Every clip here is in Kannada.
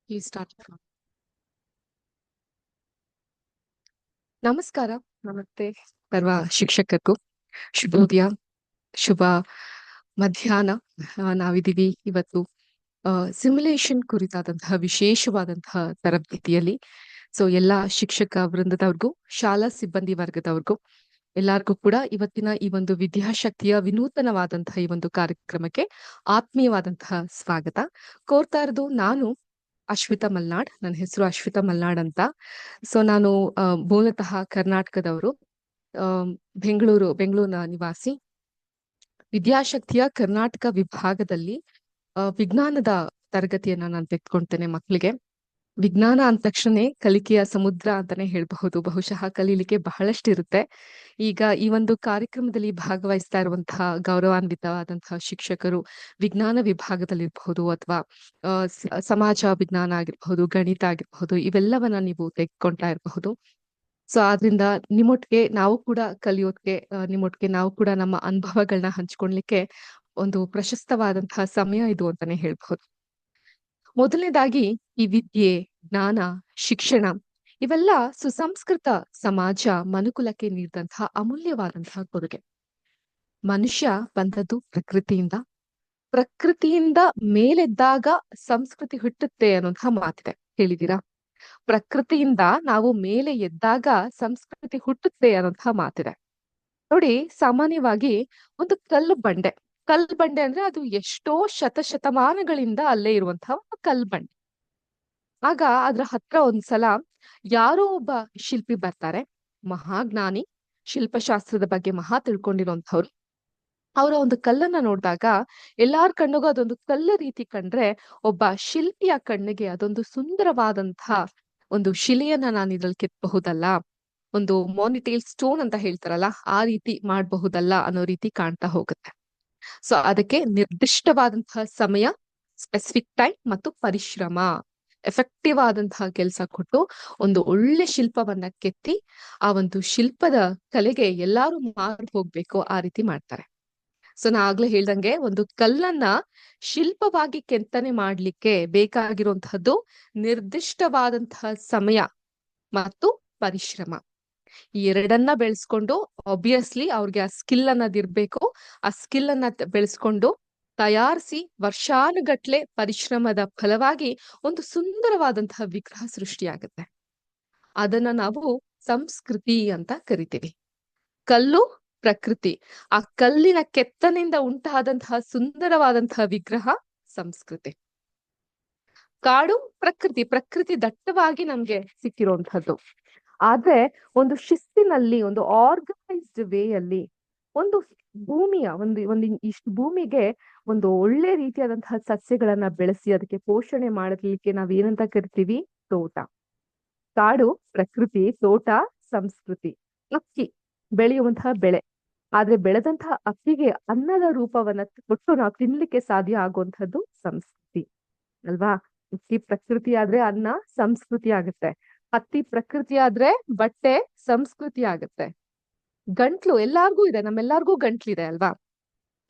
You start from. ನಮಸ್ಕಾರ. ನಮಸ್ತೆ ಸರ್ವ ಶಿಕ್ಷಕರಿಗೂ ಶುಭೋದಯ, ಶುಭ ಮಧ್ಯಾಹ್ನ. ನಾವಿದ್ದೀವಿ ಇವತ್ತು ಸಿಮ್ಯುಲೇಷನ್ ಕುರಿತಾದಂತಹ ವಿಶೇಷವಾದಂತಹ ತರಬೇತಿಯಲ್ಲಿ. ಸೊ ಎಲ್ಲಾ ಶಿಕ್ಷಕ ವೃಂದದವ್ರಿಗೂ, ಶಾಲಾ ಸಿಬ್ಬಂದಿ ವರ್ಗದವ್ರಿಗೂ ಎಲ್ಲರಿಗೂ ಕೂಡ ಇವತ್ತಿನ ಈ ಒಂದು ವಿದ್ಯಾಶಕ್ತಿಯ ವಿನೂತನವಾದಂತಹ ಈ ಒಂದು ಕಾರ್ಯಕ್ರಮಕ್ಕೆ ಆತ್ಮೀಯವಾದಂತಹ ಸ್ವಾಗತ ಕೋರ್ತಾ ಇರೋದು ನಾನು ಅಶ್ವಿತಾ ಮಲ್ನಾಡ್. ನನ್ನ ಹೆಸರು ಅಶ್ವಿತಾ ಮಲ್ನಾಡ್ ಅಂತ. ಸೊ ನಾನು ಮೂಲತಃ ಕರ್ನಾಟಕದವರು, ಬೆಂಗಳೂರಿನ ನಿವಾಸಿ. ವಿದ್ಯಾಶಕ್ತಿಯ ಕರ್ನಾಟಕ ವಿಭಾಗದಲ್ಲಿ ವಿಜ್ಞಾನದ ತರಗತಿಯನ್ನ ನಾನು ತೆಗೆದುಕೊಳ್ತೇನೆ ಮಕ್ಕಳಿಗೆ. ವಿಜ್ಞಾನ ಅಂದ ತಕ್ಷಣ ಕಲಿಕೆಯ ಸಮುದ್ರ ಅಂತಾನೆ ಹೇಳ್ಬಹುದು. ಬಹುಶಃ ಕಲೀಲಿಕ್ಕೆ ಬಹಳಷ್ಟು ಇರುತ್ತೆ. ಈಗ ಈ ಒಂದು ಕಾರ್ಯಕ್ರಮದಲ್ಲಿ ಭಾಗವಹಿಸ್ತಾ ಇರುವಂತಹ ಗೌರವಾನ್ವಿತವಾದಂತಹ ಶಿಕ್ಷಕರು ವಿಜ್ಞಾನ ವಿಭಾಗದಲ್ಲಿರ್ಬಹುದು, ಅಥವಾ ಸಮಾಜ ವಿಜ್ಞಾನ ಆಗಿರ್ಬಹುದು, ಗಣಿತ ಆಗಿರ್ಬಹುದು, ಇವೆಲ್ಲವನ್ನ ನೀವು ತೆಗೆದುಕೊಳ್ತಾ ಇರಬಹುದು. ಸೊ ಆದ್ರಿಂದ ನಿಮ್ಮೊಟ್ಟಿಗೆ ನಾವು ಕೂಡ ಕಲಿಯೋದಕ್ಕೆ, ನಿಮ್ಮೊಟ್ಟಿಗೆ ನಾವು ಕೂಡ ನಮ್ಮ ಅನುಭವಗಳನ್ನ ಹಂಚ್ಕೊಳ್ಲಿಕ್ಕೆ ಒಂದು ಪ್ರಶಸ್ತವಾದಂತಹ ಸಮಯ ಇದು ಅಂತಾನೆ ಹೇಳ್ಬಹುದು. ಮೊದಲನೇದಾಗಿ ಈ ವಿದ್ಯೆ, ಜ್ಞಾನ, ಶಿಕ್ಷಣ ಇವೆಲ್ಲ ಸುಸಂಸ್ಕೃತ ಸಮಾಜ ಮನುಕುಲಕ್ಕೆ ನೀಡಿದಂತಹ ಅಮೂಲ್ಯವಾದಂತಹ ಕೊಡುಗೆ. ಮನುಷ್ಯ ಬಂದದ್ದು ಪ್ರಕೃತಿಯಿಂದ. ಪ್ರಕೃತಿಯಿಂದ ಮೇಲೆದ್ದಾಗ ಸಂಸ್ಕೃತಿ ಹುಟ್ಟುತ್ತೆ ಅನ್ನೋಂತಹ ಮಾತಿದೆ, ಹೇಳಿದೀರಾ? ಪ್ರಕೃತಿಯಿಂದ ನಾವು ಮೇಲೆ ಎದ್ದಾಗ ಸಂಸ್ಕೃತಿ ಹುಟ್ಟುತ್ತೆ ಅನ್ನೋಂತಹ ಮಾತಿದೆ. ನೋಡಿ, ಸಾಮಾನ್ಯವಾಗಿ ಒಂದು ಕಲ್ಲು ಬಂಡೆ ಅಂದ್ರೆ ಅದು ಎಷ್ಟೋ ಶತಮಾನಗಳಿಂದ ಅಲ್ಲೇ ಇರುವಂತಹ ಒಂದು ಕಲ್ಲು ಬಂಡೆ. ಆಗ ಅದ್ರ ಹತ್ರ ಒಂದ್ಸಲ ಯಾರೋ ಒಬ್ಬ ಶಿಲ್ಪಿ ಬರ್ತಾರೆ, ಮಹಾಜ್ಞಾನಿ, ಶಿಲ್ಪಶಾಸ್ತ್ರದ ಬಗ್ಗೆ ಮಹಾ ತಿಳ್ಕೊಂಡಿರೋಂಥವ್ರು. ಅವರ ಒಂದು ಕಲ್ಲನ್ನ ನೋಡಿದಾಗ ಎಲ್ಲಾರ ಕಣ್ಣಿಗೂ ಅದೊಂದು ಕಲ್ಲು ರೀತಿ ಕಂಡ್ರೆ, ಒಬ್ಬ ಶಿಲ್ಪಿಯ ಕಣ್ಣಿಗೆ ಅದೊಂದು ಸುಂದರವಾದಂತಹ ಒಂದು ಶಿಲೆಯನ್ನ ನಾನು ಇದ್ರಲ್ಲಿ ಕೆತ್ತಬಹುದಲ್ಲ, ಒಂದು ಮಾನಿಟೇಲ್ ಸ್ಟೋನ್ ಅಂತ ಹೇಳ್ತಾರಲ್ಲ, ಆ ರೀತಿ ಮಾಡಬಹುದಲ್ಲ ಅನ್ನೋ ರೀತಿ ಕಾಣ್ತಾ ಹೋಗುತ್ತೆ. ಸೊ ಅದಕ್ಕೆ ನಿರ್ದಿಷ್ಟವಾದಂತಹ ಸಮಯ, ಸ್ಪೆಸಿಫಿಕ್ ಟೈಮ್ ಮತ್ತು ಪರಿಶ್ರಮ, ಎಫೆಕ್ಟಿವ್ ಆದಂತಹ ಕೆಲಸ ಕೊಟ್ಟು ಒಂದು ಒಳ್ಳೆ ಶಿಲ್ಪವನ್ನ ಕೆತ್ತಿ ಆ ಒಂದು ಶಿಲ್ಪದ ಕಲೆಗೆ ಎಲ್ಲಾರು ಮಾರು ಹೋಗ್ಬೇಕು, ಆ ರೀತಿ ಮಾಡ್ತಾರೆ. ಸೊ ನಾ ಆಗ್ಲೇ ಹೇಳ್ದಂಗೆ, ಒಂದು ಕಲ್ಲನ್ನ ಶಿಲ್ಪವಾಗಿ ಕೆತ್ತನೆ ಮಾಡ್ಲಿಕ್ಕೆ ಬೇಕಾಗಿರುವಂತಹದ್ದು ನಿರ್ದಿಷ್ಟವಾದಂತಹ ಸಮಯ ಮತ್ತು ಪರಿಶ್ರಮ. ಈ ಎರಡನ್ನ ಬೆಳೆಸ್ಕೊಂಡು, ಆಬ್ವಿಯಸ್ಲಿ ಅವ್ರಿಗೆ ಆ ಸ್ಕಿಲ್ ಅನ್ನೋದಿರ್ಬೇಕು. ಆ ಸ್ಕಿಲ್ ಅನ್ನ ಬೆಳೆಸ್ಕೊಂಡು ತಯಾರಿಸಿ ವರ್ಷಾನುಗಟ್ಲೆ ಪರಿಶ್ರಮದ ಫಲವಾಗಿ ಒಂದು ಸುಂದರವಾದಂತಹ ವಿಗ್ರಹ ಸೃಷ್ಟಿಯಾಗುತ್ತೆ. ಅದನ್ನ ನಾವು ಸಂಸ್ಕೃತಿ ಅಂತ ಕರಿತೀವಿ. ಕಲ್ಲು ಪ್ರಕೃತಿ, ಆ ಕಲ್ಲಿನ ಕೆತ್ತನೆಯಿಂದ ಉಂಟಾದಂತಹ ಸುಂದರವಾದಂತಹ ವಿಗ್ರಹ ಸಂಸ್ಕೃತಿ. ಕಾಡು ಪ್ರಕೃತಿ ದಟ್ಟವಾಗಿ ನಮ್ಗೆ ಸಿಕ್ಕಿರುವಂತಹದ್ದು. ಆದ್ರೆ ಒಂದು ಶಿಸ್ತಿನಲ್ಲಿ, ಒಂದು ಆರ್ಗನೈಸ್ಡ್ ವೇ ಅಲ್ಲಿ ಒಂದು ಭೂಮಿಯ ಒಂದು ಇಷ್ಟು ಭೂಮಿಗೆ ಒಂದು ಒಳ್ಳೆ ರೀತಿಯಾದಂತಹ ಸಸ್ಯಗಳನ್ನ ಬೆಳೆಸಿ ಅದಕ್ಕೆ ಪೋಷಣೆ ಮಾಡಲಿಕ್ಕೆ ನಾವೇನಂತ ಕರಿತೀವಿ? ತೋಟ. ಕಾಡು ಪ್ರಕೃತಿ, ತೋಟ ಸಂಸ್ಕೃತಿ. ಅಕ್ಕಿ ಬೆಳೆಯುವಂತಹ ಬೆಳೆ, ಆದ್ರೆ ಬೆಳೆದಂತಹ ಅಕ್ಕಿಗೆ ಅನ್ನದ ರೂಪವನ್ನ ಕೊಟ್ಟು ನಾವು ತಿನ್ಲಿಕ್ಕೆ ಸಾಧ್ಯ ಆಗುವಂತಹದ್ದು ಸಂಸ್ಕೃತಿ ಅಲ್ವಾ? ಅಕ್ಕಿ ಪ್ರಕೃತಿ ಆದ್ರೆ ಅನ್ನ ಸಂಸ್ಕೃತಿ ಆಗುತ್ತೆ. ಹತ್ತಿ ಪ್ರಕೃತಿ ಆದ್ರೆ ಬಟ್ಟೆ ಸಂಸ್ಕೃತಿ ಆಗುತ್ತೆ. ಗಂಟ್ಲು ಎಲ್ಲಾರ್ಗೂ ಇದೆ, ನಮ್ಮೆಲ್ಲಾರ್ಗೂ ಗಂಟ್ಲಿದೆ ಅಲ್ವಾ?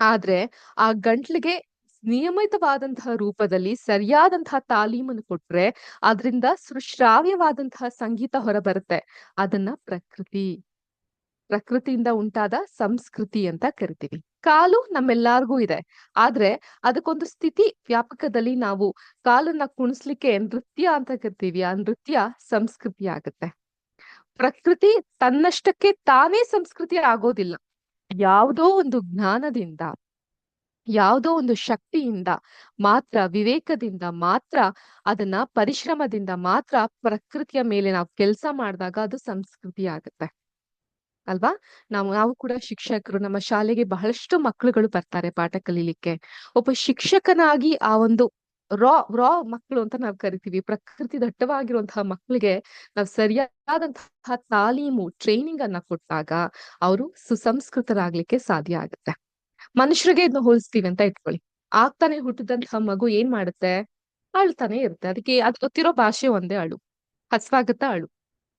ಆದ್ರೆ ಆ ಗಂಟ್ಲಿಗೆ ನಿಯಮಿತವಾದಂತಹ ರೂಪದಲ್ಲಿ ಸರಿಯಾದಂತಹ ತಾಲೀಮನ್ನು ಕೊಟ್ರೆ ಅದರಿಂದ ಸುಶ್ರಾವ್ಯವಾದಂತಹ ಸಂಗೀತ ಹೊರ ಬರುತ್ತೆ. ಅದನ್ನ ಪ್ರಕೃತಿಯಿಂದ ಉಂಟಾದ ಸಂಸ್ಕೃತಿ ಅಂತ ಕರಿತೀವಿ. ಕಾಲು ನಮ್ಮೆಲ್ಲಾರ್ಗೂ ಇದೆ, ಆದ್ರೆ ಅದಕ್ಕೊಂದು ಸ್ಥಿತಿ ವ್ಯಾಪಕದಲ್ಲಿ ನಾವು ಕಾಲನ್ನ ಕುಣಿಸ್ಲಿಕ್ಕೆ ನೃತ್ಯ ಅಂತ ಕರಿತೀವಿ. ಆ ನೃತ್ಯ ಸಂಸ್ಕೃತಿ ಆಗುತ್ತೆ. ಪ್ರಕೃತಿ ತನ್ನಷ್ಟಕ್ಕೆ ತಾನೇ ಸಂಸ್ಕೃತಿ ಆಗೋದಿಲ್ಲ. ಯಾವುದೋ ಒಂದು ಜ್ಞಾನದಿಂದ, ಯಾವುದೋ ಒಂದು ಶಕ್ತಿಯಿಂದ ಮಾತ್ರ, ವಿವೇಕದಿಂದ ಮಾತ್ರ, ಅದನ್ನ ಪರಿಶ್ರಮದಿಂದ ಮಾತ್ರ ಪ್ರಕೃತಿಯ ಮೇಲೆ ನಾವು ಕೆಲಸ ಮಾಡಿದಾಗ ಅದು ಸಂಸ್ಕೃತಿ ಆಗುತ್ತೆ ಅಲ್ವಾ? ನಾವು ಕೂಡ ಶಿಕ್ಷಕರು, ನಮ್ಮ ಶಾಲೆಗೆ ಬಹಳಷ್ಟು ಮಕ್ಕಳುಗಳು ಬರ್ತಾರೆ ಪಾಠ ಕಲೀಲಿಕ್ಕೆ. ಒಬ್ಬ ಶಿಕ್ಷಕನಾಗಿ ಆ ಒಂದು ರಾ ಮಕ್ಕಳು ಅಂತ ನಾವು ಕರಿತೀವಿ, ಪ್ರಕೃತಿ ದಟ್ಟವಾಗಿರುವಂತಹ ಮಕ್ಕಳಿಗೆ ನಾವು ಸರಿಯಾದಂತಹ ತಾಲೀಮು, ಟ್ರೈನಿಂಗ್ ಅನ್ನ ಕೊಟ್ಟಾಗ ಅವರು ಸುಸಂಸ್ಕೃತರಾಗ್ಲಿಕ್ಕೆ ಸಾಧ್ಯ ಆಗುತ್ತೆ. ಮನುಷ್ಯರಿಗೆ ಇದನ್ನ ಹೋಲಿಸ್ತೀವಿ ಅಂತ ಇಟ್ಕೊಳ್ಳಿ. ಆಗ್ತಾನೆ ಹುಟ್ಟಿದಂತಹ ಮಗು ಏನ್ ಮಾಡುತ್ತೆ? ಅಳ್ತಾನೆ ಇರುತ್ತೆ. ಅದಕ್ಕೆ ಅದು ಗೊತ್ತಿರೋ ಭಾಷೆ ಒಂದೇ, ಅಳು. ಹಸ್ವಾಗತ್ತಾ ಅಳು,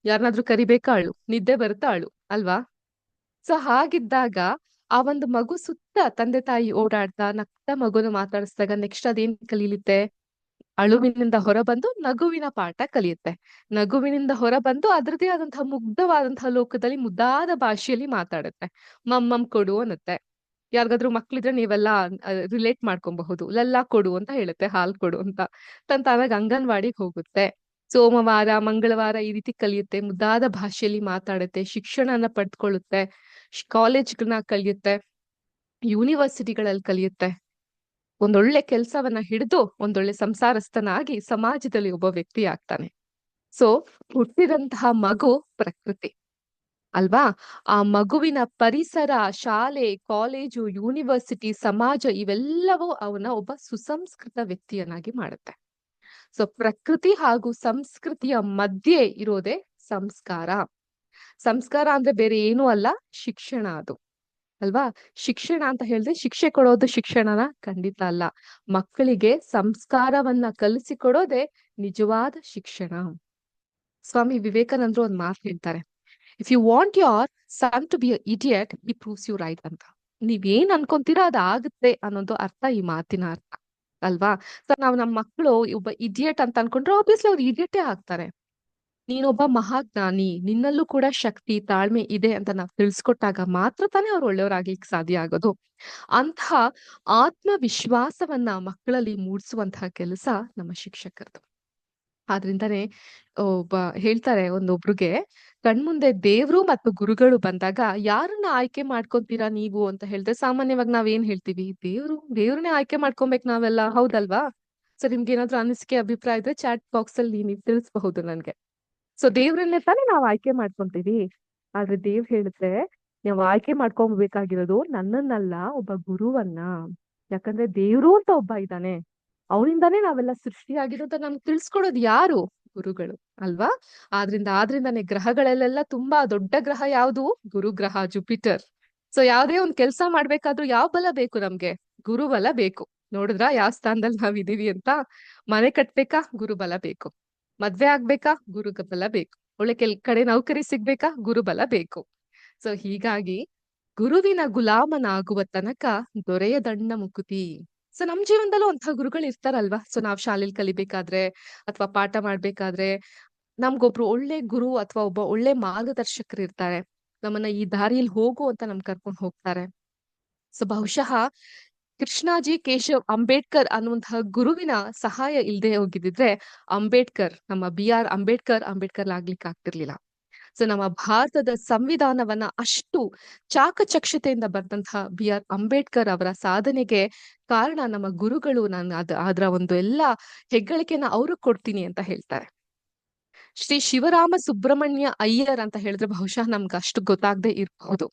ಯಾರನ್ನಾದ್ರೂ ಕರಿಬೇಕಾ ಅಳು, ನಿದ್ದೆ ಬರುತ್ತಾ ಅಳು ಅಲ್ವಾ? ಸೊ ಹಾಗಿದ್ದಾಗ ಆ ಒಂದು ಮಗು ಸುತ್ತ ತಂದೆ ತಾಯಿ ಓಡಾಡ್ತಾ ನಗ್ತಾ ಮಗುನ ಮಾತಾಡಿಸಿದಾಗ ನೆಕ್ಸ್ಟ್ ಅದೇನ್ ಕಲೀಲಿತ್ತೆ? ಅಳುವಿನಿಂದ ಹೊರಬಂದು ನಗುವಿನ ಪಾಠ ಕಲಿಯುತ್ತೆ. ನಗುವಿನಿಂದ ಹೊರಬಂದು ಅದರದೇ ಆದಂತಹ ಮುಗ್ಧವಾದಂತಹ ಲೋಕದಲ್ಲಿ ಮುದ್ದಾದ ಭಾಷೆಯಲ್ಲಿ ಮಾತಾಡುತ್ತೆ. ಮಮ್ಮಮ್ ಕೊಡು ಅನ್ನುತ್ತೆ. ಯಾರಿಗಾದ್ರೂ ಮಕ್ಳಿದ್ರೆ ನೀವೆಲ್ಲ ರಿಲೇಟ್ ಮಾಡ್ಕೊಬಹುದು. ಲಲ್ಲಾ ಕೊಡು ಅಂತ ಹೇಳುತ್ತೆ, ಹಾಲ್ ಕೊಡು ಅಂತ. ತಾನಾಗ ಅಂಗನವಾಡಿಗೆ ಹೋಗುತ್ತೆ. ಸೋಮವಾರ ಮಂಗಳವಾರ ಈ ರೀತಿ ಕಲಿಯುತ್ತೆ, ಮುದ್ದಾದ ಭಾಷೆಯಲ್ಲಿ ಮಾತಾಡುತ್ತೆ, ಶಿಕ್ಷಣನ ಪಡ್ಕೊಳ್ಳುತ್ತೆ, ಕಾಲೇಜ್ಗಳನ್ನ ಕಲಿಯುತ್ತೆ, ಯೂನಿವರ್ಸಿಟಿಗಳಲ್ಲಿ ಕಲಿಯುತ್ತೆ. ಒಂದೊಳ್ಳೆ ಕೆಲಸವನ್ನ ಹಿಡಿದು ಒಂದೊಳ್ಳೆ ಸಂಸಾರಸ್ಥನಾಗಿ ಸಮಾಜದಲ್ಲಿ ಒಬ್ಬ ವ್ಯಕ್ತಿ ಆಗ್ತಾನೆ. ಸೊ ಹುಟ್ಟಿದಂತಹ ಮಗು ಪ್ರಕೃತಿ ಅಲ್ವಾ? ಆ ಮಗುವಿನ ಪರಿಸರ, ಶಾಲೆ, ಕಾಲೇಜು, ಯೂನಿವರ್ಸಿಟಿ, ಸಮಾಜ ಇವೆಲ್ಲವೂ ಅವನ ಒಬ್ಬ ಸುಸಂಸ್ಕೃತ ವ್ಯಕ್ತಿಯನ್ನಾಗಿ ಮಾಡುತ್ತೆ. ಸೊ ಪ್ರಕೃತಿ ಹಾಗೂ ಸಂಸ್ಕೃತಿಯ ಮಧ್ಯೆ ಇರೋದೇ ಸಂಸ್ಕಾರ. ಸಂಸ್ಕಾರ ಅಂದ್ರೆ ಬೇರೆ ಏನೂ ಅಲ್ಲ, ಶಿಕ್ಷಣ ಅದು ಅಲ್ವಾ? ಶಿಕ್ಷಣ ಅಂತ ಹೇಳಿದ್ರೆ ಶಿಕ್ಷೆ ಕೊಡೋದು ಶಿಕ್ಷಣನ ಖಂಡಿತ ಅಲ್ಲ. ಮಕ್ಕಳಿಗೆ ಸಂಸ್ಕಾರವನ್ನ ಕಲಿಸಿಕೊಡೋದೇ ನಿಜವಾದ ಶಿಕ್ಷಣ. ಸ್ವಾಮಿ ವಿವೇಕಾನಂದರು ಒಂದ್ ಮಾತು ಹೇಳ್ತಾರೆ, if you want your son to be idiot he proves you right ಅಂತ. ನೀವೇನ್ ಅನ್ಕೊಂತೀರಾ ಅದಾಗುತ್ತೆ ಅನ್ನೋದು ಅರ್ಥ ಈ ಮಾತಿನ ಅರ್ಥ ಅಲ್ವಾ? ಸೊ ನಾವು ನಮ್ಮ ಮಕ್ಕಳು ಒಬ್ಬ ಇಡಿಯಟ್ ಅಂತ ಅನ್ಕೊಂಡ್ರೆ ಆಬ್ವಿಯಸ್ಲಿ ಅವ್ರು ಇಡಿಯಟೇ ಆಗ್ತಾರೆ. ನೀನೊಬ್ಬ ಮಹಾಜ್ಞಾನಿ, ನಿನ್ನಲ್ಲೂ ಕೂಡ ಶಕ್ತಿ ತಾಳ್ಮೆ ಇದೆ ಅಂತ ನಾವು ತಿಳಿಸ್ಕೊಟ್ಟಾಗ ಮಾತ್ರ ತಾನೇ ಅವ್ರು ಒಳ್ಳೆಯವರಾಗ್ಲಿಕ್ಕೆ ಸಾಧ್ಯ ಆಗೋದು. ಅಂತಹ ಆತ್ಮವಿಶ್ವಾಸವನ್ನ ಮಕ್ಕಳಲ್ಲಿ ಮೂಡಿಸುವಂತಹ ಕೆಲಸ ನಮ್ಮ ಶಿಕ್ಷಕರದು. ಆದ್ರಿಂದಾನೇ ಒಬ್ಬ ಹೇಳ್ತಾರೆ, ಒಂದೊಬ್ರಿಗೆ ಕಣ್ಮುಂದೆ ದೇವ್ರು ಮತ್ತು ಗುರುಗಳು ಬಂದಾಗ ಯಾರನ್ನ ಆಯ್ಕೆ ಮಾಡ್ಕೊಂತೀರಾ ನೀವು ಅಂತ ಹೇಳಿದ್ರೆ ಸಾಮಾನ್ಯವಾಗಿ ನಾವೇನ್ ಹೇಳ್ತೀವಿ? ದೇವ್ರನ್ನೇ ಆಯ್ಕೆ ಮಾಡ್ಕೊಬೇಕು ನಾವೆಲ್ಲ, ಹೌದಲ್ವಾ? ಸೊ ನಿಮ್ಗೆ ಏನಾದ್ರು ಅನಿಸಿಕೆ ಅಭಿಪ್ರಾಯ ಇದ್ರೆ ಚಾಟ್ ಬಾಕ್ಸ್ ಅಲ್ಲಿ ನೀವು ತಿಳಿಸಬಹುದು ನನ್ಗೆ. ಸೊ ದೇವ್ರನ್ನೇ ತಾನೇ ನಾವ್ ಆಯ್ಕೆ ಮಾಡ್ಕೊಂತೀವಿ. ಆದ್ರೆ ದೇವ್ ಹೇಳುತ್ತೆ, ನಾವು ಆಯ್ಕೆ ಮಾಡ್ಕೊಬೇಕಾಗಿರೋದು ನನ್ನನ್ನಲ್ಲ, ಒಬ್ಬ ಗುರುವನ್ನ. ಯಾಕಂದ್ರೆ ದೇವ್ರು ಅಂತ ಒಬ್ಬ ಇದ್ದಾನೆ, ಅವನಿಂದಾನೇ ನಾವೆಲ್ಲ ಸೃಷ್ಟಿಯಾಗಿರೋದು ಅಂತ ನಮ್ಗೆ ತಿಳ್ಸ್ಕೊಡೋದು ಯಾರು? ಗುರುಗಳು ಅಲ್ವಾ? ಆದ್ರಿಂದಾನೇ ಗ್ರಹಗಳಲ್ಲೆಲ್ಲ ತುಂಬಾ ದೊಡ್ಡ ಗ್ರಹ ಯಾವುದು? ಗುರುಗ್ರಹ, ಜುಪಿಟರ್. ಸೊ ಯಾವ್ದೇ ಒಂದ್ ಕೆಲ್ಸ ಮಾಡ್ಬೇಕಾದ್ರೂ ಯಾವ ಬಲ ಬೇಕು ನಮ್ಗೆ? ಗುರುಬಲ ಬೇಕು. ನೋಡಿದ್ರ ಯಾವ ಸ್ಥಾನದಲ್ಲಿ ನಾವ್ ಇದೀವಿ ಅಂತ? ಮನೆ ಕಟ್ಬೇಕಾ? ಗುರುಬಲ ಬೇಕು. ಮದ್ವೆ ಆಗ್ಬೇಕಾ? ಗುರುಬಲ ಬೇಕು. ಒಳ್ಳೆ ಕಡೆ ನೌಕರಿ ಸಿಗ್ಬೇಕಾ? ಗುರುಬಲ ಬೇಕು. ಸೊ ಹೀಗಾಗಿ ಗುರುವಿನ ಗುಲಾಮನಾಗುವ ತನಕ ದೊರೆಯದಣ್ಣ ಮುಕುತಿ. ಸೊ ನಮ್ ಜೀವನದಲ್ಲೂ ಅಂತಹ ಗುರುಗಳು ಇರ್ತಾರಲ್ವಾ? ಸೊ ನಾವ್ ಶಾಲೆಯಲ್ಲಿ ಕಲಿಬೇಕಾದ್ರೆ ಅಥವಾ ಪಾಠ ಮಾಡ್ಬೇಕಾದ್ರೆ ನಮ್ಗೊಬ್ರು ಒಳ್ಳೆ ಗುರು ಅಥವಾ ಒಬ್ಬ ಒಳ್ಳೆ ಮಾರ್ಗದರ್ಶಕರು ಇರ್ತಾರೆ. ನಮ್ಮನ್ನ ಈ ದಾರಿಯಲ್ಲಿ ಹೋಗು ಅಂತ ನಮ್ ಕರ್ಕೊಂಡು ಹೋಗ್ತಾರೆ. ಸೊ ಬಹುಶಃ ಕೃಷ್ಣಾಜಿ ಕೇಶವ್ ಅಂಬೇಡ್ಕರ್ ಅನ್ನುವಂತಹ ಗುರುವಿನ ಸಹಾಯ ಇಲ್ಲದೆ ಹೋಗಿದ್ರೆ ನಮ್ಮ ಅಂಬೇಡ್ಕರ್ ಆಗ್ಲಿಕ್ಕೆ ಆಗ್ತಿರ್ಲಿಲ್ಲ. ಸೊ ನಮ್ಮ ಭಾರತದ ಸಂವಿಧಾನವನ್ನ ಅಷ್ಟು ಚಾಕಚಕ್ಯತೆಯಿಂದ ಬರೆದಂತಹ BR ಅಂಬೇಡ್ಕರ್ ಅವರ ಸಾಧನೆಗೆ ಕಾರಣ ನಮ್ಮ ಗುರುಗಳು. ನಾನು ಅದರ ಒಂದು ಎಲ್ಲ ಹೆಗ್ಗಳಿಕೆನ ಅವರು ಕೊಡ್ತೀನಿ ಅಂತ ಹೇಳ್ತಾರೆ. ಶ್ರೀ ಶಿವರಾಮ ಸುಬ್ರಹ್ಮಣ್ಯ ಅಯ್ಯರ್ ಅಂತ ಹೇಳಿದ್ರೆ ಬಹುಶಃ ನಮ್ಗೆ ಅಷ್ಟು ಗೊತ್ತಾಗದೆ ಇರಬಹುದು.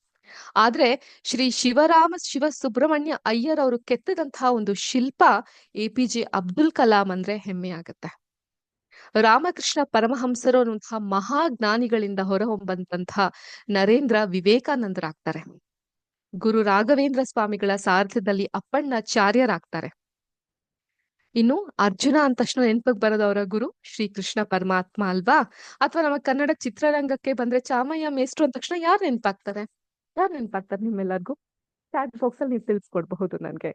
ಆದ್ರೆ ಶ್ರೀ ಶಿವ ಸುಬ್ರಹ್ಮಣ್ಯ ಅಯ್ಯರ್ ಅವರು ಕೆತ್ತದಂತಹ ಒಂದು ಶಿಲ್ಪ APJ ಅಬ್ದುಲ್ ಕಲಾಂ ಅಂದ್ರೆ ಹೆಮ್ಮೆ ಆಗತ್ತೆ. ರಾಮಕೃಷ್ಣ ಪರಮಹಂಸರು ಅನ್ನುವಂತಹ ಮಹಾಜ್ಞಾನಿಗಳಿಂದ ಹೊರಹೊಮ್ಮಂತಹ ನರೇಂದ್ರ ವಿವೇಕಾನಂದರಾಗ್ತಾರೆ. ಗುರು ರಾಘವೇಂದ್ರ ಸ್ವಾಮಿಗಳ ಸಾರಥ್ಯದಲ್ಲಿ ಅಪ್ಪಣ್ಣಾಚಾರ್ಯರಾಗ್ತಾರೆ. ಇನ್ನು ಅರ್ಜುನ ಅಂದ ತಕ್ಷಣ ನೆನಪಿಗೆ ಬರೋದು ಅವರ ಗುರು ಶ್ರೀ ಕೃಷ್ಣ ಪರಮಾತ್ಮ ಅಲ್ವಾ? ಅಥವಾ ನಮ್ಮ ಕನ್ನಡ ಚಿತ್ರರಂಗಕ್ಕೆ ಬಂದ್ರೆ ಚಾಮಯ್ಯ ಮೇಷ್ಟ್ರು ಅಂದ ತಕ್ಷಣ ಯಾರು ನೆನಪಾಗ್ತಾರೆ ನಿಮ್ಮೆಲ್ಲರಿಗೂ? ಚಾಟ್ ಬಾಕ್ಸ್ ಅಲ್ಲಿ ನೀವು ತಿಳಿಸ್ಕೊಡ್ಬಹುದು ನನ್ಗೆ.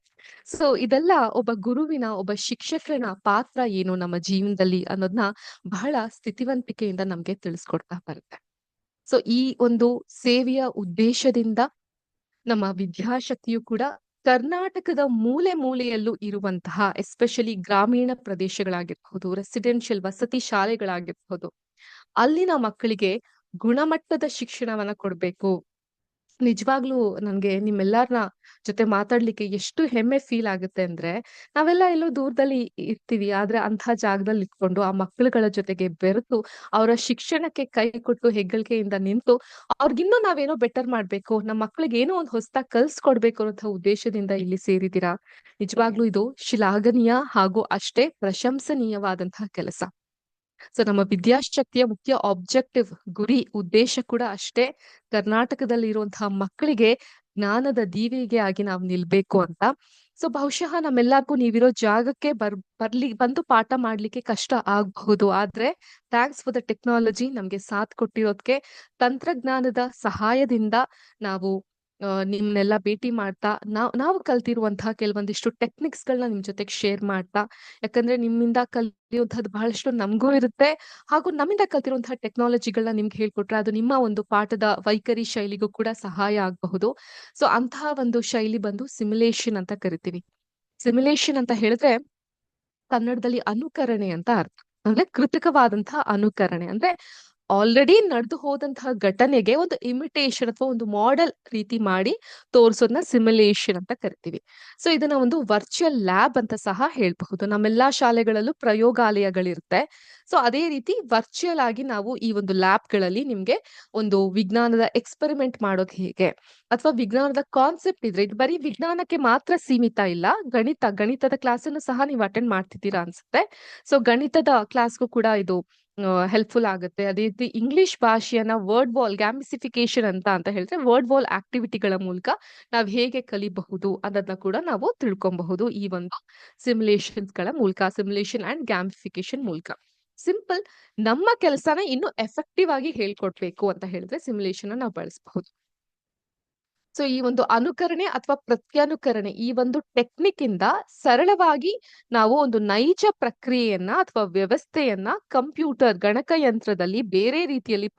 ಸೊ ಇದೆಲ್ಲ ಒಬ್ಬ ಗುರುವಿನ, ಒಬ್ಬ ಶಿಕ್ಷಕನ ಪಾತ್ರ ಏನು ನಮ್ಮ ಜೀವನದಲ್ಲಿ ಅನ್ನೋದನ್ನ ಬಹಳ ಸ್ಥಿತಿವಂತಿಕೆಯಿಂದ ನಮ್ಗೆ ತಿಳಿಸ್ಕೊಡ್ತಾ ಬರುತ್ತೆ. ಸೊ ಈ ಒಂದು ಸೇವೆಯ ಉದ್ದೇಶದಿಂದ ನಮ್ಮ ವಿದ್ಯಾಶಕ್ತಿಯು ಕೂಡ ಕರ್ನಾಟಕದ ಮೂಲೆ ಮೂಲೆಯಲ್ಲೂ ಇರುವಂತಹ ಎಸ್ಪೆಷಲಿ ಗ್ರಾಮೀಣ ಪ್ರದೇಶಗಳಾಗಿರ್ಬಹುದು, ರೆಸಿಡೆನ್ಷಿಯಲ್ ವಸತಿ ಶಾಲೆಗಳಾಗಿರ್ಬಹುದು, ಅಲ್ಲಿನ ಮಕ್ಕಳಿಗೆ ಗುಣಮಟ್ಟದ ಶಿಕ್ಷಣವನ್ನ ಕೊಡ್ಬೇಕು. ನಿಜವಾಗ್ಲೂ ನನ್ಗೆ ನಿಮ್ಮೆಲ್ಲರನ್ನ ಜೊತೆ ಮಾತಾಡ್ಲಿಕ್ಕೆ ಎಷ್ಟು ಹೆಮ್ಮೆ ಫೀಲ್ ಆಗುತ್ತೆ ಅಂದ್ರೆ, ನಾವೆಲ್ಲ ಎಲ್ಲೋ ದೂರದಲ್ಲಿ ಇರ್ತೀವಿ, ಆದ್ರೆ ಅಂತಹ ಜಾಗದಲ್ಲಿ ಇಟ್ಕೊಂಡು ಆ ಮಕ್ಕಳುಗಳ ಜೊತೆಗೆ ಬೆರೆತು ಅವರ ಶಿಕ್ಷಣಕ್ಕೆ ಕೈ ಕೊಟ್ಟು ಹೆಗ್ಗಳಿಕೆಯಿಂದ ನಿಂತು ಅವ್ರಿಗಿನ್ನೂ ನಾವೇನೋ ಬೆಟರ್ ಮಾಡ್ಬೇಕು, ನಮ್ಮ ಮಕ್ಳಿಗೆ ಏನೋ ಒಂದು ಹೊಸದಾಗಿ ಕಲ್ಸ್ಕೊಡ್ಬೇಕು ಅನ್ನೋ ಉದ್ದೇಶದಿಂದ ಇಲ್ಲಿ ಸೇರಿದ್ದೀರಾ. ನಿಜವಾಗ್ಲೂ ಇದು ಶ್ಲಾಘನೀಯ ಹಾಗೂ ಅಷ್ಟೇ ಪ್ರಶಂಸನೀಯವಾದಂತಹ ಕೆಲಸ. ಸೊ ನಮ್ಮ ವಿದ್ಯಾಶಕ್ತಿಯ ಮುಖ್ಯ ಆಬ್ಜೆಕ್ಟಿವ್, ಗುರಿ ಉದ್ದೇಶ ಕೂಡ ಅಷ್ಟೇ, ಕರ್ನಾಟಕದಲ್ಲಿ ಇರುವಂತಹ ಮಕ್ಕಳಿಗೆ ಜ್ಞಾನದ ದೀವಿಗೆ ಆಗಿ ನಾವು ನಿಲ್ಬೇಕು ಅಂತ. ಸೊ ಬಹುಶಃ ನಮ್ಮೆಲ್ಲರಿಗೂ ನೀವಿರೋ ಜಾಗಕ್ಕೆ ಬಂದು ಪಾಠ ಮಾಡ್ಲಿಕ್ಕೆ ಕಷ್ಟ ಆಗಬಹುದು. ಆದ್ರೆ ಥ್ಯಾಂಕ್ಸ್ ಫಾರ್ ದ ಟೆಕ್ನಾಲಜಿ, ನಮ್ಗೆ ಸಾಥ್ ಕೊಟ್ಟಿರೋದಕ್ಕೆ ತಂತ್ರಜ್ಞಾನದ ಸಹಾಯದಿಂದ ನಾವು ನಿಮ್ನೆಲ್ಲ ಭೇಟಿ ಮಾಡ್ತಾ ನಾವು ಕಲ್ತಿರುವಂತಹ ಕೆಲವೊಂದಿಷ್ಟು ಟೆಕ್ನಿಕ್ಸ್ ಗಳನ್ನ ನಿಮ್ ಜೊತೆಗೆ ಶೇರ್ ಮಾಡ್ತಾ, ಯಾಕಂದ್ರೆ ನಿಮ್ಮಿಂದ ಕಲಿಯುವಂತಹದ್ದು ಬಹಳಷ್ಟು ನಮಗೂ ಇರುತ್ತೆ, ಹಾಗೂ ನಮ್ಮಿಂದ ಕಲ್ತಿರುವಂತಹ ಟೆಕ್ನಾಲಜಿಗಳನ್ನ ನಿಮ್ಗೆ ಹೇಳ್ಕೊಟ್ರೆ ಅದು ನಿಮ್ಮ ಒಂದು ಪಾಠದ ವೈಖರಿ ಶೈಲಿಗೂ ಕೂಡ ಸಹಾಯ ಆಗಬಹುದು. ಸೊ ಅಂತಹ ಒಂದು ಶೈಲಿ ಬಂದು ಸಿಮ್ಯುಲೇಷನ್ ಅಂತ ಕರಿತೀವಿ. ಸಿಮ್ಯುಲೇಷನ್ ಅಂತ ಹೇಳಿದ್ರೆ ಕನ್ನಡದಲ್ಲಿ ಅನುಕರಣೆ ಅಂತ ಅರ್ಥ. ಅಂದ್ರೆ ಕೃತಕವಾದಂತಹ ಅನುಕರಣೆ ಅಂದ್ರೆ ಆಲ್ರೆಡಿ ನಡೆದು ಹೋದಂತಹ ಘಟನೆಗೆ ಒಂದು ಇಮಿಟೇಷನ್ ಅಥವಾ ಒಂದು ಮಾಡೆಲ್ ರೀತಿ ಮಾಡಿ ತೋರಿಸೋದನ್ನ ಸಿಮ್ಯುಲೇಷನ್ ಅಂತ ಕರಿತೀವಿ. ಸೊ ಇದನ್ನ ಒಂದು ವರ್ಚುವಲ್ ಲ್ಯಾಬ್ ಅಂತ ಸಹ ಹೇಳ್ಬಹುದು. ನಮ್ಮೆಲ್ಲಾ ಶಾಲೆಗಳಲ್ಲೂ ಪ್ರಯೋಗಾಲಯಗಳಿರುತ್ತೆ. ಸೊ ಅದೇ ರೀತಿ ವರ್ಚುವಲ್ ಆಗಿ ನಾವು ಈ ಒಂದು ಲ್ಯಾಬ್ ಗಳಲ್ಲಿ ನಿಮ್ಗೆ ಒಂದು ವಿಜ್ಞಾನದ ಎಕ್ಸ್ಪೆರಿಮೆಂಟ್ ಮಾಡೋದು ಹೇಗೆ, ಅಥವಾ ವಿಜ್ಞಾನದ ಕಾನ್ಸೆಪ್ಟ್ ಇದ್ರೆ ಇದು ಬರೀ ವಿಜ್ಞಾನಕ್ಕೆ ಮಾತ್ರ ಸೀಮಿತ ಇಲ್ಲ. ಗಣಿತದ ಕ್ಲಾಸ್ ಅನ್ನು ಸಹ ನೀವು ಅಟೆಂಡ್ ಮಾಡ್ತಿದ್ದೀರಾ ಅನ್ಸುತ್ತೆ. ಸೊ ಗಣಿತದ ಕ್ಲಾಸ್ಗೂ ಕೂಡ ಇದು ಹೆಲ್ಪ್ಫುಲ್ ಆಗುತ್ತೆ. ಅದೇ ರೀತಿ ಇಂಗ್ಲಿಷ್ ಭಾಷೆಯನ್ನ ವರ್ಡ್ ವಾಲ್ ಗ್ಯಾಮಿಸಿಫಿಕೇಶನ್ ಅಂತ ಹೇಳಿದ್ರೆ ವರ್ಡ್ ವಾಲ್ ಆಕ್ಟಿವಿಟಿಗಳ ಮೂಲಕ ನಾವು ಹೇಗೆ ಕಲಿಬಹುದು ಅನ್ನೋದನ್ನ ಕೂಡ ನಾವು ತಿಳ್ಕೊಬಹುದು ಈ ಒಂದು ಸಿಮ್ಯುಲೇಷನ್ಸ್ ಗಳ ಮೂಲಕ, ಸಿಮ್ಯುಲೇಷನ್ ಅಂಡ್ ಗ್ಯಾಮಿಫಿಕೇಶನ್ ಮೂಲಕ. ಸಿಂಪಲ್, ನಮ್ಮ ಕೆಲಸನ ಇನ್ನು ಎಫೆಕ್ಟಿವ್ ಆಗಿ ಹೇಳ್ಕೊಡ್ಬೇಕು ಅಂತ ಹೇಳಿದ್ರೆ ಸಿಮ್ಯುಲೇಷನ್ ನಾವು ಬಳಸಬಹುದು. ಸೊ ಈ ಒಂದು ಅನುಕರಣೆ ಅಥವಾ ಪ್ರತ್ಯಾನುಕರಣೆ ಈ ಒಂದು ಟೆಕ್ನಿಕ್ ಇಂದ ಸರಳವಾಗಿ ನಾವು ಒಂದು ನೈಜ ಪ್ರಕ್ರಿಯೆಯನ್ನ ಅಥವಾ ವ್ಯವಸ್ಥೆಯನ್ನ ಕಂಪ್ಯೂಟರ್ ಗಣಕಯಂತ್ರದಲ್ಲಿ ಬೇರೆ ರೀತಿಯಲ್ಲಿ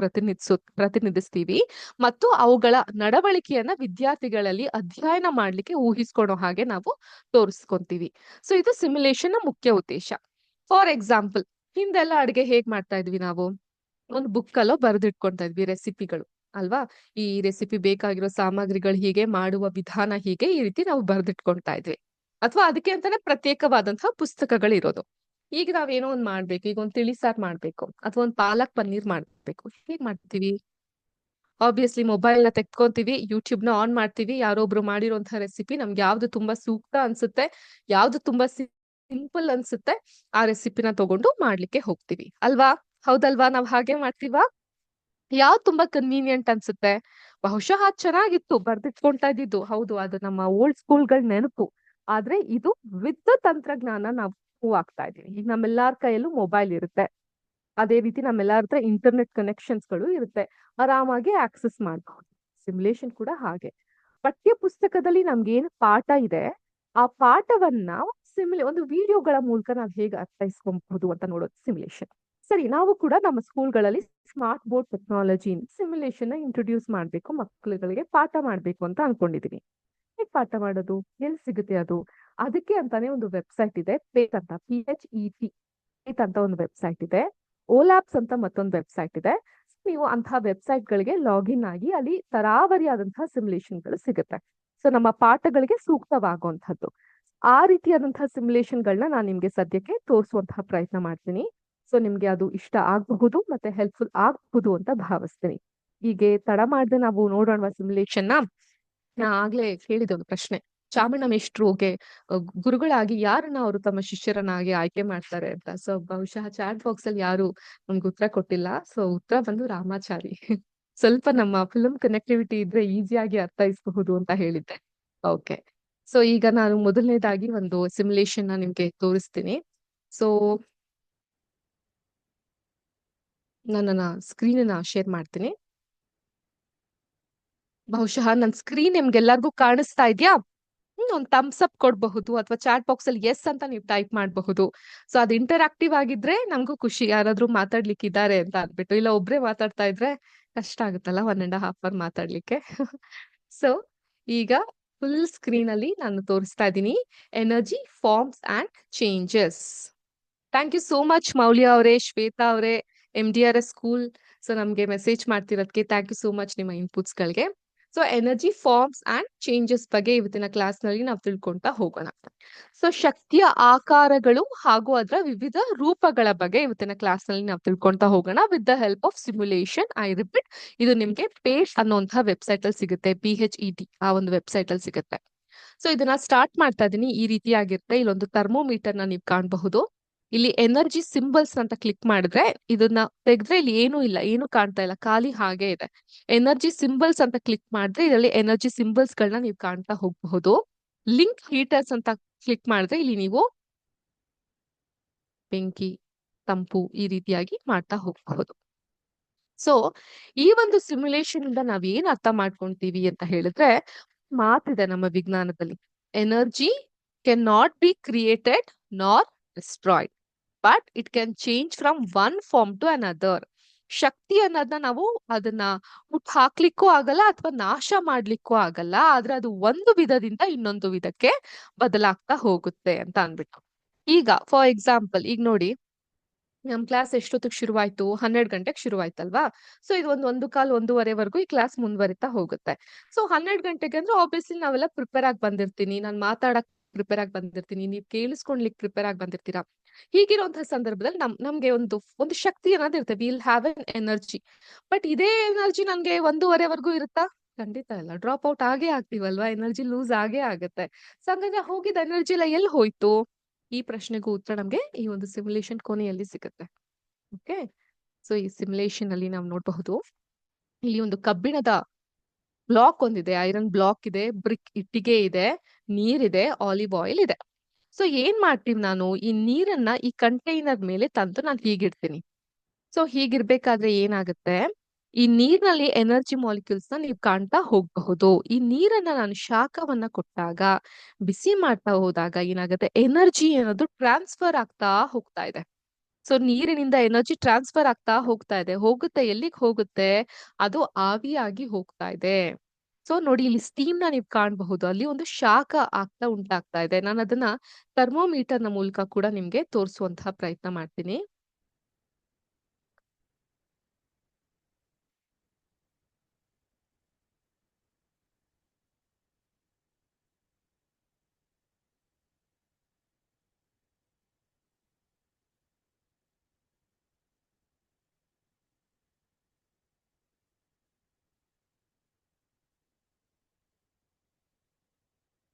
ಪ್ರತಿನಿಧಿಸ್ತೀವಿ, ಮತ್ತು ಅವುಗಳ ನಡವಳಿಕೆಯನ್ನ ವಿದ್ಯಾರ್ಥಿಗಳಲ್ಲಿ ಅಧ್ಯಯನ ಮಾಡ್ಲಿಕ್ಕೆ ಊಹಿಸ್ಕೊಳೋ ಹಾಗೆ ನಾವು ತೋರಿಸ್ಕೊಂತೀವಿ. ಸೊ ಇದು ಸಿಮ್ಯುಲೇಷನ್ ನ ಮುಖ್ಯ ಉದ್ದೇಶ. ಫಾರ್ ಎಕ್ಸಾಂಪಲ್, ಹಿಂದೆಲ್ಲ ಅಡಿಗೆ ಹೇಗ್ ಮಾಡ್ತಾ ಇದ್ವಿ ನಾವು, ಒಂದು ಬುಕ್ ಅಲ್ಲೋ ಬರೆದಿಟ್ಕೊಳ್ತಾ ಇದ್ವಿ ರೆಸಿಪಿಗಳು ಅಲ್ವಾ. ಈ ರೆಸಿಪಿ ಬೇಕಾಗಿರೋ ಸಾಮಗ್ರಿಗಳು ಹೀಗೆ, ಮಾಡುವ ವಿಧಾನ ಹೀಗೆ, ಈ ರೀತಿ ನಾವು ಬರೆದಿಟ್ಕೊಳ್ತಾ ಇದ್ವಿ. ಅಥವಾ ಅದಕ್ಕೆ ಅಂತಾನೆ ಪ್ರತ್ಯೇಕವಾದಂತಹ ಪುಸ್ತಕಗಳು ಇರೋದು. ಈಗ ನಾವೇನೋ ಒಂದ್ ಮಾಡ್ಬೇಕು, ಈಗ ಒಂದ್ ತಿಳಿಸಾರ್ ಮಾಡ್ಬೇಕು ಅಥವಾ ಒಂದ್ ಪಾಲಕ್ ಪನ್ನೀರ್ ಮಾಡ್ಬೇಕು, ಹೇಗ್ ಮಾಡ್ತೀವಿ? ಆಬ್ವಿಯಸ್ಲಿ ಮೊಬೈಲ್ ನ ತೆಕ್ಕೊಂತೀವಿ, ಯೂಟ್ಯೂಬ್ ನ ಆನ್ ಮಾಡ್ತೀವಿ, ಯಾರೊಬ್ರು ಮಾಡಿರುವಂತಹ ರೆಸಿಪಿ ನಮ್ಗೆ ಯಾವ್ದು ತುಂಬಾ ಸೂಕ್ತ ಅನ್ಸುತ್ತೆ, ಯಾವ್ದು ತುಂಬಾ ಸಿಂಪಲ್ ಅನ್ಸುತ್ತೆ, ಆ ರೆಸಿಪಿನ ತಗೊಂಡು ಮಾಡ್ಲಿಕ್ಕೆ ಹೋಗ್ತೀವಿ ಅಲ್ವಾ. ಹೌದಲ್ವಾ? ನಾವ್ ಹಾಗೆ ಮಾಡ್ತೀವಾ? ಯಾವ್ದು ತುಂಬಾ ಕನ್ವೀನಿಯಂಟ್ ಅನ್ಸುತ್ತೆ? ಬಹುಶಃ ಅದ್ ಚೆನ್ನಾಗಿತ್ತು ಬರ್ದಿಟ್ಕೊಂತಾ ಇದ್ದಿದ್ದು, ಹೌದು, ಅದು ನಮ್ಮ ಓಲ್ಡ್ ಸ್ಕೂಲ್ಗಳ ನೆನಪು. ಆದ್ರೆ ಇದು ವಿದ್ಯುತ್ ತಂತ್ರಜ್ಞಾನ ನಾವು ಮೂವ್ ಆಗ್ತಾ ಇದೀವಿ. ಈಗ ನಮ್ಮೆಲ್ಲಾರ ಕೈಯಲ್ಲೂ ಮೊಬೈಲ್ ಇರುತ್ತೆ, ಅದೇ ರೀತಿ ನಮ್ಮೆಲ್ಲಾರ ಹತ್ರ ಇಂಟರ್ನೆಟ್ ಕನೆಕ್ಷನ್ಸ್ ಗಳು ಇರುತ್ತೆ, ಆರಾಮಾಗಿ ಆಕ್ಸೆಸ್ ಮಾಡಬಹುದು. ಸಿಮ್ಯುಲೇಷನ್ ಕೂಡ ಹಾಗೆ. ಪಠ್ಯ ಪುಸ್ತಕದಲ್ಲಿ ನಮ್ಗೆ ಏನು ಪಾಠ ಇದೆ ಆ ಪಾಠವನ್ನ ಒಂದು ವಿಡಿಯೋಗಳ ಮೂಲಕ ನಾವು ಹೇಗೆ ಅರ್ಥೈಸ್ಕೊಬಹುದು ಅಂತ ನೋಡೋದು ಸಿಮ್ಯುಲೇಷನ್. ಸರಿ, ನಾವು ಕೂಡ ನಮ್ಮ ಸ್ಕೂಲ್ಗಳಲ್ಲಿ smart board technology simulation introduce ಮಾಡ್ಬೇಕು, ಮಕ್ಕಳುಗಳಿಗೆ ಪಾಠ ಮಾಡ್ಬೇಕು ಅಂತ ಅನ್ಕೊಂಡಿದೀನಿ. ಹೇಗ್ ಪಾಠ ಮಾಡೋದು, ಎಲ್ಲಿ ಸಿಗುತ್ತೆ ಅದು? ಅದಕ್ಕೆ ಅಂತಾನೆ ಒಂದು ವೆಬ್ಸೈಟ್ ಇದೆ, ಪೇಟ್ ಅಂತ, PHET ಅಂತ ಒಂದು ವೆಬ್ಸೈಟ್ ಇದೆ. ಓಲ್ಯಾಬ್ಸ್ ಅಂತ ಮತ್ತೊಂದು ವೆಬ್ಸೈಟ್ ಇದೆ. ನೀವು ಅಂತಹ ವೆಬ್ಸೈಟ್ ಗಳಿಗೆ ಲಾಗಿನ್ ಆಗಿ ಅಲ್ಲಿ ತರಾವರಿಯಾದಂತಹ ಸಿಮ್ಯುಲೇಷನ್ ಗಳು ಸಿಗುತ್ತೆ. ಸೊ ನಮ್ಮ ಪಾಠಗಳಿಗೆ ಸೂಕ್ತವಾಗುವಂತಹದ್ದು ಆ ರೀತಿಯಾದಂತಹ ಸಿಮ್ಯುಲೇಷನ್ ಗಳನ್ನ ನಾನು ನಿಮ್ಗೆ ಸದ್ಯಕ್ಕೆ ತೋರಿಸುವಂತಹ ಪ್ರಯತ್ನ ಮಾಡ್ತೀನಿ. ಸೊ ನಿಮ್ಗೆ ಅದು ಇಷ್ಟ ಆಗಬಹುದು ಮತ್ತೆ ಹೆಲ್ಪ್ಫುಲ್ ಆಗಬಹುದು ಅಂತ ಭಾವಿಸ್ತೀನಿ. ಹೀಗೆ ತಡ ಮಾಡದೆ ನಾವು ನೋಡೋಣ ಸಿಮ್ಯುಲೇಷನ್ ನ. ನಾ ಆಗ್ಲೇ ಕೇಳಿದೆ ಒಂದು ಪ್ರಶ್ನೆ, ಚಾಮಣ್ಣ ಮೇಷ್ಟ್ರುಗೆ ಗುರುಗಳಾಗಿ ಯಾರನ್ನ ಅವರು ತಮ್ಮ ಶಿಷ್ಯರನ್ನಾಗಿ ಆಯ್ಕೆ ಮಾಡ್ತಾರೆ ಅಂತ. ಸೊ ಬಹುಶಃ ಚಾಟ್ ಬಾಕ್ಸ್ ಅಲ್ಲಿ ಯಾರು ನಮ್ಗೆ ಉತ್ತರ ಕೊಟ್ಟಿಲ್ಲ. ಸೊ ಉತ್ತರ ಬಂದು ರಾಮಾಚಾರಿ. ಸ್ವಲ್ಪ ನಮ್ಮ ಫಿಲ್ಮ್ ಕನೆಕ್ಟಿವಿಟಿ ಇದ್ರೆ ಈಸಿಯಾಗಿ ಅರ್ಥೈಸಬಹುದು ಅಂತ ಹೇಳಿದ್ದೆ. ಓಕೆ, ಸೊ ಈಗ ನಾನು ಮೊದಲನೇದಾಗಿ ಒಂದು ಸಿಮ್ಯುಲೇಷನ್ ನ ನಿಮ್ಗೆ ತೋರಿಸ್ತೀನಿ. ಸೊ ನನ್ನ ಸ್ಕ್ರೀನ್ ಶೇರ್ ಮಾಡ್ತೀನಿ. ಬಹುಶಃ ನನ್ನ ಸ್ಕ್ರೀನ್ ನಿಮ್ಗೆಲ್ಲರಿಗೂ ಕಾಣಿಸ್ತಾ ಇದ್ಯಾ? ಒಂದು ಥಮ್ಸ್ ಅಪ್ ಕೊಡಬಹುದು, ಅಥವಾ ಚಾಟ್ ಬಾಕ್ಸ್ ಅಲ್ಲಿ ಎಸ್ ಅಂತ ನೀವು ಟೈಪ್ ಮಾಡಬಹುದು. ಸೊ ಅದು ಇಂಟರಾಕ್ಟಿವ್ ಆಗಿದ್ರೆ ನಮಗೂ ಖುಷಿ, ಯಾರಾದ್ರೂ ಮಾತಾಡ್ಲಿಕ್ಕಿದ್ದಾರೆ ಅಂತ ಅಂದ್ಬಿಟ್ಟು. ಇಲ್ಲ ಒಬ್ರೇ ಮಾತಾಡ್ತಾ ಇದ್ರೆ ಕಷ್ಟ ಆಗುತ್ತಲ್ಲ 1.5 hour ಮಾತಾಡ್ಲಿಕ್ಕೆ. ಸೊ ಈಗ ಫುಲ್ ಸ್ಕ್ರೀನ್ ಅಲ್ಲಿ ನಾನು ತೋರಿಸ್ತಾ ಇದ್ದೀನಿ energy forms and changes. Thank you so much Moulya ಅವರೇ, ಶ್ವೇತಾ ಅವರೇ, MDRS ಸ್ಕೂಲ್. ಸೊ ನಮ್ಗೆ ಮೆಸೇಜ್ ಮಾಡ್ತಿರೋದಕ್ಕೆ ಥ್ಯಾಂಕ್ ಯು ಸೋ ಮಚ್ ನಿಮ್ಮ ಇನ್ಪುಟ್ಸ್ ಗಳಿಗೆ. So energy forms and changes ಬಗ್ಗೆ ಇವತ್ತಿನ ಕ್ಲಾಸ್ ನಲ್ಲಿ ನಾವು ತಿಳ್ಕೊಂತಾ ಹೋಗೋಣ. ಸೊ ಶಕ್ತಿಯ ಆಕಾರಗಳು ಹಾಗೂ ಅದರ ವಿವಿಧ ರೂಪಗಳ ಬಗ್ಗೆ ಇವತ್ತಿನ ಕ್ಲಾಸ್ ನಲ್ಲಿ ನಾವು ತಿಳ್ಕೊಂತಾ ಹೋಗೋಣ with the help of simulation. I repeat, ಇದು ನಿಮ್ಗೆ ಪೇಟ್ ಅನ್ನುವಂತಹ ವೆಬ್ಸೈಟ್ ಅಲ್ಲಿ ಸಿಗುತ್ತೆ, PHET ಆ ಒಂದು ವೆಬ್ಸೈಟ್ ಅಲ್ಲಿ ಸಿಗುತ್ತೆ. ಸೊ ಇದನ್ನ ಸ್ಟಾರ್ಟ್ ಮಾಡ್ತಾ ಇದೀನಿ. ಈ ರೀತಿಯಾಗಿರುತ್ತೆ. ಇಲ್ಲೊಂದು ಥರ್ಮೋಮೀಟರ್ ನ ನೀವು ಕಾಣಬಹುದು. ಇಲ್ಲಿ ಎನರ್ಜಿ ಸಿಂಬಲ್ಸ್ ಅಂತ ಕ್ಲಿಕ್ ಮಾಡಿದ್ರೆ ಇದನ್ನ ತೆಗೆದ್ರೆ ಇಲ್ಲಿ ಏನೂ ಇಲ್ಲ, ಏನು ಕಾಣ್ತಾ ಇಲ್ಲ, ಖಾಲಿ ಹಾಗೆ ಇದೆ. ಎನರ್ಜಿ ಸಿಂಬಲ್ಸ್ ಅಂತ ಕ್ಲಿಕ್ ಮಾಡಿದ್ರೆ ಇದರಲ್ಲಿ ಎನರ್ಜಿ ಸಿಂಬಲ್ಸ್ ಗಳನ್ನ ನೀವು ಕಾಣ್ತಾ ಹೋಗಬಹುದು. ಲಿಂಕ್ ಹೀಟರ್ಸ್ ಅಂತ ಕ್ಲಿಕ್ ಮಾಡಿದ್ರೆ ಇಲ್ಲಿ ನೀವು ಬೆಂಕಿ, ತಂಪು ಈ ರೀತಿಯಾಗಿ ಮಾಡ್ತಾ ಹೋಗಬಹುದು. ಸೊ ಈ ಒಂದು ಸಿಮ್ಯುಲೇಷನ್ ಇಂದ ನಾವ್ ಏನ್ ಅರ್ಥ ಮಾಡ್ಕೊಂತೀವಿ ಅಂತ ಹೇಳಿದ್ರೆ, ಮಾತಿದೆ ನಮ್ಮ ವಿಜ್ಞಾನದಲ್ಲಿ, energy can not be created nor destroyed, but it can change from one form to another. ಶಕ್ತಿ ಅನ್ನೋದನ್ನ ನಾವು ಅದನ್ನ ಹುಟ್ಟು ಹಾಕ್ಲಿಕ್ಕೂ ಆಗಲ್ಲ ಅಥವಾ ನಾಶ ಮಾಡ್ಲಿಕ್ಕೂ ಆಗಲ್ಲ, ಆದ್ರೆ ಅದು ಒಂದು ವಿಧದಿಂದ ಇನ್ನೊಂದು ವಿಧಕ್ಕೆ ಬದಲಾಗ್ತಾ ಹೋಗುತ್ತೆ ಅಂತ ಅನ್ಬಿಟ್ಟು. ಈಗ ಫಾರ್ ಎಕ್ಸಾಂಪಲ್, ಈಗ ನೋಡಿ, ನಮ್ ಕ್ಲಾಸ್ ಎಷ್ಟೊತ್ತಿಗೆ ಶುರುವಾಯ್ತು? 12 ಗಂಟೆಗೆ ಶುರುವಾಯ್ತಲ್ವಾ? ಸೊ ಇದು ಒಂದು ಕಾಲ್ 1:30ವರೆಗೂ ಈ ಕ್ಲಾಸ್ ಮುಂದುವರಿತಾ ಹೋಗುತ್ತೆ. ಸೊ 12 ಗಂಟೆಗೆ ಅಂದ್ರೆ ಆಬ್ವಿಯಸ್ಲಿ ನಾವೆಲ್ಲ ಪ್ರಿಪೇರ್ ಆಗಿ ಬಂದಿರ್ತೀನಿ, ನಾನ್ ಮಾತಾಡಕ್ ಪ್ರಿಪೇರ್ ಆಗಿ ಬಂದಿರ್ತೀನಿ, ನೀವ್ ಕೇಳಿಸ್ಕೊಳ್ಲಿಕ್ ಪ್ರಿಪೇರ್ ಆಗಿ ಬಂದಿರ್ತೀರಾ. ಹೀಗಿರುವಂತಹ ಸಂದರ್ಭದಲ್ಲಿ ನಮ್ಗೆ ಒಂದು ಶಕ್ತಿ ಅನ್ನೋದು ಇರುತ್ತೆ, will have an energy. But ಇದೇ ಎನರ್ಜಿ ನನ್ಗೆ 1:30ವರೆಗೂ ಇರುತ್ತಾ? ಖಂಡಿತ ಇಲ್ಲ, ಡ್ರಾಪ್ ಔಟ್ ಆಗೇ ಆಗ್ತೀವಲ್ವಾ, ಎನರ್ಜಿ ಲೂಸ್ ಆಗೇ ಆಗುತ್ತೆ. ಸೊ ಹಂಗಂದ್ರೆ ಹೋಗಿದ ಎನರ್ಜಿ ಎಲ್ಲ ಎಲ್ಲಿ ಹೋಯ್ತು? ಈ ಪ್ರಶ್ನೆಗೂ ಉತ್ತರ ನಮ್ಗೆ ಈ ಒಂದು ಸಿಮ್ಯುಲೇಷನ್ ಕೊನೆಯಲ್ಲಿ ಸಿಗುತ್ತೆ. ಓಕೆ, ಸೊ ಈ ಸಿಮ್ಯುಲೇಷನ್ ಅಲ್ಲಿ ನಾವು ನೋಡಬಹುದು, ಇಲ್ಲಿ ಒಂದು ಕಬ್ಬಿಣದ ಬ್ಲಾಕ್ ಒಂದಿದೆ, ಐರನ್ ಬ್ಲಾಕ್ ಇದೆ, ಬ್ರಿಕ್ ಇಟ್ಟಿಗೆ ಇದೆ, ನೀರಿದೆ, ಆಲಿವ್ ಆಯಿಲ್ ಇದೆ. ಸೊ ಏನ್ ಮಾಡ್ತೀವಿ, ನಾನು ಈ ನೀರನ್ನ ಈ ಕಂಟೈನರ್ ಮೇಲೆ ತಂದು ನಾನು ಹೀಗಿಡ್ತೀನಿ. ಸೊ ಹೀಗಿರ್ಬೇಕಾದ್ರೆ ಏನಾಗುತ್ತೆ, ಈ ನೀರಿನಲ್ಲಿ ಎನರ್ಜಿ ಮಾಲಿಕ್ಯೂಲ್ಸ್ ನ ನೀವು ಕಾಣ್ತಾ ಹೋಗಬಹುದು. ಈ ನೀರನ್ನ ನಾನು ಶಾಖವನ್ನ ಕೊಟ್ಟಾಗ, ಬಿಸಿ ಮಾಡ್ತಾ ಹೋದಾಗ ಏನಾಗುತ್ತೆ, ಎನರ್ಜಿ ಅನ್ನೋದು ಟ್ರಾನ್ಸ್ಫರ್ ಆಗ್ತಾ ಹೋಗ್ತಾ ಇದೆ. ಸೊ ನೀರಿನಿಂದ ಎನರ್ಜಿ ಟ್ರಾನ್ಸ್ಫರ್ ಆಗ್ತಾ ಹೋಗ್ತಾ ಇದೆ. ಹೋಗುತ್ತೆ, ಎಲ್ಲಿಗೆ ಹೋಗುತ್ತೆ? ಅದು ಆವಿಯಾಗಿ ಹೋಗ್ತಾ ಇದೆ. ಸೊ ನೋಡಿ, ಇಲ್ಲಿ ಸ್ಟೀಮ್ ನ ನೀವು ಕಾಣಬಹುದು, ಅಲ್ಲಿ ಒಂದು ಶಾಖ ಉಂಟಾಗ್ತಾ ಇದೆ. ನಾನು ಅದನ್ನ ಥರ್ಮೋಮೀಟರ್ ನ ಮೂಲಕ ಕೂಡ ನಿಮ್ಗೆ ತೋರಿಸುವಂತಹ ಪ್ರಯತ್ನ ಮಾಡ್ತೀನಿ.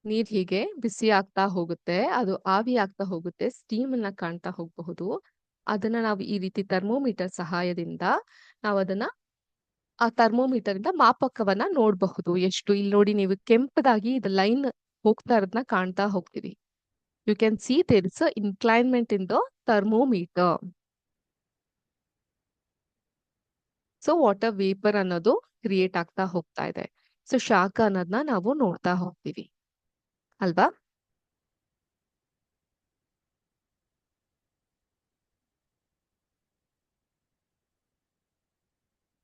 ನೀರ್ ಹೀಗೆ ಬಿಸಿ ಆಗ್ತಾ ಹೋಗುತ್ತೆ, ಅದು ಆವಿ ಆಗ್ತಾ ಹೋಗುತ್ತೆ, ಸ್ಟೀಮ್ ಅನ್ನ ಕಾಣ್ತಾ ಹೋಗಬಹುದು. ಅದನ್ನ ನಾವು ಈ ರೀತಿ ಥರ್ಮೋಮೀಟರ್ ಸಹಾಯದಿಂದ ನಾವು ಅದನ್ನ ಆ ಥರ್ಮೋಮೀಟರ್ ಇಂದ ಮಾಪಕವನ್ನ ನೋಡಬಹುದು. ಎಷ್ಟು, ಇಲ್ಲಿ ನೋಡಿ, ನೀವು ಕೆಂಪದಾಗಿ ಇದು ಲೈನ್ ಹೋಗ್ತಾ ಇರೋದನ್ನ ಕಾಣ್ತಾ ಹೋಗ್ತೀವಿ. You can see there is inclinement in the thermometer. So water vapour ಅನ್ನೋದು ಕ್ರಿಯೇಟ್ ಆಗ್ತಾ ಹೋಗ್ತಾ ಇದೆ. ಸೊ ಶಾಖ ಅನ್ನೋದನ್ನ ನಾವು ನೋಡ್ತಾ ಹೋಗ್ತೀವಿ ಅಲ್ವಾ?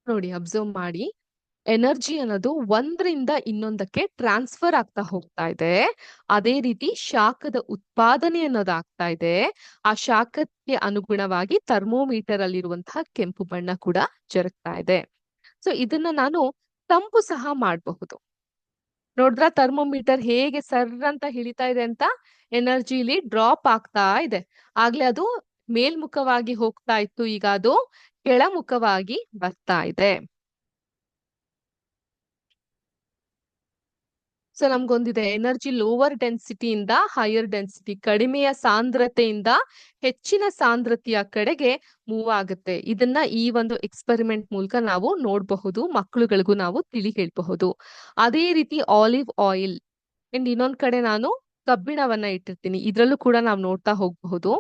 ನೋಡಿ, ಅಬ್ಸರ್ವ್ ಮಾಡಿ, ಎನರ್ಜಿ ಅನ್ನೋದು ಒಂದರಿಂದ ಇನ್ನೊಂದಕ್ಕೆ ಟ್ರಾನ್ಸ್ಫರ್ ಆಗ್ತಾ ಹೋಗ್ತಾ ಇದೆ. ಅದೇ ರೀತಿ ಶಾಖದ ಉತ್ಪಾದನೆ ಅನ್ನೋದು ಆಗ್ತಾ ಇದೆ. ಆ ಶಾಖಕ್ಕೆ ಅನುಗುಣವಾಗಿ ಥರ್ಮೋಮೀಟರ್ ಅಲ್ಲಿರುವಂತಹ ಕೆಂಪು ಬಣ್ಣ ಕೂಡ ಜರುಗ್ತಾ ಇದೆ. ಸೊ ಇದನ್ನ ನಾನು ತಂಪು ಸಹ ಮಾಡಬಹುದು. ನೋಡಿದ್ರ ಥರ್ಮೋಮೀಟರ್ ಹೇಗೆ ಸರ್ ಅಂತ ಹಿಡಿತಾ ಇದೆ ಅಂತ? ಎನರ್ಜಿಲಿ ಡ್ರಾಪ್ ಆಗ್ತಾ ಇದೆ. ಆಗ್ಲೇ ಅದು ಮೇಲ್ಮುಖವಾಗಿ ಹೋಗ್ತಾ ಇತ್ತು, ಈಗ ಅದು ಕೆಳಮುಖವಾಗಿ ಬರ್ತಾ ಇದೆ. ಸೊ ನಮ್ಗೊಂದಿದೆ, ಎನರ್ಜಿ ಲೋವರ್ ಡೆನ್ಸಿಟಿಯಿಂದ ಹೈಯರ್ ಡೆನ್ಸಿಟಿ, ಕಡಿಮೆಯ ಸಾಂದ್ರತೆಯಿಂದ ಹೆಚ್ಚಿನ ಸಾಂದ್ರತೆಯ ಕಡೆಗೆ ಮೂವ್ ಆಗುತ್ತೆ. ಇದನ್ನ ಈ ಒಂದು ಎಕ್ಸ್ಪೆರಿಮೆಂಟ್ ಮೂಲಕ ನಾವು ನೋಡಬಹುದು, ಮಕ್ಕಳುಗಳಿಗೂ ನಾವು ತಿಳಿ ಹೇಳ್ಬಹುದು. ಅದೇ ರೀತಿ ಆಲಿವ್ ಆಯಿಲ್ ಅಂಡ್ ಇನ್ನೊಂದ್ ಕಡೆ ನಾನು ಕಬ್ಬಿಣವನ್ನ ಇಟ್ಟಿರ್ತೀನಿ, ಇದ್ರಲ್ಲೂ ಕೂಡ ನಾವು ನೋಡ್ತಾ ಹೋಗಬಹುದು.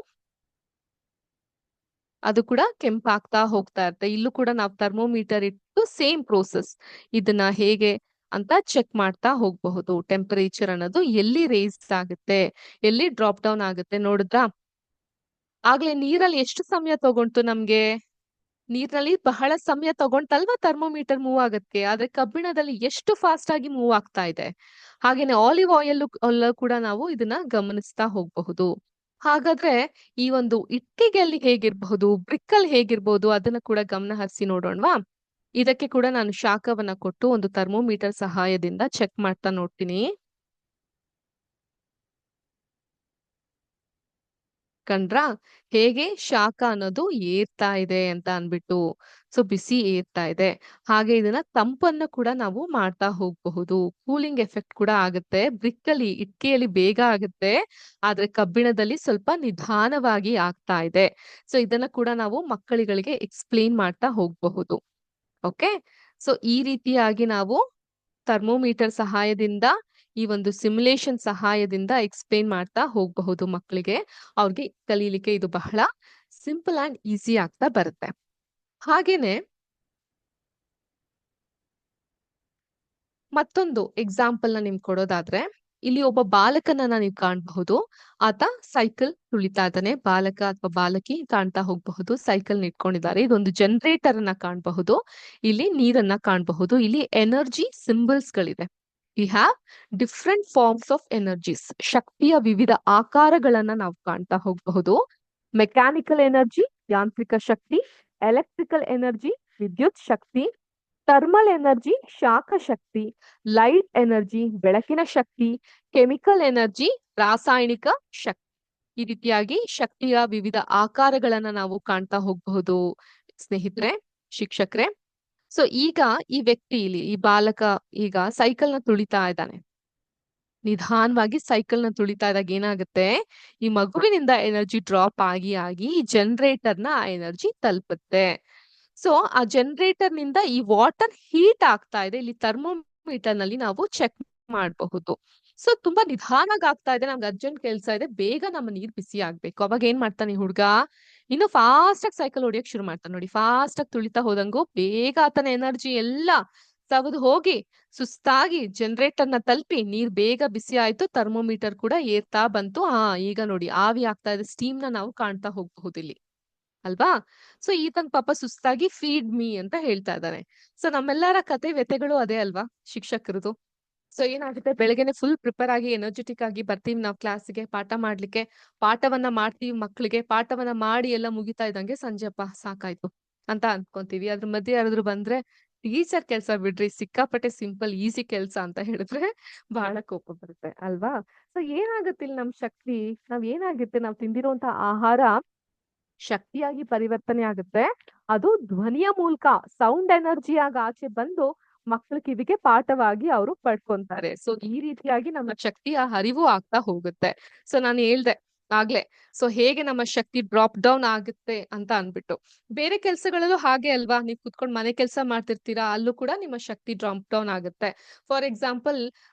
ಅದು ಕೂಡ ಕೆಂಪಾಗ್ತಾ ಹೋಗ್ತಾ ಇರುತ್ತೆ. ಇಲ್ಲೂ ಕೂಡ ನಾವು ಥರ್ಮೋಮೀಟರ್ ಇಟ್ಟು ಸೇಮ್ ಪ್ರೋಸೆಸ್, ಇದನ್ನ ಹೇಗೆ ಅಂತ ಚೆಕ್ ಮಾಡ್ತಾ ಹೋಗಬಹುದು. ಟೆಂಪರೇಚರ್ ಅನ್ನೋದು ಎಲ್ಲಿ ರೇಸ್ ಆಗುತ್ತೆ, ಎಲ್ಲಿ ಡ್ರಾಪ್ ಡೌನ್ ಆಗುತ್ತೆ. ನೋಡಿದ್ರಾ, ಆಗ್ಲೇ ನೀರಲ್ಲಿ ಎಷ್ಟು ಸಮಯ ತಗೊಂತು ನಮ್ಗೆ? ನೀರ್ನಲ್ಲಿ ಬಹಳ ಸಮಯ ತಗೊಂತಲ್ವಾ ಥರ್ಮೋಮೀಟರ್ ಮೂವ್ ಆಗಕ್ಕೆ, ಆದ್ರೆ ಕಬ್ಬಿಣದಲ್ಲಿ ಎಷ್ಟು ಫಾಸ್ಟ್ ಆಗಿ ಮೂವ್ ಆಗ್ತಾ ಇದೆ. ಹಾಗೇನೆ ಆಲಿವ್ ಆಯಿಲ್ ಕೂಡ ನಾವು ಇದನ್ನ ಗಮನಿಸ್ತಾ ಹೋಗಬಹುದು. ಹಾಗಾದ್ರೆ ಈ ಒಂದು ಇಟ್ಟಿಗೆಯಲ್ಲಿ ಹೇಗಿರ್ಬಹುದು, ಬ್ರಿಕ್ಕಲ್ಲಿ ಹೇಗಿರ್ಬಹುದು, ಅದನ್ನ ಕೂಡ ಗಮನ ಹರಿಸಿ ನೋಡೋಣವಾ? ಇದಕ್ಕೆ ಕೂಡ ನಾನು ಶಾಖವನ್ನ ಕೊಟ್ಟು ಒಂದು ಥರ್ಮೋಮೀಟರ್ ಸಹಾಯದಿಂದ ಚೆಕ್ ಮಾಡ್ತಾ ನೋಡ್ತೀನಿ. ಕಂಡ್ರಾ ಹೇಗೆ ಶಾಖ ಅನ್ನೋದು ಏರ್ತಾ ಇದೆ ಅಂತ ಅನ್ಬಿಟ್ಟು? ಸೊ ಬಿಸಿ ಏರ್ತಾ ಇದೆ. ಹಾಗೆ ಇದನ್ನ ತಂಪನ್ನ ಕೂಡ ನಾವು ಮಾಡ್ತಾ ಹೋಗಬಹುದು. ಕೂಲಿಂಗ್ ಎಫೆಕ್ಟ್ ಕೂಡ ಆಗುತ್ತೆ. ಬ್ರಿಕ್ಕಲ್ಲಿ, ಇಟ್ಕೆಯಲ್ಲಿ ಬೇಗ ಆಗುತ್ತೆ, ಆದ್ರೆ ಕಬ್ಬಿಣದಲ್ಲಿ ಸ್ವಲ್ಪ ನಿಧಾನವಾಗಿ ಆಗ್ತಾ ಇದೆ. ಸೊ ಇದನ್ನ ಕೂಡ ನಾವು ಮಕ್ಕಳುಗಳಿಗೆ ಎಕ್ಸ್ಪ್ಲೇನ್ ಮಾಡ್ತಾ ಹೋಗಬಹುದು. ಓಕೆ, ಸೊ ಈ ರೀತಿಯಾಗಿ ನಾವು ಥರ್ಮೋಮೀಟರ್ ಸಹಾಯದಿಂದ, ಈ ಒಂದು ಸಿಮ್ಯುಲೇಷನ್ ಸಹಾಯದಿಂದ ಎಕ್ಸ್ಪ್ಲೇನ್ ಮಾಡ್ತಾ ಹೋಗಬಹುದು ಮಕ್ಕಳಿಗೆ. ಅವ್ರಿಗೆ ಕಲೀಲಿಕ್ಕೆ ಇದು ಬಹಳ ಸಿಂಪಲ್ ಅಂಡ್ ಈಸಿ ಆಗ್ತಾ ಬರುತ್ತೆ. ಹಾಗೇನೆ ಮತ್ತೊಂದು ಎಕ್ಸಾಂಪಲ್ ನ ನಿಮ್ಗೆ ಕೊಡೋದಾದ್ರೆ, ಇಲ್ಲಿ ಒಬ್ಬ ಬಾಲಕನನ್ನ ನೀವು ಕಾಣಬಹುದು. ಆತ ಸೈಕಲ್ ತುಳಿತಾ ಇದ್ದಾನೆ. ಬಾಲಕ ಅಥವಾ ಬಾಲಕಿ ಕಾಣ್ತಾ ಹೋಗಬಹುದು. ಸೈಕಲ್ ನಿಟ್ಕೊಂಡಿದ್ದಾರೆ. ಇದೊಂದು ಜನರೇಟರ್ ಅನ್ನ ಕಾಣಬಹುದು. ಇಲ್ಲಿ ನೀರನ್ನ ಕಾಣಬಹುದು. ಇಲ್ಲಿ ಎನರ್ಜಿ ಸಿಂಬಲ್ಸ್ ಗಳಿದೆ. We have different forms of energies. ಶಕ್ತಿಯ ವಿವಿಧ ಆಕಾರಗಳನ್ನ ನಾವು ಕಾಣ್ತಾ ಹೋಗಬಹುದು. ಮೆಕ್ಯಾನಿಕಲ್ ಎನರ್ಜಿ, ಯಾಂತ್ರಿಕ ಶಕ್ತಿ. ಎಲೆಕ್ಟ್ರಿಕಲ್ ಎನರ್ಜಿ, ವಿದ್ಯುತ್ ಶಕ್ತಿ. ಥರ್ಮಲ್ ಎನರ್ಜಿ, ಶಾಖ ಶಕ್ತಿ. ಲೈಟ್ ಎನರ್ಜಿ, ಬೆಳಕಿನ ಶಕ್ತಿ. ಕೆಮಿಕಲ್ ಎನರ್ಜಿ, ರಾಸಾಯನಿಕ ಶಕ್ತಿ. ಈ ರೀತಿಯಾಗಿ ಶಕ್ತಿಯ ವಿವಿಧ ಆಕಾರಗಳನ್ನ ನಾವು ಕಾಣ್ತಾ ಹೋಗಬಹುದು ಸ್ನೇಹಿತರೆ, ಶಿಕ್ಷಕರೇ. ಸೊ ಈಗ ಈ ವ್ಯಕ್ತಿ ಇಲ್ಲಿ, ಈ ಬಾಲಕ ಈಗ ಸೈಕಲ್ ನ ತುಳಿತಾ ಇದ್ದಾನೆ. ನಿಧಾನವಾಗಿ ಸೈಕಲ್ ನ ತುಳಿತಾ ಇದ್ದಾಗ ಏನಾಗುತ್ತೆ, ಈ ಮಗುವಿನಿಂದ ಎನರ್ಜಿ ಡ್ರಾಪ್ ಆಗಿ ಆಗಿ ಈ ಜನರೇಟರ್ ನ ಎನರ್ಜಿ ತಲುಪುತ್ತೆ. ಸೊ ಆ ಜನರೇಟರ್ ನಿಂದ ಈ ವಾಟರ್ ಹೀಟ್ ಆಗ್ತಾ ಇದೆ. ಇಲ್ಲಿ ಥರ್ಮೋಮೀಟರ್ ನಲ್ಲಿ ನಾವು ಚೆಕ್ ಮಾಡಬಹುದು. ಸೊ ತುಂಬಾ ನಿಧಾನವಾಗಿ ಆಗ್ತಾ ಇದೆ. ನಮ್ಗೆ ಅರ್ಜೆಂಟ್ ಕೆಲ್ಸ ಇದೆ, ಬೇಗ ನಮ್ಮ ನೀರ್ ಬಿಸಿ ಆಗ್ಬೇಕು. ಅವಾಗ ಏನ್ ಮಾಡ್ತಾನೆ ಹುಡ್ಗ, ಇನ್ನು ಫಾಸ್ಟ್ ಆಗಿ ಸೈಕಲ್ ಹೊಡಿಯಕ್ ಶುರು ಮಾಡ್ತಾನೆ. ನೋಡಿ, ಫಾಸ್ಟ್ ಆಗಿ ತುಳಿತಾ ಹೋದಂಗು ಬೇಗ ಆತನ ಎನರ್ಜಿ ಎಲ್ಲ ಸವದು ಹೋಗಿ ಸುಸ್ತಾಗಿ ಜನರೇಟರ್ ನ ತಲುಪಿ ನೀರ್ ಬೇಗ ಬಿಸಿ ಆಯ್ತು. ಥರ್ಮೋಮೀಟರ್ ಕೂಡ ಏರ್ತಾ ಬಂತು. ಈಗ ನೋಡಿ ಆವಿ ಆಗ್ತಾ ಇದೆ. ಸ್ಟೀಮ್ ನ ನಾವು ಕಾಣ್ತಾ ಹೋಗಬಹುದು ಇಲ್ಲಿ, ಅಲ್ವಾ? ಸೊ ಈತನ್ ಪಾಪ ಸುಸ್ತಾಗಿ ಫೀಡ್ ಮೀ ಅಂತ ಹೇಳ್ತಾ ಇದ್ದಾನೆ. ಸೊ ನಮ್ಮೆಲ್ಲರ ಕತೆ ವ್ಯತೆಗಳು ಅದೇ ಅಲ್ವಾ ಶಿಕ್ಷಕರದು. ಸೊ ಏನಾಗುತ್ತೆ, ಬೆಳಗ್ಗೆನೆ ಫುಲ್ ಪ್ರಿಪೇರ್ ಆಗಿ ಎನರ್ಜೆಟಿಕ್ ಆಗಿ ಬರ್ತೀವಿ ನಾವು ಕ್ಲಾಸ್ಗೆ ಪಾಠ ಮಾಡ್ಲಿಕ್ಕೆ. ಪಾಠವನ್ನ ಮಾಡ್ತೀವಿ ಮಕ್ಳಿಗೆ. ಪಾಠವನ್ನ ಮಾಡಿ ಎಲ್ಲ ಮುಗಿತಾ ಇದ್ದಂಗೆ ಸಂಜೆಪ್ಪ ಸಾಕಾಯ್ತು ಅಂತ ಅನ್ಕೊಂತೀವಿ. ಅದ್ರ ಮಧ್ಯೆ ಯಾರಾದ್ರೂ ಬಂದ್ರೆ, ಟೀಚರ್ ಕೆಲ್ಸ ಬಿಡ್ರಿ, ಸಿಕ್ಕಾಪಟ್ಟೆ ಸಿಂಪಲ್ ಈಸಿ ಕೆಲ್ಸ ಅಂತ ಹೇಳಿದ್ರೆ ಬಹಳ ಕೋಪ ಬರುತ್ತೆ ಅಲ್ವಾ? ಸೊ ಏನಾಗುತ್ತೆ ಇಲ್ಲಿ ನಮ್ ಶಕ್ತಿ, ನಾವ್ ತಿಂದಿರುವಂತ ಆಹಾರ ಶಕ್ತಿಯಾಗಿ ಪರಿವರ್ತನೆ ಆಗುತ್ತೆ. ಅದು ಧ್ವನಿಯ ಮೂಲಕ ಸೌಂಡ್ ಎನರ್ಜಿ ಆಗಿ ಆಚೆ ಬಂದು ಮಕ್ಕಳ ಕಿವಿಗೆ ಪಾಠವಾಗಿ ಅವರು ಪಡ್ಕೊಂತಾರೆ. ಸೊ ಈ ರೀತಿಯಾಗಿ ನಮ್ಮ ಶಕ್ತಿಯ ಹರಿವು ಆಗ್ತಾ ಹೋಗುತ್ತೆ. ಸೊ ನಾನು ಹೇಳ್ದೆ ಆಗ್ಲೇ, ಸೊ ಹೇಗೆ ನಮ್ಮ ಶಕ್ತಿ ಡ್ರಾಪ್ ಡೌನ್ ಆಗುತ್ತೆ ಅಂತ ಅನ್ಬಿಟ್ಟು. ಬೇರೆ ಕೆಲ್ಸಗಳಲ್ಲೂ ಹಾಗೆ ಅಲ್ವಾ, ನೀವ್ ಕುತ್ಕೊಂಡ್ ಮನೆ ಕೆಲಸ ಮಾಡ್ತಿರ್ತೀರಾ, ಅಲ್ಲೂ ಕೂಡ ನಿಮ್ಮ ಶಕ್ತಿ ಡ್ರಾಪ್ ಡೌನ್ ಆಗುತ್ತೆ. ಫಾರ್ ಎಕ್ಸಾಂಪಲ್,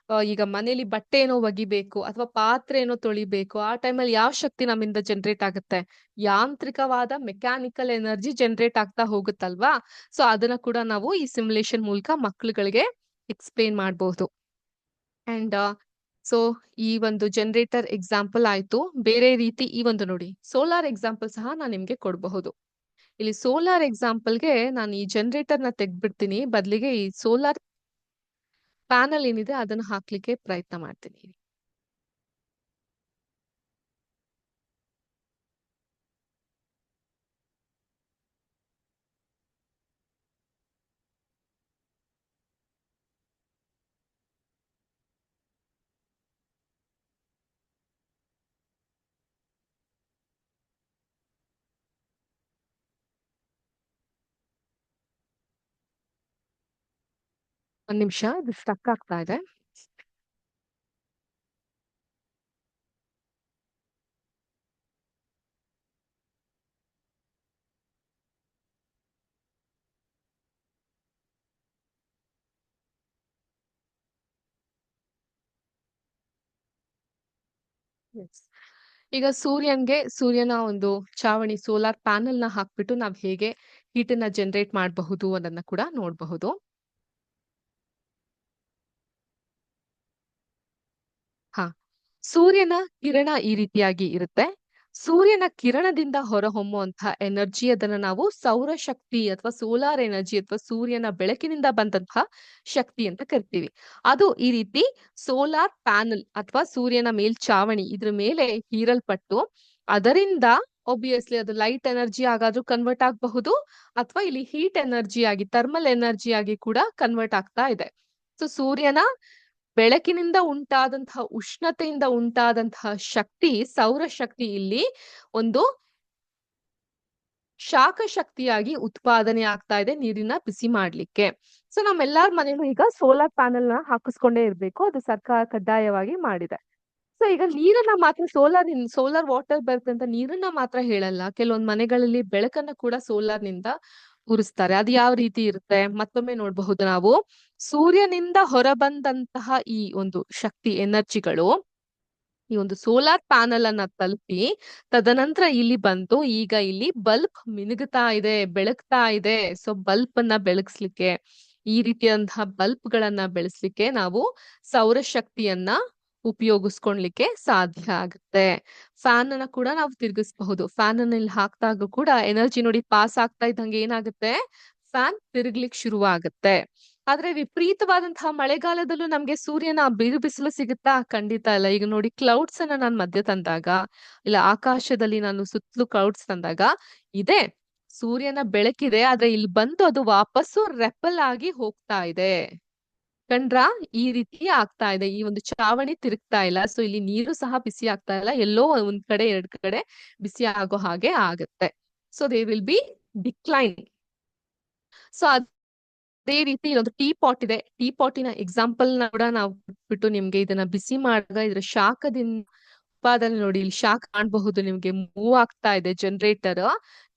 ಈಗ ಮನೇಲಿ ಬಟ್ಟೆ ಏನೋ ಒಗಿಬೇಕು ಅಥವಾ ಪಾತ್ರೆ ಏನೋ ತೊಳಿಬೇಕು, ಆ ಟೈಮಲ್ಲಿ ಯಾವ ಶಕ್ತಿ ನಮ್ಮಿಂದ ಜನರೇಟ್ ಆಗುತ್ತೆ? ಯಾಂತ್ರಿಕವಾದ ಮೆಕ್ಯಾನಿಕಲ್ ಎನರ್ಜಿ ಜನರೇಟ್ ಆಗ್ತಾ ಹೋಗುತ್ತಲ್ವಾ? ಸೊ ಅದನ್ನ ಕೂಡ ನಾವು ಈ ಸಿಮ್ಯುಲೇಷನ್ ಮೂಲಕ ಮಕ್ಳುಗಳಿಗೆ ಎಕ್ಸ್ಪ್ಲೇನ್ ಮಾಡಬಹುದು. ಅಂಡ್ ಸೊ ಈ ಒಂದು ಜನರೇಟರ್ ಎಕ್ಸಾಂಪಲ್ ಆಯ್ತು. ಬೇರೆ ರೀತಿ ಈ ಒಂದು ನೋಡಿ, ಸೋಲಾರ್ ಎಕ್ಸಾಂಪಲ್ ಸಹ ನಾನು ನಿಮ್ಗೆ ಕೊಡಬಹುದು. ಇಲ್ಲಿ ಸೋಲಾರ್ ಎಕ್ಸಾಂಪಲ್ಗೆ ನಾನು ಈ ಜನರೇಟರ್ ನ ತೆಗ್ದ್ಬಿಡ್ತೀನಿ. ಬದಲಿಗೆ ಈ ಸೋಲಾರ್ ಪ್ಯಾನಲ್ ಏನಿದೆ ಅದನ್ನ ಹಾಕ್ಲಿಕ್ಕೆ ಪ್ರಯತ್ನ ಮಾಡ್ತೀನಿ. ಒಂದ್ ನಿಮಿಷ, ಇದು ಸ್ಟಕ್ ಆಗ್ತಾ ಇದೆ. ಈಗ ಸೂರ್ಯನ ಒಂದು ಚಾವಣಿ ಸೋಲಾರ್ ಪ್ಯಾನೆಲ್ ನ ಹಾಕ್ಬಿಟ್ಟು ನಾವ್ ಹೇಗೆ ಹೀಟ್ ಅನ್ನ ಜನರೇಟ್ ಮಾಡಬಹುದು ಅನ್ನೋದನ್ನ ಕೂಡ ನೋಡಬಹುದು. ಸೂರ್ಯನ ಕಿರಣ ಈ ರೀತಿಯಾಗಿ ಇರುತ್ತೆ. ಸೂರ್ಯನ ಕಿರಣದಿಂದ ಹೊರಹೊಮ್ಮುವಂತಹ ಎನರ್ಜಿ, ಅದನ್ನ ನಾವು ಸೌರಶಕ್ತಿ ಅಥವಾ ಸೋಲಾರ್ ಎನರ್ಜಿ ಅಥವಾ ಸೂರ್ಯನ ಬೆಳಕಿನಿಂದ ಬಂದಂತಹ ಶಕ್ತಿ ಅಂತ ಕರಿತೀವಿ. ಅದು ಈ ರೀತಿ ಸೋಲಾರ್ ಪ್ಯಾನಲ್ ಅಥವಾ ಸೂರ್ಯನ ಮೇಲ್ಚಾವಣಿ ಇದ್ರ ಮೇಲೆ ಹೀರಲ್ಪಟ್ಟು ಅದರಿಂದ ಒಬ್ವಿಯಸ್ಲಿ ಅದು ಲೈಟ್ ಎನರ್ಜಿ ಆಗಾದ್ರೂ ಕನ್ವರ್ಟ್ ಆಗಬಹುದು, ಅಥವಾ ಇಲ್ಲಿ ಹೀಟ್ ಎನರ್ಜಿ ಆಗಿ ಥರ್ಮಲ್ ಎನರ್ಜಿ ಆಗಿ ಕೂಡ ಕನ್ವರ್ಟ್ ಆಗ್ತಾ ಇದೆ. ಸೊ ಸೂರ್ಯನ ಬೆಳಕಿನಿಂದ ಉಂಟಾದಂತಹ ಉಷ್ಣತೆಯಿಂದ ಉಂಟಾದಂತಹ ಶಕ್ತಿ, ಸೌರಶಕ್ತಿ ಇಲ್ಲಿ ಒಂದು ಶಾಖ ಶಕ್ತಿಯಾಗಿ ಉತ್ಪಾದನೆ ಆಗ್ತಾ ಇದೆ ನೀರಿನ ಬಿಸಿ ಮಾಡ್ಲಿಕ್ಕೆ. ಸೊ ನಮ್ಮೆಲ್ಲಾರ ಮನೇಲೂ ಈಗ ಸೋಲಾರ್ ಪ್ಯಾನೆಲ್ ನ ಹಾಕಿಸ್ಕೊಂಡೇ ಇರ್ಬೇಕು. ಅದು ಸರ್ಕಾರ ಕಡ್ಡಾಯವಾಗಿ ಮಾಡಿದೆ. ಸೊ ಈಗ ನೀರನ್ನ ಮಾತ್ರ ಸೋಲಾರ್ ವಾಟರ್ ಬರುತ್ತೆ ಅಂತ ನೀರನ್ನ ಮಾತ್ರ ಹೇಳಲ್ಲ. ಕೆಲವೊಂದ್ ಮನೆಗಳಲ್ಲಿ ಬೆಳಕನ್ನ ಕೂಡ ಸೋಲಾರ್ ನಿಂದ ಉರಿಸ್ತಾರೆ. ಅದು ಯಾವ ರೀತಿ ಇರುತ್ತೆ ಮತ್ತೊಮ್ಮೆ ನೋಡಬಹುದು ನಾವು. ಸೂರ್ಯನಿಂದ ಹೊರಬಂದಂತಹ ಈ ಒಂದು ಶಕ್ತಿ ಎನರ್ಜಿಗಳು ಈ ಒಂದು ಸೋಲಾರ್ ಪ್ಯಾನಲ್ ಅನ್ನ ತಲುಪಿ ತದನಂತರ ಇಲ್ಲಿ ಬಂತು. ಈಗ ಇಲ್ಲಿ ಬಲ್ಬ್ ಮಿನುಗುತ್ತಾ ಇದೆ, ಬೆಳಗ್ತಾ ಇದೆ. ಸೊ ಬಲ್ಬ್ ಅನ್ನ ಬೆಳಗ್ಸ್ಲಿಕ್ಕೆ ಈ ರೀತಿಯಂತಹ ಬಲ್ಬ್ ಗಳನ್ನ ಬೆಳೆಸ್ಲಿಕ್ಕೆ ನಾವು ಸೌರಶಕ್ತಿಯನ್ನ ಉಪಯೋಗಿಸ್ಕೊಳ್ಲಿಕ್ಕೆ ಸಾಧ್ಯ ಆಗುತ್ತೆ. ಫ್ಯಾನ್ ಅನ್ನ ಕೂಡ ನಾವು ತಿರುಗಿಸಬಹುದು. ಫ್ಯಾನ್ ಅನ್ನ ಇಲ್ಲಿ ಹಾಕ್ದಾಗ ಕೂಡ ಎನರ್ಜಿ ನೋಡಿ ಪಾಸ್ ಆಗ್ತಾ ಇದ್ದಂಗೆ ಏನಾಗುತ್ತೆ, ಫ್ಯಾನ್ ತಿರುಗ್ಲಿಕ್ಕೆ ಶುರುವಾಗುತ್ತೆ. ಆದ್ರೆ ವಿಪರೀತವಾದಂತಹ ಮಳೆಗಾಲದಲ್ಲೂ ನಮ್ಗೆ ಸೂರ್ಯನ ಬಿಸಿಲು ಸಿಗುತ್ತಾ? ಖಂಡಿತ ಇಲ್ಲ. ಈಗ ನೋಡಿ ಕ್ಲೌಡ್ಸ್ ಅನ್ನ ನಾನು ಮಧ್ಯ ತಂದಾಗ, ಇಲ್ಲ ಆಕಾಶದಲ್ಲಿ ನಾನು ಸುತ್ತಲೂ ಕ್ಲೌಡ್ಸ್ ತಂದಾಗ ಇದೆ, ಸೂರ್ಯನ ಬೆಳಕಿದೆ, ಆದ್ರೆ ಇಲ್ಲಿ ಬಂದು ಅದು ವಾಪಸ್ಸು ರೆಪಲ್ ಆಗಿ ಹೋಗ್ತಾ ಇದೆ. ಕಂಡ್ರ, ಈ ರೀತಿ ಆಗ್ತಾ ಇದೆ. ಈ ಒಂದು ಚಾವಣಿ ತಿರುಗ್ತಾ ಇಲ್ಲ. ಸೊ ಇಲ್ಲಿ ನೀರು ಸಹ ಬಿಸಿ ಆಗ್ತಾ ಇಲ್ಲ, ಎಲ್ಲೋ ಒಂದ್ ಕಡೆ ಎರಡ್ ಕಡೆ ಬಿಸಿ ಆಗೋ ಹಾಗೆ ಆಗುತ್ತೆ. So they will be decline. So ಅದೇ ರೀತಿ ಇಲ್ಲೊಂದು ಟೀ ಪಾಟ್ ಇದೆ. ಟೀ ಪಾಟಿನ ಎಕ್ಸಾಂಪಲ್ ನ ಕೂಡ ನಾವು ಬಿಟ್ಟು ನಿಮ್ಗೆ ಇದನ್ನ ಬಿಸಿ ಮಾಡಿದಾಗ ಇದರ ಶಾಖದಿಂದ ಉತ್ಪಾದನೆ ನೋಡಿ, ಇಲ್ಲಿ ಶಾಖ ಕಾಣಬಹುದು ನಿಮ್ಗೆ, ಮೂವ್ ಆಗ್ತಾ ಇದೆ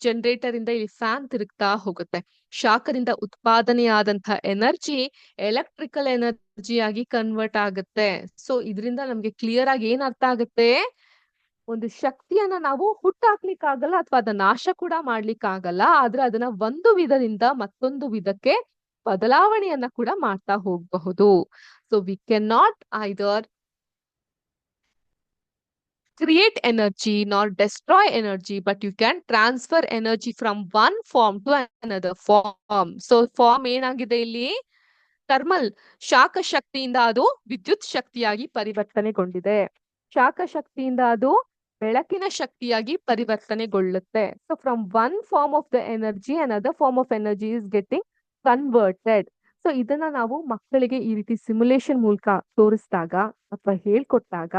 ಜನರೇಟರ್ ಇಂದ ಇಲ್ಲಿ ಫ್ಯಾನ್ ತಿರುಗ್ತಾ ಹೋಗುತ್ತೆ. ಶಾಖದಿಂದ ಉತ್ಪಾದನೆಯಾದಂತಹ ಎನರ್ಜಿ ಎಲೆಕ್ಟ್ರಿಕಲ್ ಎನರ್ಜಿ ಆಗಿ ಕನ್ವರ್ಟ್ ಆಗುತ್ತೆ. ಸೊ ಇದರಿಂದ ನಮ್ಗೆ ಕ್ಲಿಯರ್ ಆಗಿ ಏನ್ ಅರ್ಥ ಆಗುತ್ತೆ, ಒಂದು ಶಕ್ತಿಯನ್ನ ನಾವು ಹುಟ್ಟಾಕ್ಲಿಕ್ಕಾಗಲ್ಲ ಅಥವಾ ಅದನ್ನ ನಾಶ ಕೂಡ ಮಾಡ್ಲಿಕ್ಕಾಗಲ್ಲ, ಆದ್ರೆ ಅದನ್ನ ಒಂದು ವಿಧದಿಂದ ಮತ್ತೊಂದು ವಿಧಕ್ಕೆ ಬದಲಾವಣೆಯನ್ನ ಕೂಡ ಮಾಡ್ತಾ ಹೋಗಬಹುದು. So we can not either create energy nor destroy energy, but you can transfer energy from one form to another form. So form ಏನಾಗಿದೆ ಇಲ್ಲಿ, ಥರ್ಮಲ್ ಶಾಖ ಶಕ್ತಿಯಿಂದ ಅದು ವಿದ್ಯುತ್ ಶಕ್ತಿಯಾಗಿ ಪರಿವರ್ತನೆಗೊಂಡಿದೆ. ಶಾಖ ಶಕ್ತಿಯಿಂದ ಅದು ಬೆಳಕಿನ ಶಕ್ತಿಯಾಗಿ ಪರಿವರ್ತನೆಗೊಳ್ಳುತ್ತೆ. So from one form of the energy another form of energy is getting converted. So ಇದನ್ನ ನಾವು ಮಕ್ಕಳಿಗೆ ಈ ರೀತಿ ಸಿಮ್ಯುಲೇಷನ್ ಮೂಲಕ ತೋರಿಸಿದಾಗ ಅಥವಾ ಹೇಳ್ಕೊಟ್ಟಾಗ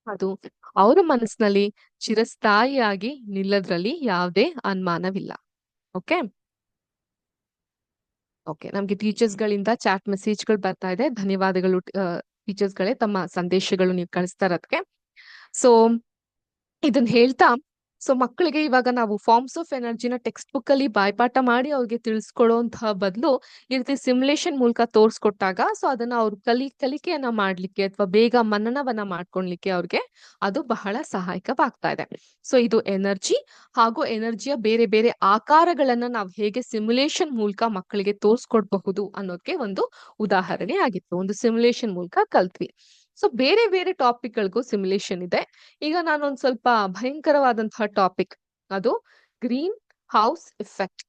ಅದು ಅವರ ಮನಸ್ಸಿನಲ್ಲಿ ಚಿರಸ್ಥಾಯಿಯಾಗಿ ನಿಲ್ಲದ್ರಲ್ಲಿ ಯಾವುದೇ ಅನುಮಾನವಿಲ್ಲ. ಓಕೆ ಓಕೆ ನಮ್ಗೆ ಟೀಚರ್ಸ್ ಗಳಿಂದ ಚಾಟ್ ಮೆಸೇಜ್ ಗಳು ಬರ್ತಾ ಇದೆ. ಧನ್ಯವಾದಗಳು ಟೀಚರ್ಸ್ ಗಳೇ, ತಮ್ಮ ಸಂದೇಶಗಳು ನೀವು ಕಳಿಸ್ತಾ ಇರೋದಕ್ಕೆ. ಸೊ ಇದನ್ನ ಹೇಳ್ತಾ, ಸೊ ಮಕ್ಕಳಿಗೆ ಇವಾಗ ನಾವು ಫಾರ್ಮ್ಸ್ ಆಫ್ ಎನರ್ಜಿನ ಟೆಕ್ಸ್ಟ್ ಬುಕ್ ಅಲ್ಲಿ ಬಾಯ್ಪಾಠ ಮಾಡಿ ಅವ್ರಿಗೆ ತಿಳಿಸ್ಕೊಡುವಂತಹ ಬದಲು ಈ ರೀತಿ ಸಿಮ್ಯುಲೇಷನ್ ಮೂಲಕ ತೋರ್ಸ್ಕೊಟ್ಟಾಗ, ಸೊ ಅದನ್ನ ಅವ್ರು ಕಲಿಕೆಯನ್ನ ಮಾಡ್ಲಿಕ್ಕೆ ಅಥವಾ ಬೇಗ ಮನನವನ್ನ ಮಾಡ್ಕೊಳ್ಲಿಕ್ಕೆ ಅವ್ರಿಗೆ ಅದು ಬಹಳ ಸಹಾಯಕವಾಗ್ತಾ ಇದೆ. ಸೊ ಇದು ಎನರ್ಜಿ ಹಾಗೂ ಎನರ್ಜಿಯ ಬೇರೆ ಬೇರೆ ಆಕಾರಗಳನ್ನ ನಾವು ಹೇಗೆ ಸಿಮ್ಯುಲೇಷನ್ ಮೂಲಕ ಮಕ್ಕಳಿಗೆ ತೋರ್ಸ್ಕೊಡ್ಬಹುದು ಅನ್ನೋದಕ್ಕೆ ಒಂದು ಉದಾಹರಣೆ ಆಗಿತ್ತು. ಒಂದು ಸಿಮ್ಯುಲೇಷನ್ ಮೂಲಕ ಕಲ್ತ್ವಿ. ಸೊ ಬೇರೆ ಬೇರೆ ಟಾಪಿಕ್ ಗಳಿಗೂ ಸಿಮ್ಯುಲೇಷನ್ ಇದೆ. ಈಗ ನಾನೊಂದ್ ಸ್ವಲ್ಪ ಭಯಂಕರವಾದಂತಹ ಟಾಪಿಕ್, ಅದು ಗ್ರೀನ್ ಹೌಸ್ ಎಫೆಕ್ಟ್,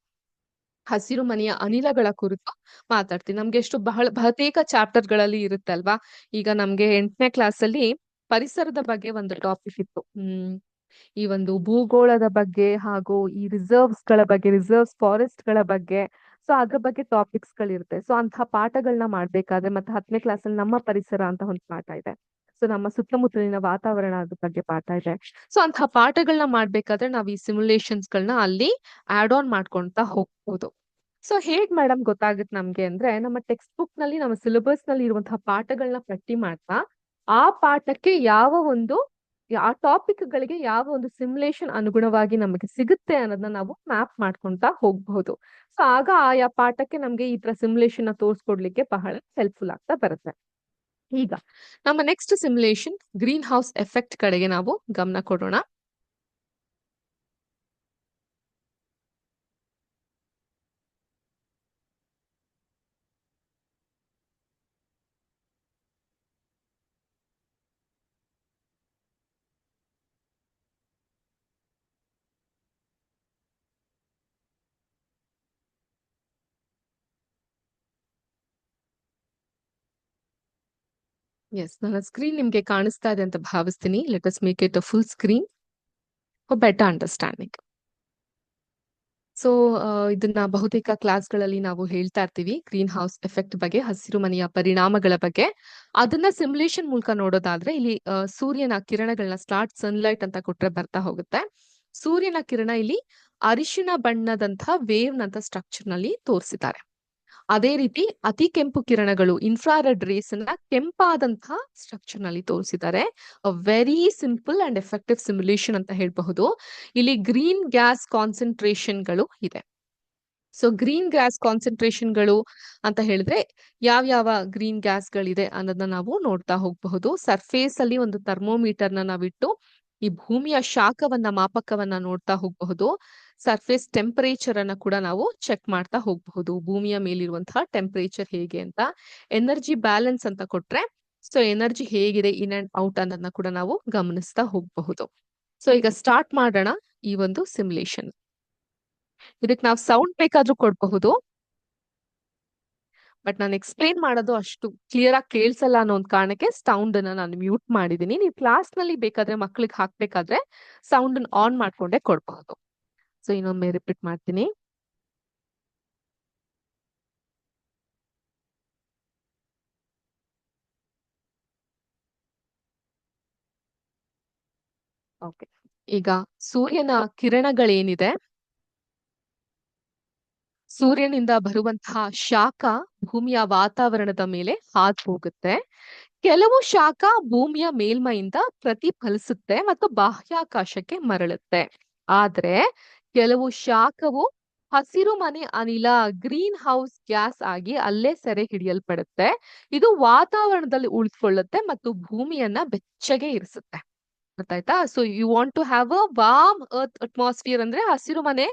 ಹಸಿರು ಮನೆಯ ಅನಿಲಗಳ ಕುರಿತು ಮಾತಾಡ್ತೀನಿ. ನಮ್ಗೆ ಎಷ್ಟು ಬಹುತೇಕ ಚಾಪ್ಟರ್ ಗಳಲ್ಲಿ ಇರುತ್ತಲ್ವಾ. ಈಗ ನಮ್ಗೆ 8ನೇ ಕ್ಲಾಸ್ ಅಲ್ಲಿ ಪರಿಸರದ ಬಗ್ಗೆ ಒಂದು ಟಾಪಿಕ್ ಇತ್ತು. ಈ ಒಂದು ಭೂಗೋಳದ ಬಗ್ಗೆ ಹಾಗೂ ಈ ರಿಸರ್ವ್ಸ್ ಗಳ ಬಗ್ಗೆ, ರಿಸರ್ವ್ಸ್ ಫಾರೆಸ್ಟ್ ಗಳ ಬಗ್ಗೆ, ಸೊ ಅದ್ರ ಬಗ್ಗೆ ಟಾಪಿಕ್ಸ್ ಗಳಿರುತ್ತೆ. ಸೊ ಅಂತಹ ಪಾಠಗಳನ್ನ ಮಾಡ್ಬೇಕಾದ್ರೆ, ಮತ್ತೆ 10ನೇ ಕ್ಲಾಸ್ ಅಲ್ಲಿ ನಮ್ಮ ಪರಿಸರ ಅಂತ ಒಂದು ಪಾಠ ಇದೆ. ಸೊ ನಮ್ಮ ಸುತ್ತಮುತ್ತಲಿನ ವಾತಾವರಣದ ಬಗ್ಗೆ ಪಾಠ ಇದೆ. ಸೊ ಅಂತಹ ಪಾಠಗಳನ್ನ ಮಾಡ್ಬೇಕಾದ್ರೆ ನಾವು ಈ ಸಿಮ್ಯುಲೇಷನ್ಸ್ ಗಳನ್ನ ಅಲ್ಲಿ ಆಡ್ ಆನ್ ಮಾಡ್ಕೊಂತಾ ಹೋಗ್ಬೋದು. ಸೊ ಹೇಗ್ ಮೇಡಮ್ ಗೊತ್ತಾಗುತ್ತೆ ನಮ್ಗೆ ಅಂದ್ರೆ, ನಮ್ಮ ಟೆಕ್ಸ್ಟ್ ಬುಕ್ ನಲ್ಲಿ, ನಮ್ಮ ಸಿಲೆಬಸ್ ನಲ್ಲಿ ಇರುವಂತಹ ಪಾಠಗಳನ್ನ ಪಟ್ಟಿ ಮಾಡ್ತಾ ಆ ಪಾಠಕ್ಕೆ ಯಾವ ಒಂದು ಆ ಟಾಪಿಕ್ ಗಳಿಗೆ ಯಾವ ಒಂದು ಸಿಮ್ಯುಲೇಷನ್ ಅನುಗುಣವಾಗಿ ನಮಗೆ ಸಿಗುತ್ತೆ ಅನ್ನೋದನ್ನ ನಾವು ಮ್ಯಾಪ್ ಮಾಡ್ಕೊಂತಾ ಹೋಗ್ಬಹುದು. ಸೊ ಆಗ ಆಯಾ ಪಾಠಕ್ಕೆ ನಮ್ಗೆ ಈ ತರ ಸಿಮ್ಯುಲೇಷನ್ ನ ತೋರ್ಸ್ಕೊಡ್ಲಿಕ್ಕೆ ಬಹಳ ಹೆಲ್ಪ್ಫುಲ್ ಆಗ್ತಾ ಬರುತ್ತೆ. ಈಗ ನಮ್ಮ next simulation greenhouse effect ಕಡೆಗೆ ನಾವು ಗಮನ ಕೊಡೋಣ. ಎಸ್, ನನ್ನ ಸ್ಕ್ರೀನ್ ನಿಮ್ಗೆ ಕಾಣಿಸ್ತಾ ಇದೆ ಅಂತ ಭಾವಿಸ್ತೀನಿ. Let us make it a full screen for better understanding. So ಇದನ್ನ ಬಹುತೇಕ ಕ್ಲಾಸ್ಗಳಲ್ಲಿ ನಾವು ಹೇಳ್ತಾ ಇರ್ತೀವಿ, ಗ್ರೀನ್ ಹೌಸ್ ಎಫೆಕ್ಟ್ ಬಗ್ಗೆ, ಹಸಿರು ಮನೆಯ ಪರಿಣಾಮಗಳ ಬಗ್ಗೆ. ಅದನ್ನ ಸಿಮ್ಯುಲೇಷನ್ ಮೂಲಕ ನೋಡೋದಾದ್ರೆ, ಇಲ್ಲಿ ಸೂರ್ಯನ ಕಿರಣಗಳನ್ನ ಸ್ಟಾರ್ಟ್ ಸನ್ಲೈಟ್ ಅಂತ ಕೊಟ್ರೆ ಬರ್ತಾ ಹೋಗುತ್ತೆ. ಸೂರ್ಯನ ಕಿರಣ ಇಲ್ಲಿ ಅರಿಶಿಣ ಬಣ್ಣದಂತಹ ವೇವ್ ನಂತ ಸ್ಟ್ರಕ್ಚರ್ ನಲ್ಲಿ ತೋರಿಸಿದ್ದಾರೆ. ಅದೇ ರೀತಿ ಅತಿ ಕೆಂಪು ಕಿರಣಗಳು, ಇನ್ಫ್ರಾರೆಡ್ ರೇಸ್ ಅನ್ನ ಕೆಂಪಾದಂತಹ ಸ್ಟ್ರಕ್ಚರ್ ನಲ್ಲಿ ತೋರಿಸಿದ್ದಾರೆ. Very simple and effective simulation ಅಂತ ಹೇಳಬಹುದು. ಇಲ್ಲಿ ಗ್ರೀನ್ ಗ್ಯಾಸ್ ಕಾನ್ಸಂಟ್ರೇಷನ್ ಗಳು ಇದೆ. ಸೊ ಗ್ರೀನ್ ಗ್ಯಾಸ್ ಕಾನ್ಸಂಟ್ರೇಷನ್ ಗಳು ಅಂತ ಹೇಳಿದ್ರೆ ಯಾವ ಗ್ರೀನ್ ಗ್ಯಾಸ್ ಗಳಿದೆ ಅನ್ನೋದನ್ನ ನಾವು ನೋಡ್ತಾ ಹೋಗಬಹುದು. ಸರ್ಫೇಸ್ ಅಲ್ಲಿ ಒಂದು ಥರ್ಮೋಮೀಟರ್ ನ ನಾವಿಟ್ಟು ಈ ಭೂಮಿಯ ಶಾಖವನ್ನ ಮಾಪಕವನ್ನ ನೋಡ್ತಾ ಹೋಗಬಹುದು. ಸರ್ಫೇಸ್ ಟೆಂಪರೇಚರ್ ಅನ್ನ ಕೂಡ ನಾವು ಚೆಕ್ ಮಾಡ್ತಾ ಹೋಗಬಹುದು. ಭೂಮಿಯ ಮೇಲಿರುವಂತಹ ಟೆಂಪರೇಚರ್ ಹೇಗೆ ಅಂತ. ಎನರ್ಜಿ ಬ್ಯಾಲೆನ್ಸ್ ಅಂತ ಕೊಟ್ರೆ ಸೊ ಎನರ್ಜಿ ಹೇಗಿದೆ ಇನ್ ಅಂಡ್ ಔಟ್ ಅನ್ನೋದನ್ನ ಕೂಡ ನಾವು ಗಮನಿಸ್ತಾ ಹೋಗಬಹುದು. ಸೊ ಈಗ ಸ್ಟಾರ್ಟ್ ಮಾಡೋಣ ಈ ಒಂದು ಸಿಮ್ಯುಲೇಷನ್. ಇದಕ್ಕೆ ನಾವು ಸೌಂಡ್ ಬೇಕಾದ್ರೂ ಕೊಡಬಹುದು, ಬಟ್ ನಾನು ಎಕ್ಸ್ಪ್ಲೇನ್ ಮಾಡೋದು ಅಷ್ಟು ಕ್ಲಿಯರ್ ಆಗಿ ಕೇಳಿಸಲ್ಲ ಅನ್ನೋ ಒಂದು ಕಾರಣಕ್ಕೆ ಸೌಂಡ್ ಅನ್ನ ನಾನು ಮ್ಯೂಟ್ ಮಾಡಿದೀನಿ. ನೀವು ಕ್ಲಾಸ್ ನಲ್ಲಿ ಬೇಕಾದ್ರೆ ಮಕ್ಳಿಗೆ ಹಾಕ್ಬೇಕಾದ್ರೆ ಸೌಂಡ್ ಆನ್ ಮಾಡ್ಕೊಂಡೇ ಕೊಡಬಹುದು. ಸೊ ಇನ್ನೊಮ್ಮೆ ರಿಪೀಟ್ ಮಾಡ್ತೀನಿ. ಓಕೆ, ಈಗ ಸೂರ್ಯನ ಕಿರಣಗಳೇನಿದೆ, ಸೂರ್ಯನಿಂದ ಬರುವಂತಹ ಶಾಖ ಭೂಮಿಯ ವಾತಾವರಣದ ಮೇಲೆ ಹಾದು ಹೋಗುತ್ತೆ. ಕೆಲವು ಶಾಖ ಭೂಮಿಯ ಮೇಲ್ಮೈಯಿಂದ ಪ್ರತಿಫಲಿಸುತ್ತೆ ಮತ್ತು ಬಾಹ್ಯಾಕಾಶಕ್ಕೆ ಮರಳುತ್ತೆ. ಆದ್ರೆ ಕೆಲವು ಶಾಖವು ಹಸಿರು ಮನೆ ಅನಿಲ ಗ್ರೀನ್ ಹೌಸ್ ಗ್ಯಾಸ್ ಆಗಿ ಅಲ್ಲೇ ಸೆರೆ ಹಿಡಿಯಲ್ಪಡುತ್ತೆ. ಇದು ವಾತಾವರಣದಲ್ಲಿ ಉಳಿದುಕೊಳ್ಳುತ್ತೆ ಮತ್ತು ಭೂಮಿಯನ್ನ ಬೆಚ್ಚಗೆ ಇರಿಸುತ್ತೆ. ಗೊತ್ತಾಯ್ತಾ? So you want to have a warm earth atmosphere ಅಂದ್ರೆ ಹಸಿರು ಮನೆ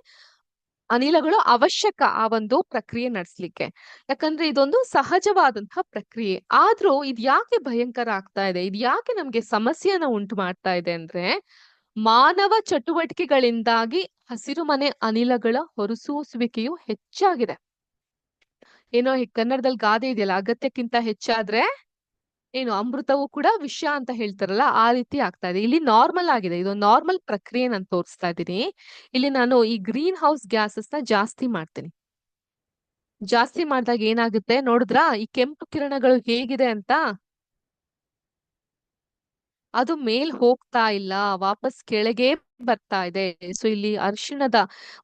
ಅನಿಲಗಳು ಅವಶ್ಯಕ ಆ ಒಂದು ಪ್ರಕ್ರಿಯೆ ನಡೆಸಲಿಕ್ಕೆ. ಯಾಕಂದ್ರೆ ಇದೊಂದು ಸಹಜವಾದಂತಹ ಪ್ರಕ್ರಿಯೆ. ಆದ್ರೂ ಇದು ಯಾಕೆ ಭಯಂಕರ ಆಗ್ತಾ ಇದೆ, ಇದು ಯಾಕೆ ನಮ್ಗೆ ಸಮಸ್ಯೆಯನ್ನ ಉಂಟು ಮಾಡ್ತಾ ಇದೆ ಅಂದ್ರೆ ಮಾನವ ಚಟುವಟಿಕೆಗಳಿಂದಾಗಿ ಹಸಿರು ಮನೆ ಅನಿಲಗಳ ಹೊರಸೂಸುವಿಕೆಯು ಹೆಚ್ಚಾಗಿದೆ. ಏನೋ ಈ ಕನ್ನಡದಲ್ಲಿ ಗಾದೆ ಇದೆಯಲ್ಲ, ಅಗತ್ಯಕ್ಕಿಂತ ಹೆಚ್ಚಾದ್ರೆ ಏನು ಅಮೃತವೂ ಕೂಡ ವಿಷ ಅಂತ ಹೇಳ್ತಾರಲ್ಲ, ಆ ರೀತಿ ಆಗ್ತಾ ಇದೆ. ಇಲ್ಲಿ ನಾರ್ಮಲ್ ಆಗಿದೆ, ಇದು ನಾರ್ಮಲ್ ಪ್ರಕ್ರಿಯೆ ನಾನು ತೋರಿಸ್ತಾ ಇದ್ದೀನಿ. ಇಲ್ಲಿ ನಾನು ಈ ಗ್ರೀನ್ ಹೌಸ್ ಗ್ಯಾಸಸ್ ನ ಜಾಸ್ತಿ ಮಾಡ್ತೀನಿ. ಜಾಸ್ತಿ ಮಾಡಿದಾಗ ಏನಾಗುತ್ತೆ ನೋಡಿದ್ರಾ, ಈ ಕೆಂಪು ಕಿರಣಗಳು ಹೇಗಿದೆ ಅಂತ, ಅದು ಮೇಲ್ ಹೋಗ್ತಾ ಇಲ್ಲ, ವಾಪಸ್ ಕೆಳಗೆ ಬರ್ತಾ ಇದೆ. ಸೊ ಇಲ್ಲಿ ಅರಿಶಿಣದ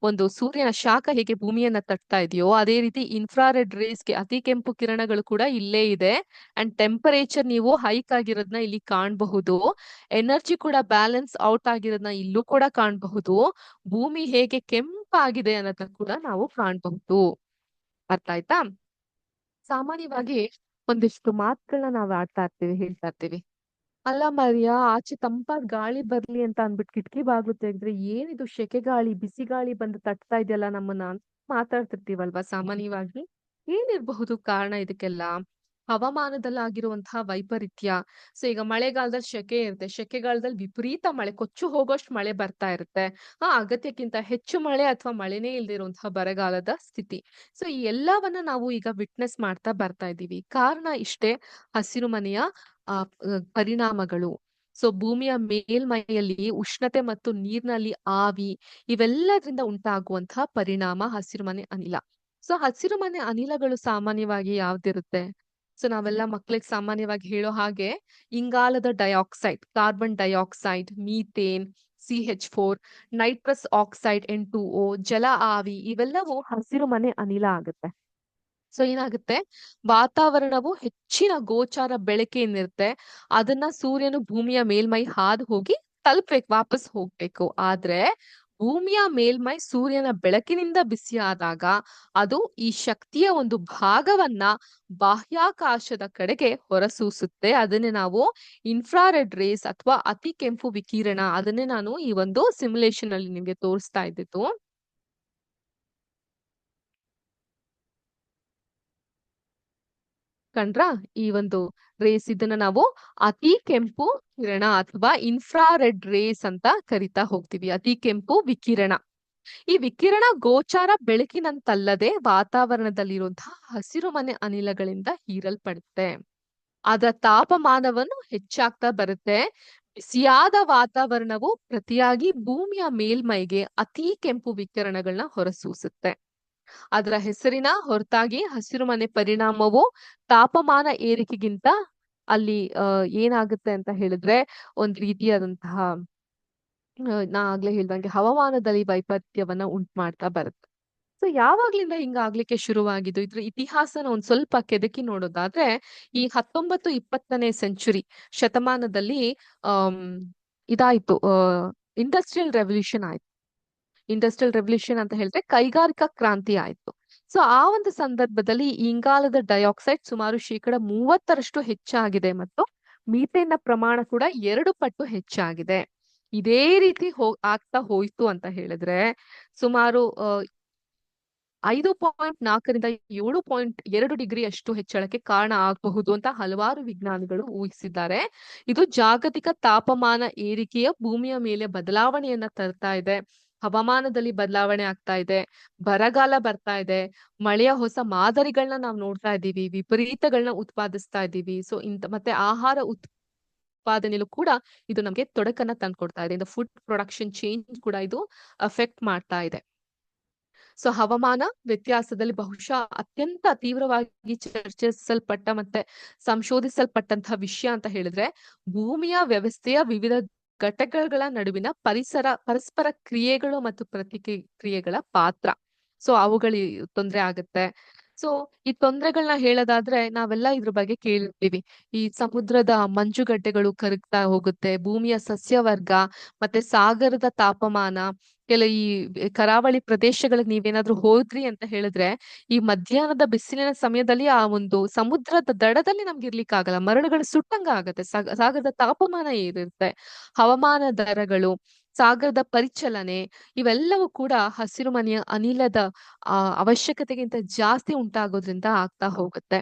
ಒಂದು ಸೂರ್ಯನ ಶಾಖ ಹೇಗೆ ಭೂಮಿಯನ್ನ ತಟ್ತಾ ಇದೆಯೋ ಅದೇ ರೀತಿ ಇನ್ಫ್ರಾರೆಡ್ ರೇಸ್ಗೆ ಅತಿ ಕೆಂಪು ಕಿರಣಗಳು ಕೂಡ ಇಲ್ಲೇ ಇದೆ. ಅಂಡ್ ಟೆಂಪರೇಚರ್ ನೀವು ಹೈಕ್ ಆಗಿರೋದನ್ನ ಇಲ್ಲಿ ಕಾಣಬಹುದು. ಎನರ್ಜಿ ಕೂಡ ಬ್ಯಾಲೆನ್ಸ್ ಔಟ್ ಆಗಿರೋದನ್ನ ಇಲ್ಲೂ ಕೂಡ ಕಾಣಬಹುದು. ಭೂಮಿ ಹೇಗೆ ಕೆಂಪಾಗಿದೆ ಅನ್ನೋದನ್ನ ಕೂಡ ನಾವು ಕಾಣಬಹುದು. ಅರ್ಥ ಆಯ್ತಾ? ಸಾಮಾನ್ಯವಾಗಿ ಒಂದಿಷ್ಟು ಮಾತುಗಳನ್ನ ನಾವು ಆಡ್ತಾ ಇರ್ತೀವಿ, ಹೇಳ್ತಾ ಇರ್ತೀವಿ. ಅಲ್ಲ ಮರಿಯಾ, ಆಚೆ ತಂಪಾದ ಗಾಳಿ ಬರ್ಲಿ ಅಂತ ಅನ್ಬಿಟ್ಟು ಕಿಟಕಿ ಬಾಗ್ಲು ತೆಗೆದ್ರೆ ಏನಿದು ಸೆಕೆ ಗಾಳಿ, ಬಿಸಿ ಗಾಳಿ ಬಂದು ತಟ್ತಾ ಇದೆಯಲ್ಲ ನಮ್ಮನ್ನ ಅಂತ ಮಾತಾಡ್ತಿರ್ತೀವಲ್ವಾ ಸಾಮಾನ್ಯವಾಗಿ. ಏನಿರಬಹುದು ಕಾರಣ ಇದಕ್ಕೆಲ್ಲ? ಹವಾಮಾನದಲ್ಲಾಗಿರುವಂತಹ ವೈಪರೀತ್ಯ. ಸೊ ಈಗ ಮಳೆಗಾಲದಲ್ಲಿ ಸೆಕೆ ಇರುತ್ತೆ, ಸೆಕೆಗಾಲದಲ್ಲಿ ವಿಪರೀತ ಮಳೆ, ಕೊಚ್ಚು ಹೋಗೋಷ್ಟು ಮಳೆ ಬರ್ತಾ ಇರುತ್ತೆ. ಅಗತ್ಯಕ್ಕಿಂತ ಹೆಚ್ಚು ಮಳೆ ಅಥವಾ ಮಳೆನೇ ಇಲ್ದಿರುವಂತಹ ಬರಗಾಲದ ಸ್ಥಿತಿ. ಸೊ ಈ ಎಲ್ಲವನ್ನ ನಾವು ಈಗ ವಿಟ್ನೆಸ್ ಮಾಡ್ತಾ ಬರ್ತಾ ಇದ್ದೀವಿ. ಕಾರಣ ಇಷ್ಟೇ, ಹಸಿರು ಮನೆಯ ಪರಿಣಾಮಗಳು. ಸೊ ಭೂಮಿಯ ಮೇಲ್ಮೈಯಲ್ಲಿ ಉಷ್ಣತೆ ಮತ್ತು ನೀರಿನಲ್ಲಿ ಆವಿ, ಇವೆಲ್ಲದ್ರಿಂದ ಉಂಟಾಗುವಂತಹ ಪರಿಣಾಮ ಹಸಿರುಮನೆ ಅನಿಲ. ಸೊ ಹಸಿರುಮನೆ ಅನಿಲಗಳು ಸಾಮಾನ್ಯವಾಗಿ ಯಾವ್ದಿರುತ್ತೆ? ಸೊ ನಾವೆಲ್ಲ ಮಕ್ಳಿಗೆ ಸಾಮಾನ್ಯವಾಗಿ ಹೇಳೋ ಹಾಗೆ ಇಂಗಾಲದ dioxide, carbon dioxide, methane, CH4, nitrous oxide N2O, ಜಲ ಆವಿ, ಇವೆಲ್ಲವೂ ಹಸಿರುಮನೆ ಅನಿಲ ಆಗುತ್ತೆ. ಸೊ ಏನಾಗುತ್ತೆ, ವಾತಾವರಣವು ಹೆಚ್ಚಿನ ಗೋಚಾರ ಬೆಳಕೇನಿರುತ್ತೆ ಅದನ್ನ ಸೂರ್ಯನು ಭೂಮಿಯ ಮೇಲ್ಮೈ ಹಾದು ಹೋಗಿ ತಲುಪ್ಬೇಕು, ವಾಪಸ್ ಹೋಗ್ಬೇಕು. ಆದ್ರೆ ಭೂಮಿಯ ಮೇಲ್ಮೈ ಸೂರ್ಯನ ಬೆಳಕಿನಿಂದ ಬಿಸಿ ಆದಾಗ ಅದು ಈ ಶಕ್ತಿಯ ಒಂದು ಭಾಗವನ್ನ ಬಾಹ್ಯಾಕಾಶದ ಕಡೆಗೆ ಹೊರಸೂಸುತ್ತೆ. ಅದನ್ನೇ ನಾವು ಇನ್ಫ್ರಾರೆಡ್ ರೇಸ್ ಅಥವಾ ಅತಿ ಕೆಂಪು ವಿಕಿರಣ, ಅದನ್ನೇ ನಾನು ಈ ಒಂದು ಸಿಮ್ಯುಲೇಷನ್ ಅಲ್ಲಿ ನಿಮ್ಗೆ ತೋರಿಸ್ತಾ ಇದ್ದಿದ್ದು. ಕಂಡ್ರ ಈ ಒಂದು ರೇಸ್, ಇದನ್ನ ನಾವು ಅತಿ ಕೆಂಪು ಕಿರಣ ಅಥವಾ ಇನ್ಫ್ರಾರೆಡ್ ರೇಸ್ ಅಂತ ಕರಿತಾ ಹೋಗ್ತೀವಿ. ಅತಿ ಕೆಂಪು ವಿಕಿರಣ. ಈ ವಿಕಿರಣ ಗೋಚಾರ ಬೆಳಕಿನಂತಲ್ಲದೆ ವಾತಾವರಣದಲ್ಲಿರುವಂತಹ ಹಸಿರುಮನೆ ಅನಿಲಗಳಿಂದ ಹೀರಲ್ಪಡುತ್ತೆ. ಅದರ ತಾಪಮಾನವನ್ನು ಹೆಚ್ಚಾಗ್ತಾ ಬರುತ್ತೆ. ಬಿಸಿಯಾದ ವಾತಾವರಣವು ಪ್ರತಿಯಾಗಿ ಭೂಮಿಯ ಮೇಲ್ಮೈಗೆ ಅತಿ ಕೆಂಪು ವಿಕಿರಣಗಳನ್ನ ಹೊರಸೂಸುತ್ತೆ. ಅದರ ಹೆಸರಿನ ಹೊರತಾಗಿ ಹಸಿರುಮನೆ ಪರಿಣಾಮವು ತಾಪಮಾನ ಏರಿಕೆಗಿಂತ ಅಲ್ಲಿ ಏನಾಗುತ್ತೆ ಅಂತ ಹೇಳಿದ್ರೆ ಒಂದ್ ರೀತಿಯಾದಂತಹ ನಾ ಆಗ್ಲೇ ಹೇಳ್ದಂಗೆ ಹವಾಮಾನದಲ್ಲಿ ವೈಪರೀತ್ಯವನ್ನ ಉಂಟು ಮಾಡ್ತಾ ಬರುತ್ತೆ. ಸೊ ಯಾವಾಗ್ಲಿಂದ ಹಿಂಗಾಗ್ಲಿಕ್ಕೆ ಶುರುವಾಗಿದ್ದು, ಇದ್ರ ಇತಿಹಾಸನ ಒಂದ್ ಸ್ವಲ್ಪ ಕೆದಕಿ ನೋಡೋದಾದ್ರೆ ಈ 19-20ನೇ ಸೆಂಚುರಿ ಶತಮಾನದಲ್ಲಿ ಇದಾಯ್ತು, ಇಂಡಸ್ಟ್ರಿಯಲ್ ರೆವಲ್ಯೂಷನ್ ಆಯ್ತು. ಇಂಡಸ್ಟ್ರಿಯಲ್ ರೆವಲ್ಯೂಷನ್ ಅಂತ ಹೇಳಿದ್ರೆ ಕೈಗಾರಿಕಾ ಕ್ರಾಂತಿ ಆಯ್ತು. ಸೊ ಆ ಒಂದು ಸಂದರ್ಭದಲ್ಲಿ ಇಂಗಾಲದ ಡೈಆಕ್ಸೈಡ್ ಸುಮಾರು 30% ಹೆಚ್ಚಾಗಿದೆ ಮತ್ತು ಮೀಥೇನ್ ನ ಪ್ರಮಾಣ ಕೂಡ 2 ಪಟ್ಟು ಹೆಚ್ಚಾಗಿದೆ. ಇದೇ ರೀತಿ ಆಗ್ತಾ ಹೋಯ್ತು ಅಂತ ಹೇಳಿದ್ರೆ ಸುಮಾರು 5.4 7.2 ಡಿಗ್ರಿ ಅಷ್ಟು ಹೆಚ್ಚಳಕ್ಕೆ ಕಾರಣ ಆಗಬಹುದು ಅಂತ ಹಲವಾರು ವಿಜ್ಞಾನಿಗಳು ಊಹಿಸಿದ್ದಾರೆ. ಇದು ಜಾಗತಿಕ ತಾಪಮಾನ ಏರಿಕೆಯ ಭೂಮಿಯ ಮೇಲೆ ಬದಲಾವಣೆಯನ್ನ ತರ್ತಾ ಇದೆ. ಹವಾಮಾನದಲ್ಲಿ ಬದಲಾವಣೆ ಆಗ್ತಾ ಇದೆ, ಬರಗಾಲ ಬರ್ತಾ ಇದೆ, ಮಳೆಯ ಹೊಸ ಮಾದರಿಗಳನ್ನ ನಾವು ನೋಡ್ತಾ ಇದ್ದೀವಿ, ವಿಪರೀತಗಳನ್ನ ಉತ್ಪಾದಿಸ್ತಾ ಇದ್ದೀವಿ. ಸೊ ಮತ್ತೆ ಆಹಾರ ಉತ್ಪಾದನೆಯಲ್ಲೂ ಕೂಡ ಇದು ನಮಗೆ ತೊಡಕನ್ನ ತಂದ್ಕೊಡ್ತಾ ಇದೆ. ಫುಡ್ ಪ್ರೊಡಕ್ಷನ್ ಚೇಂಜ್ ಕೂಡ ಇದು ಅಫೆಕ್ಟ್ ಮಾಡ್ತಾ ಇದೆ. ಸೊ ಹವಾಮಾನ ವ್ಯತ್ಯಾಸದಲ್ಲಿ ಬಹುಶಃ ಅತ್ಯಂತ ತೀವ್ರವಾಗಿ ಚರ್ಚಿಸಲ್ಪಟ್ಟ ಮತ್ತೆ ಸಂಶೋಧಿಸಲ್ಪಟ್ಟಂತಹ ವಿಷಯ ಅಂತ ಹೇಳಿದ್ರೆ ಭೂಮಿಯ ವ್ಯವಸ್ಥೆಯ ವಿವಿಧ ಘಟಕಗಳ ನಡುವಿನ ಪರಸ್ಪರ ಕ್ರಿಯೆಗಳು ಮತ್ತು ಪ್ರತಿಕ್ರಿಯೆಗಳ ಪಾತ್ರ. ಸೊ ಅವುಗಳಿಗೆ ತೊಂದರೆ ಆಗುತ್ತೆ. ಸೊ ಈ ತೊಂದರೆಗಳನ್ನ ಹೇಳೋದಾದ್ರೆ ನಾವೆಲ್ಲ ಇದ್ರ ಬಗ್ಗೆ ಕೇಳಿರ್ತೀವಿ. ಈ ಸಮುದ್ರದ ಮಂಜುಗಡ್ಡೆಗಳು ಕರಗ್ತಾ ಹೋಗುತ್ತೆ, ಭೂಮಿಯ ಸಸ್ಯವರ್ಗ ಮತ್ತೆ ಸಾಗರದ ತಾಪಮಾನ. ಈ ಕರಾವಳಿ ಪ್ರದೇಶಗಳಿಗೆ ನೀವೇನಾದ್ರೂ ಹೋದ್ರಿ ಅಂತ ಹೇಳಿದ್ರೆ ಈ ಮಧ್ಯಾಹ್ನದ ಬಿಸಿಲಿನ ಸಮಯದಲ್ಲಿ ಆ ಒಂದು ಸಮುದ್ರದ ದಡದಲ್ಲಿ ನಮ್ಗೆ ಇರ್ಲಿಕ್ಕಾಗಲ್ಲ, ಮರಳುಗಳು ಸುಟ್ಟಂಗ ಆಗತ್ತೆ. ಸಾಗರದ ತಾಪಮಾನ ಏರಿರುತ್ತೆ, ಹವಾಮಾನ ದರಗಳು, ಸಾಗರದ ಪರಿಚಲನೆ, ಇವೆಲ್ಲವೂ ಕೂಡ ಹಸಿರುಮನೆಯ ಅನಿಲದ ಅವಶ್ಯಕತೆಗಿಂತ ಜಾಸ್ತಿ ಉಂಟಾಗೋದ್ರಿಂದ ಆಗ್ತಾ ಹೋಗುತ್ತೆ.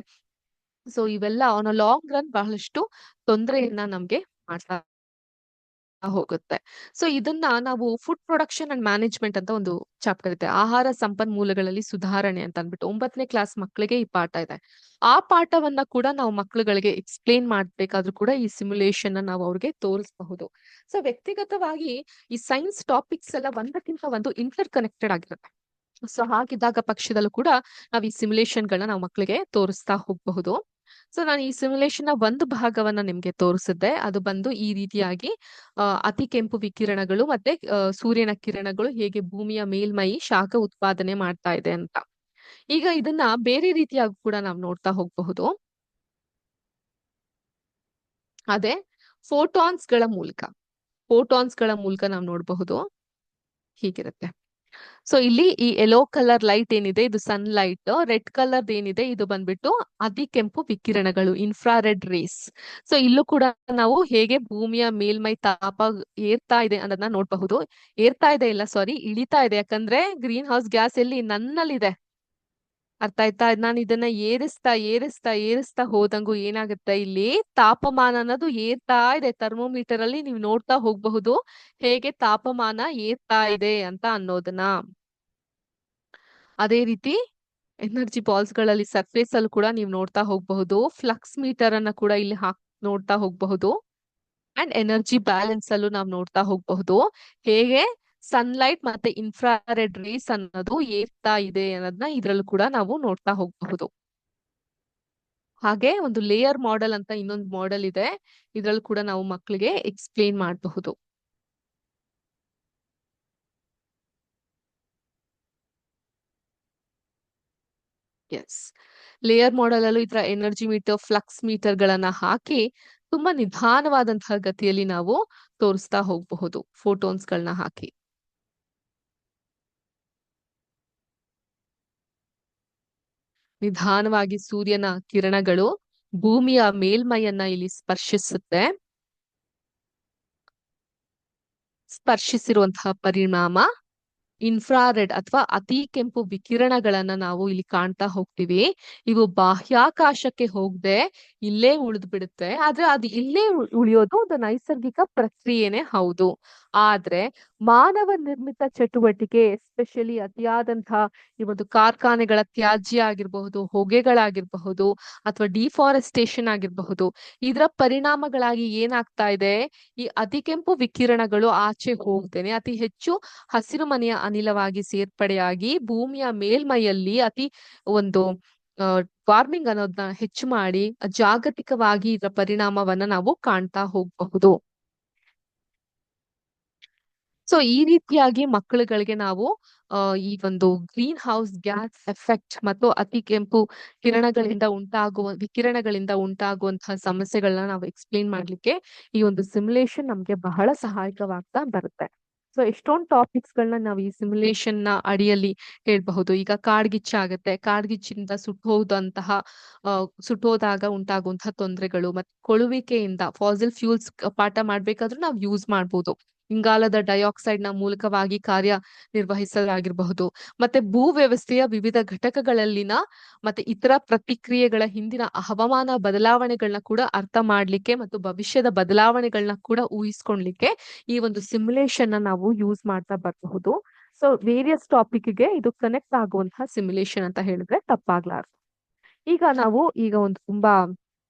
ಸೊ ಇವೆಲ್ಲ ಆನ್ ಅ ಲಾಂಗ್ ರನ್ ಬಹಳಷ್ಟು ತೊಂದರೆಯನ್ನ ನಮ್ಗೆ ಮಾಡ್ತಾ ಹೋಗುತ್ತೆ. ಸೊ ಇದನ್ನ ನಾವು ಫುಡ್ ಪ್ರೊಡಕ್ಷನ್ ಅಂಡ್ ಮ್ಯಾನೇಜ್ಮೆಂಟ್ ಅಂತ ಒಂದು ಚಾಪ್ಟರ್ ಇದೆ, ಆಹಾರ ಸಂಪನ್ಮೂಲಗಳಲ್ಲಿ ಸುಧಾರಣೆ ಅಂತ ಅಂದ್ಬಿಟ್ಟು 9ನೇ ಕ್ಲಾಸ್ ಮಕ್ಕಳಿಗೆ ಈ ಪಾಠ ಇದೆ. ಆ ಪಾಠವನ್ನ ಕೂಡ ನಾವು ಮಕ್ಕಳುಗಳಿಗೆ ಎಕ್ಸ್ಪ್ಲೇನ್ ಮಾಡ್ಬೇಕಾದ್ರೂ ಕೂಡ ಈ ಸಿಮ್ಯುಲೇಷನ್ ನಾವು ಅವ್ರಿಗೆ ತೋರಿಸಬಹುದು. ಸೊ ವ್ಯಕ್ತಿಗತವಾಗಿ ಈ ಸೈನ್ಸ್ ಟಾಪಿಕ್ಸ್ ಎಲ್ಲ ಒಂದಕ್ಕಿಂತ ಒಂದು ಇಂಟರ್ ಕನೆಕ್ಟೆಡ್ ಆಗಿರುತ್ತೆ. ಸೊ ಹಾಗಿದ್ದಾಗ ಪಕ್ಷದಲ್ಲೂ ಕೂಡ ನಾವು ಈ ಸಿಮ್ಯುಲೇಷನ್ ಗಳನ್ನ ನಾವು ಮಕ್ಕಳಿಗೆ ತೋರಿಸ್ತಾ ಹೋಗಬಹುದು. ಸೊ ನಾನು ಈ ಸಿಮ್ಯುಲೇಷನ್ ನ ಒಂದು ಭಾಗವನ್ನ ನಿಮ್ಗೆ ತೋರಿಸಿದ್ದೆ. ಅದು ಬಂದು ಈ ರೀತಿಯಾಗಿ ಅತಿ ಕೆಂಪು ವಿಕಿರಣಗಳು ಮತ್ತೆ ಸೂರ್ಯನ ಕಿರಣಗಳು ಹೇಗೆ ಭೂಮಿಯ ಮೇಲ್ಮೈ ಶಾಖ ಉತ್ಪಾದನೆ ಮಾಡ್ತಾ ಇದೆ ಅಂತ. ಈಗ ಇದನ್ನ ಬೇರೆ ರೀತಿಯಾಗಿ ಕೂಡ ನಾವು ನೋಡ್ತಾ ಹೋಗಬಹುದು. ಅದೇ ಫೋಟಾನ್ಸ್ ಗಳ ಮೂಲಕ ನಾವು ನೋಡಬಹುದು. ಹೀಗಿರುತ್ತೆ. ಸೊ ಇಲ್ಲಿ ಈ ಯೆಲ್ಲೋ ಕಲರ್ ಲೈಟ್ ಏನಿದೆ ಇದು ಸನ್ ಲೈಟ್, ರೆಡ್ ಕಲರ್ ಏನಿದೆ ಇದು ಬಂದ್ಬಿಟ್ಟು ಅತಿ ಕೆಂಪು ವಿಕಿರಣಗಳು, ಇನ್ಫ್ರಾರೆಡ್ ರೇಸ್. ಸೊ ಇಲ್ಲೂ ಕೂಡ ನಾವು ಹೇಗೆ ಭೂಮಿಯ ಮೇಲ್ಮೈ ತಾಪ ಏರ್ತಾ ಇದೆ ಅನ್ನೋದನ್ನ ನೋಡಬಹುದು. ಏರ್ತಾ ಇದೆ ಇಲ್ಲ, ಸಾರಿ, ಇಳಿತಾ ಇದೆ. ಯಾಕಂದ್ರೆ ಗ್ರೀನ್ ಹೌಸ್ ಗ್ಯಾಸ್ ಎಲ್ಲಿ ನನ್ನಲ್ಲಿದೆ, ಅರ್ಥ ಆಯ್ತಾ? ನಾನು ಇದನ್ನ ಏರಿಸ್ತಾ ಹೋದಂಗೂ ಏನಾಗುತ್ತೆ, ಇಲ್ಲಿ ತಾಪಮಾನ ಅನ್ನೋದು ಏರ್ತಾ ಇದೆ. ಥರ್ಮೋಮೀಟರ್ ಅಲ್ಲಿ ನೀವು ನೋಡ್ತಾ ಹೋಗಬಹುದು ಹೇಗೆ ತಾಪಮಾನ ಏರ್ತಾ ಇದೆ ಅಂತ ಅನ್ನೋದನ್ನ. ಅದೇ ರೀತಿ ಎನರ್ಜಿ ಬಾಲ್ಸ್ ಗಳಲ್ಲಿ ಸರ್ಫೇಸ್ ಅಲ್ಲಿ ಕೂಡ ನೀವು ನೋಡ್ತಾ ಹೋಗಬಹುದು. ಫ್ಲಕ್ಸ್ ಮೀಟರ್ ಅನ್ನ ಕೂಡ ಇಲ್ಲಿ ನೋಡ್ತಾ ಹೋಗಬಹುದು. ಅಂಡ್ ಎನರ್ಜಿ ಬ್ಯಾಲೆನ್ಸ್ ಅಲ್ಲೂ ನಾವು ನೋಡ್ತಾ ಹೋಗಬಹುದು ಹೇಗೆ ಸನ್ಲೈಟ್ ಮತ್ತೆ ಇನ್ಫ್ರಾರೆಡ್ ರೇಸ್ ಅನ್ನೋದು ಏರ್ತಾ ಇದೆ ಅನ್ನೋದನ್ನ ಇದ್ರಲ್ಲೂ ಕೂಡ ನಾವು ನೋಡ್ತಾ ಹೋಗಬಹುದು. ಹಾಗೆ ಒಂದು ಲೇಯರ್ ಮಾಡೆಲ್ ಅಂತ ಇನ್ನೊಂದು ಮಾಡೆಲ್ ಇದೆ, ಇದ್ರಲ್ಲೂ ಕೂಡ ನಾವು ಮಕ್ಕಳಿಗೆ ಎಕ್ಸ್ಪ್ಲೇನ್ ಮಾಡಬಹುದು. ಎಸ್, ಲೇಯರ್ ಮಾಡೆಲ್ ಅಲ್ಲೂ ಈ ತರ ಎನರ್ಜಿ ಮೀಟರ್, ಫ್ಲಕ್ಸ್ ಮೀಟರ್ ಗಳನ್ನ ಹಾಕಿ ತುಂಬಾ ನಿಧಾನವಾದಂತಹ ಗತಿಯಲ್ಲಿ ನಾವು ತೋರಿಸ್ತಾ ಹೋಗಬಹುದು ಫೋಟೋನ್ಸ್ ಗಳನ್ನ ಹಾಕಿ. ನಿಧಾನವಾಗಿ ಸೂರ್ಯನ ಕಿರಣಗಳು ಭೂಮಿಯ ಮೇಲ್ಮೈಯನ್ನ ಇಲ್ಲಿ ಸ್ಪರ್ಶಿಸಿರುವಂತಹ ಪರಿಣಾಮ ಇನ್ಫ್ರಾರೆಡ್ ಅಥವಾ ಅತಿ ಕೆಂಪು ವಿಕಿರಣಗಳನ್ನ ನಾವು ಇಲ್ಲಿ ಕಾಣ್ತಾ ಹೋಗ್ತೀವಿ. ಇವು ಬಾಹ್ಯಾಕಾಶಕ್ಕೆ ಹೋಗದೆ ಇಲ್ಲೇ ಉಳಿದು ಬಿಡುತ್ತೆ. ಆದ್ರೆ ಅದು ಇಲ್ಲೇ ಉಳಿಯೋದು ಒಂದು ನೈಸರ್ಗಿಕ ಪ್ರಕ್ರಿಯೆನೆ ಹೌದು. ಆದ್ರೆ ಮಾನವ ನಿರ್ಮಿತ ಚಟುವಟಿಕೆ, ಎಸ್ಪೆಷಲಿ ಅತಿಯಾದಂತಹ ಈ ಒಂದು ಕಾರ್ಖಾನೆಗಳ ತ್ಯಾಜ್ಯ ಆಗಿರಬಹುದು, ಹೊಗೆಗಳಾಗಿರಬಹುದು, ಅಥವಾ ಡಿಫಾರೆಸ್ಟೇಷನ್ ಆಗಿರಬಹುದು, ಇದರ ಪರಿಣಾಮಗಳಾಗಿ ಏನಾಗ್ತಾ ಇದೆ, ಈ ಅತಿ ಕೆಂಪು ವಿಕಿರಣಗಳು ಆಚೆ ಹೋಗ್ತೇನೆ ಅತಿ ಹೆಚ್ಚು ಹಸಿರು ಮನೆಯ ಅನಿಲವಾಗಿ ಸೇರ್ಪಡೆಯಾಗಿ ಭೂಮಿಯ ಮೇಲ್ಮೈಯಲ್ಲಿ ಅತಿ ಒಂದು ವಾರ್ಮಿಂಗ್ ಅನ್ನೋದನ್ನ ಹೆಚ್ಚು ಮಾಡಿ ಜಾಗತಿಕವಾಗಿ ಇದರ ಪರಿಣಾಮವನ್ನ ನಾವು ಕಾಣ್ತಾ ಹೋಗಬಹುದು. ಸೊ ಈ ರೀತಿಯಾಗಿ ಮಕ್ಕಳುಗಳಿಗೆ ನಾವು ಈ ಒಂದು ಗ್ರೀನ್ ಹೌಸ್ ಗ್ಯಾಸ್ ಎಫೆಕ್ಟ್ ಮತ್ತು ಅತಿ ಕೆಂಪು ವಿಕಿರಣಗಳಿಂದ ಉಂಟಾಗುವಂತಹ ಸಮಸ್ಯೆಗಳನ್ನ ನಾವು ಎಕ್ಸ್ಪ್ಲೇನ್ ಮಾಡ್ಲಿಕ್ಕೆ ಈ ಒಂದು ಸಿಮ್ಯುಲೇಷನ್ ನಮ್ಗೆ ಬಹಳ ಸಹಾಯಕವಾಗ್ತಾ ಬರುತ್ತೆ. ಸೊ ಎಷ್ಟೊಂದು ಟಾಪಿಕ್ಸ್ ಗಳನ್ನ ನಾವು ಈ ಸಿಮ್ಯುಲೇಷನ್ ನ ಅಡಿಯಲ್ಲಿ ಹೇಳ್ಬಹುದು. ಈಗ ಕಾಡ್ಗಿಚ್ಚಾಗತ್ತೆ, ಕಾಡ್ಗಿಚ್ಚಿನಿಂದ ಸುಟ್ಟೋದಾಗ ಉಂಟಾಗುವಂತಹ ತೊಂದರೆಗಳು, ಮತ್ತೆ ಕೊಳುವಿಕೆಯಿಂದ ಫಾಸಿಲ್ ಫ್ಯೂಲ್ಸ್ ಪಾಠ ಮಾಡ್ಬೇಕಾದ್ರೂ ನಾವು ಯೂಸ್ ಮಾಡ್ಬೋದು. ಇಂಗಾಲದ ಡೈಆಕ್ಸೈಡ್ ನ ಮೂಲಕವಾಗಿ ಕಾರ್ಯನಿರ್ವಹಿಸಲಾಗಿರಬಹುದು. ಮತ್ತೆ ಭೂ ವ್ಯವಸ್ಥೆಯ ವಿವಿಧ ಘಟಕಗಳಲ್ಲಿನ ಮತ್ತೆ ಇತರ ಪ್ರತಿಕ್ರಿಯೆಗಳ ಹಿಂದಿನ ಹವಾಮಾನ ಬದಲಾವಣೆಗಳನ್ನ ಕೂಡ ಅರ್ಥ ಮಾಡ್ಲಿಕ್ಕೆ ಮತ್ತು ಭವಿಷ್ಯದ ಬದಲಾವಣೆಗಳನ್ನ ಕೂಡ ಊಹಿಸ್ಕೊಳ್ಲಿಕ್ಕೆ ಈ ಒಂದು ಸಿಮ್ಯುಲೇಷನ್ ನಾವು ಯೂಸ್ ಮಾಡ್ತಾ ಬರಬಹುದು. ಸೊ ವೇರಿಯಸ್ ಟಾಪಿಕ್ಗೆ ಇದು ಕನೆಕ್ಟ್ ಆಗುವಂತಹ ಸಿಮ್ಯುಲೇಷನ್ ಅಂತ ಹೇಳಿದ್ರೆ ತಪ್ಪಾಗ್ಲಾರ್ದು. ಈಗ ಒಂದು ತುಂಬಾ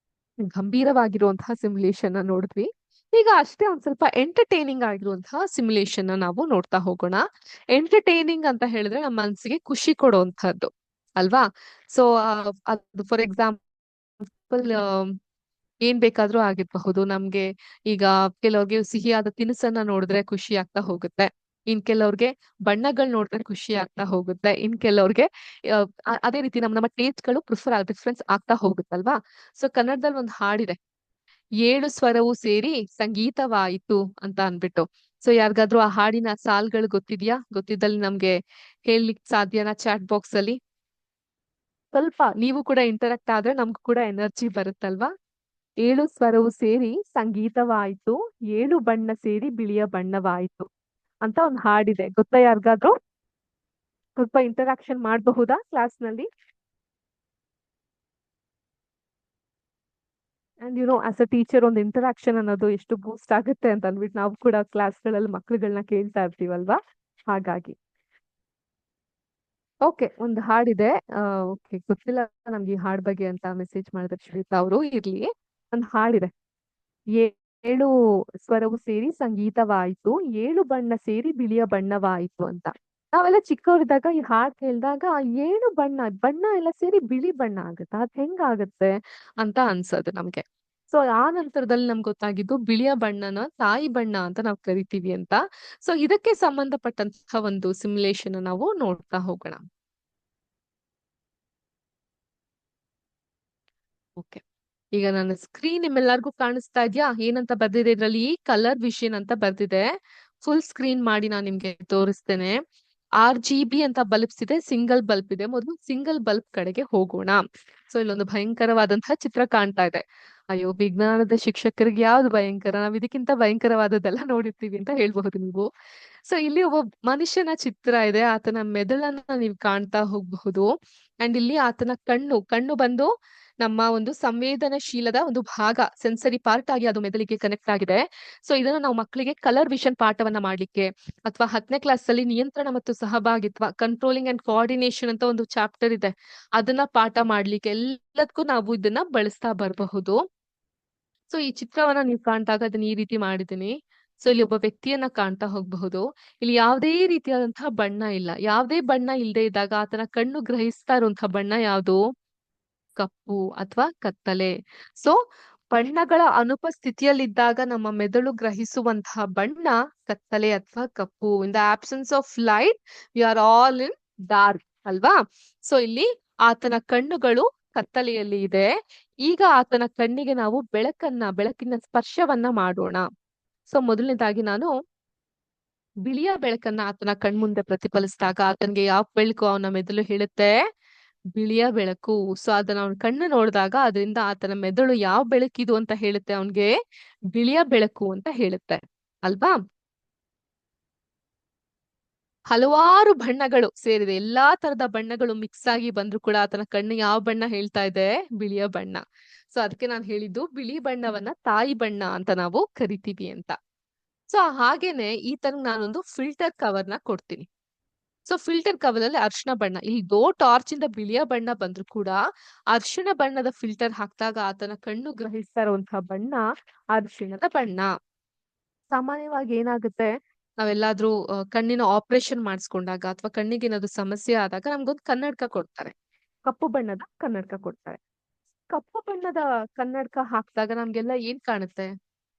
ಗಂಭೀರವಾಗಿರುವಂತಹ ಸಿಮ್ಯುಲೇಷನ್ ನೋಡಿದ್ವಿ. ಈಗ ಅಷ್ಟೇ ಒಂದ್ ಸ್ವಲ್ಪ ಎಂಟರ್ಟೈನಿಂಗ್ ಆಗಿರುವಂತಹ ಸಿಮ್ಯುಲೇಷನ್ ನಾವು ನೋಡ್ತಾ ಹೋಗೋಣ. ಎಂಟರ್ಟೈನಿಂಗ್ ಅಂತ ಹೇಳಿದ್ರೆ ನಮ್ಮ ಮನಸ್ಸಿಗೆ ಖುಷಿ ಕೊಡುವಂತಹದ್ದು ಅಲ್ವಾ? ಸೊ ಅದು ಫಾರ್ ಎಕ್ಸಾಂಪಲ್ ಏನ್ ಬೇಕಾದ್ರೂ ಆಗಿರಬಹುದು. ನಮ್ಗೆ ಈಗ ಕೆಲವ್ರಿಗೆ ಸಿಹಿಯಾದ ತಿನಿಸನ್ನ ನೋಡಿದ್ರೆ ಖುಷಿ ಆಗ್ತಾ ಹೋಗುತ್ತೆ. ಇನ್ ಕೆಲವ್ರಿಗೆ ಬಣ್ಣಗಳು ನೋಡಿದ್ರೆ ಖುಷಿ ಆಗ್ತಾ ಹೋಗುತ್ತೆ. ಇನ್ ಕೆಲವ್ರಿಗೆ ಅದೇ ರೀತಿ ನಮ್ಮ ಟೇಸ್ಟ್ ಗಳು ಡಿಫ್ರೆನ್ಸ್ ಆಗ್ತಾ ಹೋಗುತ್ತಲ್ವಾ? ಸೊ ಕನ್ನಡದಲ್ಲಿ ಒಂದು ಹಾಡಿದೆ, 7 ಸ್ವರವು ಸೇರಿ ಸಂಗೀತವಾಯಿತು ಅಂತ ಅನ್ಬಿಟ್ಟು. ಸೊ ಯಾರಿಗಾದ್ರೂ ಆ ಹಾಡಿನ ಸಾಲ್ಗಳು ಗೊತ್ತಿದ್ಯಾ? ಗೊತ್ತಿದ್ದಲ್ಲಿ ನಮ್ಗೆ ಹೇಳ್ಲಿಕ್ಕೆ ಸಾಧ್ಯನಾ ಚಾಟ್ ಬಾಕ್ಸ್ ಅಲ್ಲಿ? ಸ್ವಲ್ಪ ನೀವು ಕೂಡ ಇಂಟರಾಕ್ಟ್ ಆದ್ರೆ ನಮ್ಗೂ ಕೂಡ ಎನರ್ಜಿ ಬರುತ್ತಲ್ವಾ? 7 ಸ್ವರವು ಸೇರಿ ಸಂಗೀತವಾಯಿತು, 7 ಬಣ್ಣ ಸೇರಿ ಬಿಳಿಯ ಬಣ್ಣವಾಯಿತು ಅಂತ ಒಂದು ಹಾಡಿದೆ. ಗೊತ್ತಾ ಯಾರಿಗಾದ್ರೂ? ಸ್ವಲ್ಪ ಇಂಟರಾಕ್ಷನ್ ಮಾಡಬಹುದಾ ಕ್ಲಾಸ್ ನಲ್ಲಿ? ಅಂಡ್ ಆಸ್ ಅ ಟೀಚರ್ ಒಂದು ಇಂಟರಾಕ್ಷನ್ ಅನ್ನೋದು ಎಷ್ಟು ಬೂಸ್ಟ್ ಆಗುತ್ತೆ ಅಂತ ಅಂದ್ಬಿಟ್ಟು ನಾವು ಕೂಡ ಕ್ಲಾಸ್ಗಳಲ್ಲಿ ಮಕ್ಳುಗಳನ್ನ ಕೇಳ್ತಾ ಇರ್ತೀವಲ್ವಾ? ಹಾಗಾಗಿ ಓಕೆ, ಒಂದು ಹಾಡಿದೆ. ಓಕೆ, ಗೊತ್ತಿಲ್ಲ ನಮ್ಗೆ ಈ ಹಾಡ್ ಬಗ್ಗೆ ಅಂತ ಮೆಸೇಜ್ ಮಾಡಿದ್ರೆ ಶ್ವೇತಾ ಅವರು. ಇರ್ಲಿ, ಒಂದು ಹಾಡಿದೆ, 7 ಸ್ವರವು ಸೇರಿ ಸಂಗೀತವಾಯಿತು, 7 ಬಣ್ಣ ಸೇರಿ ಬಿಳಿಯ ಬಣ್ಣವಾಯಿತು ಅಂತ. ನಾವೆಲ್ಲ ಚಿಕ್ಕವರಿದ್ದಾಗ ಈ ಹಾಡ್ ಕೇಳಿದಾಗ 7 ಬಣ್ಣ ಎಲ್ಲ ಸೇರಿ ಬಿಳಿ ಬಣ್ಣ ಆಗುತ್ತಾ? ಅದ್ ಹೆಂಗಾಗತ್ತೆ ಅಂತ ಅನ್ಸೋದು ನಮ್ಗೆ. ಸೊ ಆ ನಂತರದಲ್ಲಿ ನಮ್ಗೆ ಗೊತ್ತಾಗಿದ್ದು ಬಿಳಿಯ ಬಣ್ಣನ ತಾಯಿ ಬಣ್ಣ ಅಂತ ನಾವು ಕರಿತೀವಿ ಅಂತ. ಸೊ ಇದಕ್ಕೆ ಸಂಬಂಧಪಟ್ಟಂತಹ ಒಂದು ಸಿಮ್ಯುಲೇಷನ್ ನಾವು ನೋಡ್ತಾ ಹೋಗೋಣ. ಓಕೆ, ಈಗ ನನ್ನ ಸ್ಕ್ರೀನ್ ನಿಮ್ಮೆಲ್ಲರಿಗೂ ಕಾಣಿಸ್ತಾ ಇದ್ಯಾ? ಏನಂತ ಬರ್ದಿದೆ ಇದ್ರಲ್ಲಿ? ಕಲರ್ ವಿಷನ್ ಅಂತ ಬರ್ದಿದೆ. ಫುಲ್ ಸ್ಕ್ರೀನ್ ಮಾಡಿ ನಾನು ನಿಮ್ಗೆ ತೋರಿಸ್ತೇನೆ. RGB ಅಂತ ಬಲ್ಬ್ಸ್ ಇದೆ, ಸಿಂಗಲ್ ಬಲ್ಬ್ ಇದೆ. ಮೊದಲು ಸಿಂಗಲ್ ಬಲ್ಬ್ ಕಡೆಗೆ ಹೋಗೋಣ. ಸೊ ಇಲ್ಲೊಂದು ಭಯಂಕರವಾದಂತಹ ಚಿತ್ರ ಕಾಣ್ತಾ ಇದೆ. ಅಯ್ಯೋ, ವಿಜ್ಞಾನದ ಶಿಕ್ಷಕರಿಗೆ ಯಾವ್ದು ಭಯಂಕರ? ನಾವ್ ಇದಕ್ಕಿಂತ ಭಯಂಕರವಾದದ್ದೆಲ್ಲ ನೋಡಿರ್ತೀವಿ ಅಂತ ಹೇಳ್ಬಹುದು ನೀವು. ಸೊ ಇಲ್ಲಿ ಒಬ್ಬ ಮನುಷ್ಯನ ಚಿತ್ರ ಇದೆ. ಆತನ ಮೆದುಳನ್ನ ನೀವು ಕಾಣ್ತಾ ಹೋಗಬಹುದು. ಅಂಡ್ ಇಲ್ಲಿ ಆತನ ಕಣ್ಣು ಬಂದು ನಮ್ಮ ಒಂದು ಸಂವೇದನಶೀಲದ ಒಂದು ಭಾಗ, ಸೆನ್ಸರಿ ಪಾರ್ಟ್ ಆಗಿ ಅದು ಮೆದುಳಿಗೆ ಕನೆಕ್ಟ್ ಆಗಿದೆ. ಸೊ ಇದನ್ನ ನಾವು ಮಕ್ಕಳಿಗೆ ಕಲರ್ ವಿಷನ್ ಪಾಠವನ್ನ ಮಾಡ್ಲಿಕ್ಕೆ, ಅಥವಾ 10ನೇ ಕ್ಲಾಸ್ ಅಲ್ಲಿ ನಿಯಂತ್ರಣ ಮತ್ತು ಸಹಭಾಗಿತ್ವ, ಕಂಟ್ರೋಲಿಂಗ್ ಅಂಡ್ ಕೋಆರ್ಡಿನೇಷನ್ ಅಂತ ಒಂದು ಚಾಪ್ಟರ್ ಇದೆ, ಅದನ್ನ ಪಾಠ ಮಾಡ್ಲಿಕ್ಕೆ ಎಲ್ಲದಕ್ಕೂ ನಾವು ಇದನ್ನ ಬಳಸ್ತಾ ಬರಬಹುದು. ಸೊ ಈ ಚಿತ್ರವನ್ನ ನೀವು ಕಾಣ್ದಾಗ ಅದನ್ನ ಈ ರೀತಿ ಮಾಡಿದ್ದೀನಿ. ಸೊ ಇಲ್ಲಿ ಒಬ್ಬ ವ್ಯಕ್ತಿಯನ್ನ ಕಾಣ್ತಾ ಹೋಗಬಹುದು. ಇಲ್ಲಿ ಯಾವುದೇ ರೀತಿಯಾದಂತಹ ಬಣ್ಣ ಇಲ್ಲ. ಯಾವುದೇ ಬಣ್ಣ ಇಲ್ಲದೆ ಇದ್ದಾಗ ಆತನ ಕಣ್ಣು ಗ್ರಹಿಸ್ತಾ ಇರುವಂತಹ ಬಣ್ಣ ಯಾವುದು? ಕಪ್ಪು ಅಥವಾ ಕತ್ತಲೆ. ಸೊ ಬಣ್ಣಗಳ ಅನುಪಸ್ಥಿತಿಯಲ್ಲಿದ್ದಾಗ ನಮ್ಮ ಮೆದುಳು ಗ್ರಹಿಸುವಂತಹ ಬಣ್ಣ ಕತ್ತಲೆ ಅಥವಾ ಕಪ್ಪು. In the absence of light we are all in dark ಅಲ್ವಾ? ಸೊ ಇಲ್ಲಿ ಆತನ ಕಣ್ಣುಗಳು ಕತ್ತಲೆಯಲ್ಲಿ ಇದೆ. ಈಗ ಆತನ ಕಣ್ಣಿಗೆ ನಾವು ಬೆಳಕಿನ ಸ್ಪರ್ಶವನ್ನ ಮಾಡೋಣ. ಸೊ ಮೊದಲನೇದಾಗಿ ನಾನು ಬಿಳಿಯ ಬೆಳಕನ್ನ ಆತನ ಕಣ್ಮುಂದೆ ಪ್ರತಿಫಲಿಸಿದಾಗ ಆತನಿಗೆ ಯಾವ ಬೆಳಕು ಅವನ ಮೆದುಳು ಹೇಳುತ್ತೆ? ಬಿಳಿಯ ಬೆಳಕು. ಸೊ ಅದನ್ನ ಅವನ ಕಣ್ಣು ನೋಡಿದಾಗ ಅದರಿಂದ ಆತನ ಮೆದುಳು ಯಾವ ಬೆಳಕಿದು ಅಂತ ಹೇಳುತ್ತೆ? ಅವನ್ಗೆ ಬಿಳಿಯ ಬೆಳಕು ಅಂತ ಹೇಳುತ್ತೆ ಅಲ್ವಾ? ಹಲವಾರು ಬಣ್ಣಗಳು ಸೇರಿದೆ, ಎಲ್ಲಾ ತರದ ಬಣ್ಣಗಳು ಮಿಕ್ಸ್ ಆಗಿ ಬಂದ್ರು ಕೂಡ ಆತನ ಕಣ್ಣು ಯಾವ ಬಣ್ಣ ಹೇಳ್ತಾ ಇದೆ? ಬಿಳಿಯ ಬಣ್ಣ. ಸೊ ಅದಕ್ಕೆ ನಾನು ಹೇಳಿದ್ದು ಬಿಳಿ ಬಣ್ಣವನ್ನ ತಾಯಿ ಬಣ್ಣ ಅಂತ ನಾವು ಕರಿತೀವಿ ಅಂತ. ಸೊ ಹಾಗೇನೆ ಈತನ ನಾನೊಂದು ಫಿಲ್ಟರ್ ಕವರ್ ನ ಕೊಡ್ತೀನಿ. ಸೊ ಫಿಲ್ಟರ್ ಕವರ್ ಅಲ್ಲಿ ಅರ್ಶಿಣ ಬಣ್ಣ, ಇಲ್ಲಿ ಟಾರ್ಚ್ ಇಂದ ಬಿಳಿಯ ಬಣ್ಣ ಬಂದ್ರು ಕೂಡ ಅರ್ಶಿಣ ಬಣ್ಣದ ಫಿಲ್ಟರ್ ಹಾಕಿದಾಗ ಆತನ ಕಣ್ಣು ಗ್ರಹಿಸ್ತಾ ಇರುವಂತಹ ಬಣ್ಣ ಅರ್ಶಿಣದ ಬಣ್ಣ. ಸಾಮಾನ್ಯವಾಗಿ ಏನಾಗುತ್ತೆ, ನಾವೆಲ್ಲಾದ್ರೂ ಕಣ್ಣಿನ ಆಪರೇಷನ್ ಮಾಡಿಸ್ಕೊಂಡಾಗ ಅಥವಾ ಕಣ್ಣಿಗೆ ಏನಾದ್ರು ಸಮಸ್ಯೆ ಆದಾಗ ನಮ್ಗೊಂದು ಕನ್ನಡಕ ಕೊಡ್ತಾರೆ, ಕಪ್ಪು ಬಣ್ಣದ ಕನ್ನಡಕ ಕೊಡ್ತಾರೆ. ಕಪ್ಪು ಬಣ್ಣದ ಕನ್ನಡಕ ಹಾಕಿದಾಗ ನಮ್ಗೆಲ್ಲ ಏನ್ ಕಾಣುತ್ತೆ?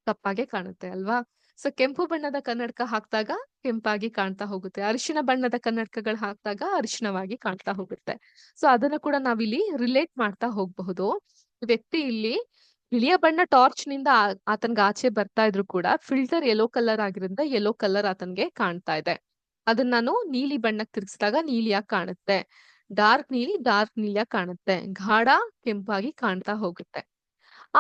ಕಪ್ಪಾಗೆ ಕಾಣುತ್ತೆ ಅಲ್ವಾ? ಸೊ ಕೆಂಪು ಬಣ್ಣದ ಕನ್ನಡಕ ಹಾಕಿದಾಗ ಕೆಂಪಾಗಿ ಕಾಣ್ತಾ ಹೋಗುತ್ತೆ. ಅರಿಶಿಣ ಬಣ್ಣದ ಕನ್ನಡಕಗಳು ಹಾಕಿದಾಗ ಅರಿಶಿಣವಾಗಿ ಕಾಣ್ತಾ ಹೋಗುತ್ತೆ. ಸೊ ಅದನ್ನ ಕೂಡ ನಾವಿಲ್ಲಿ ರಿಲೇಟ್ ಮಾಡ್ತಾ ಹೋಗಬಹುದು. ವ್ಯಕ್ತಿ ಇಲ್ಲಿ ಬಿಳಿಯ ಬಣ್ಣ ಟಾರ್ಚ್ ನಿಂದ ಆತನ್ಗೆ ಆಚೆ ಬರ್ತಾ ಇದ್ರು ಕೂಡ ಫಿಲ್ಟರ್ ಯೆಲ್ಲೋ ಕಲರ್ ಆಗಿರೋದ್ರಿಂದ ಯೆಲ್ಲೋ ಕಲರ್ ಆತನ್ಗೆ ಕಾಣ್ತಾ ಇದೆ. ಅದನ್ನ ನಾನು ನೀಲಿ ಬಣ್ಣಕ್ಕೆ ತಿರ್ಗಿಸಿದಾಗ ನೀಲಿಯಾಗಿ ಕಾಣುತ್ತೆ. ಡಾರ್ಕ್ ನೀಲಿಯಾಗಿ ಕಾಣುತ್ತೆ. ಗಾಢ ಕೆಂಪಾಗಿ ಕಾಣ್ತಾ ಹೋಗುತ್ತೆ.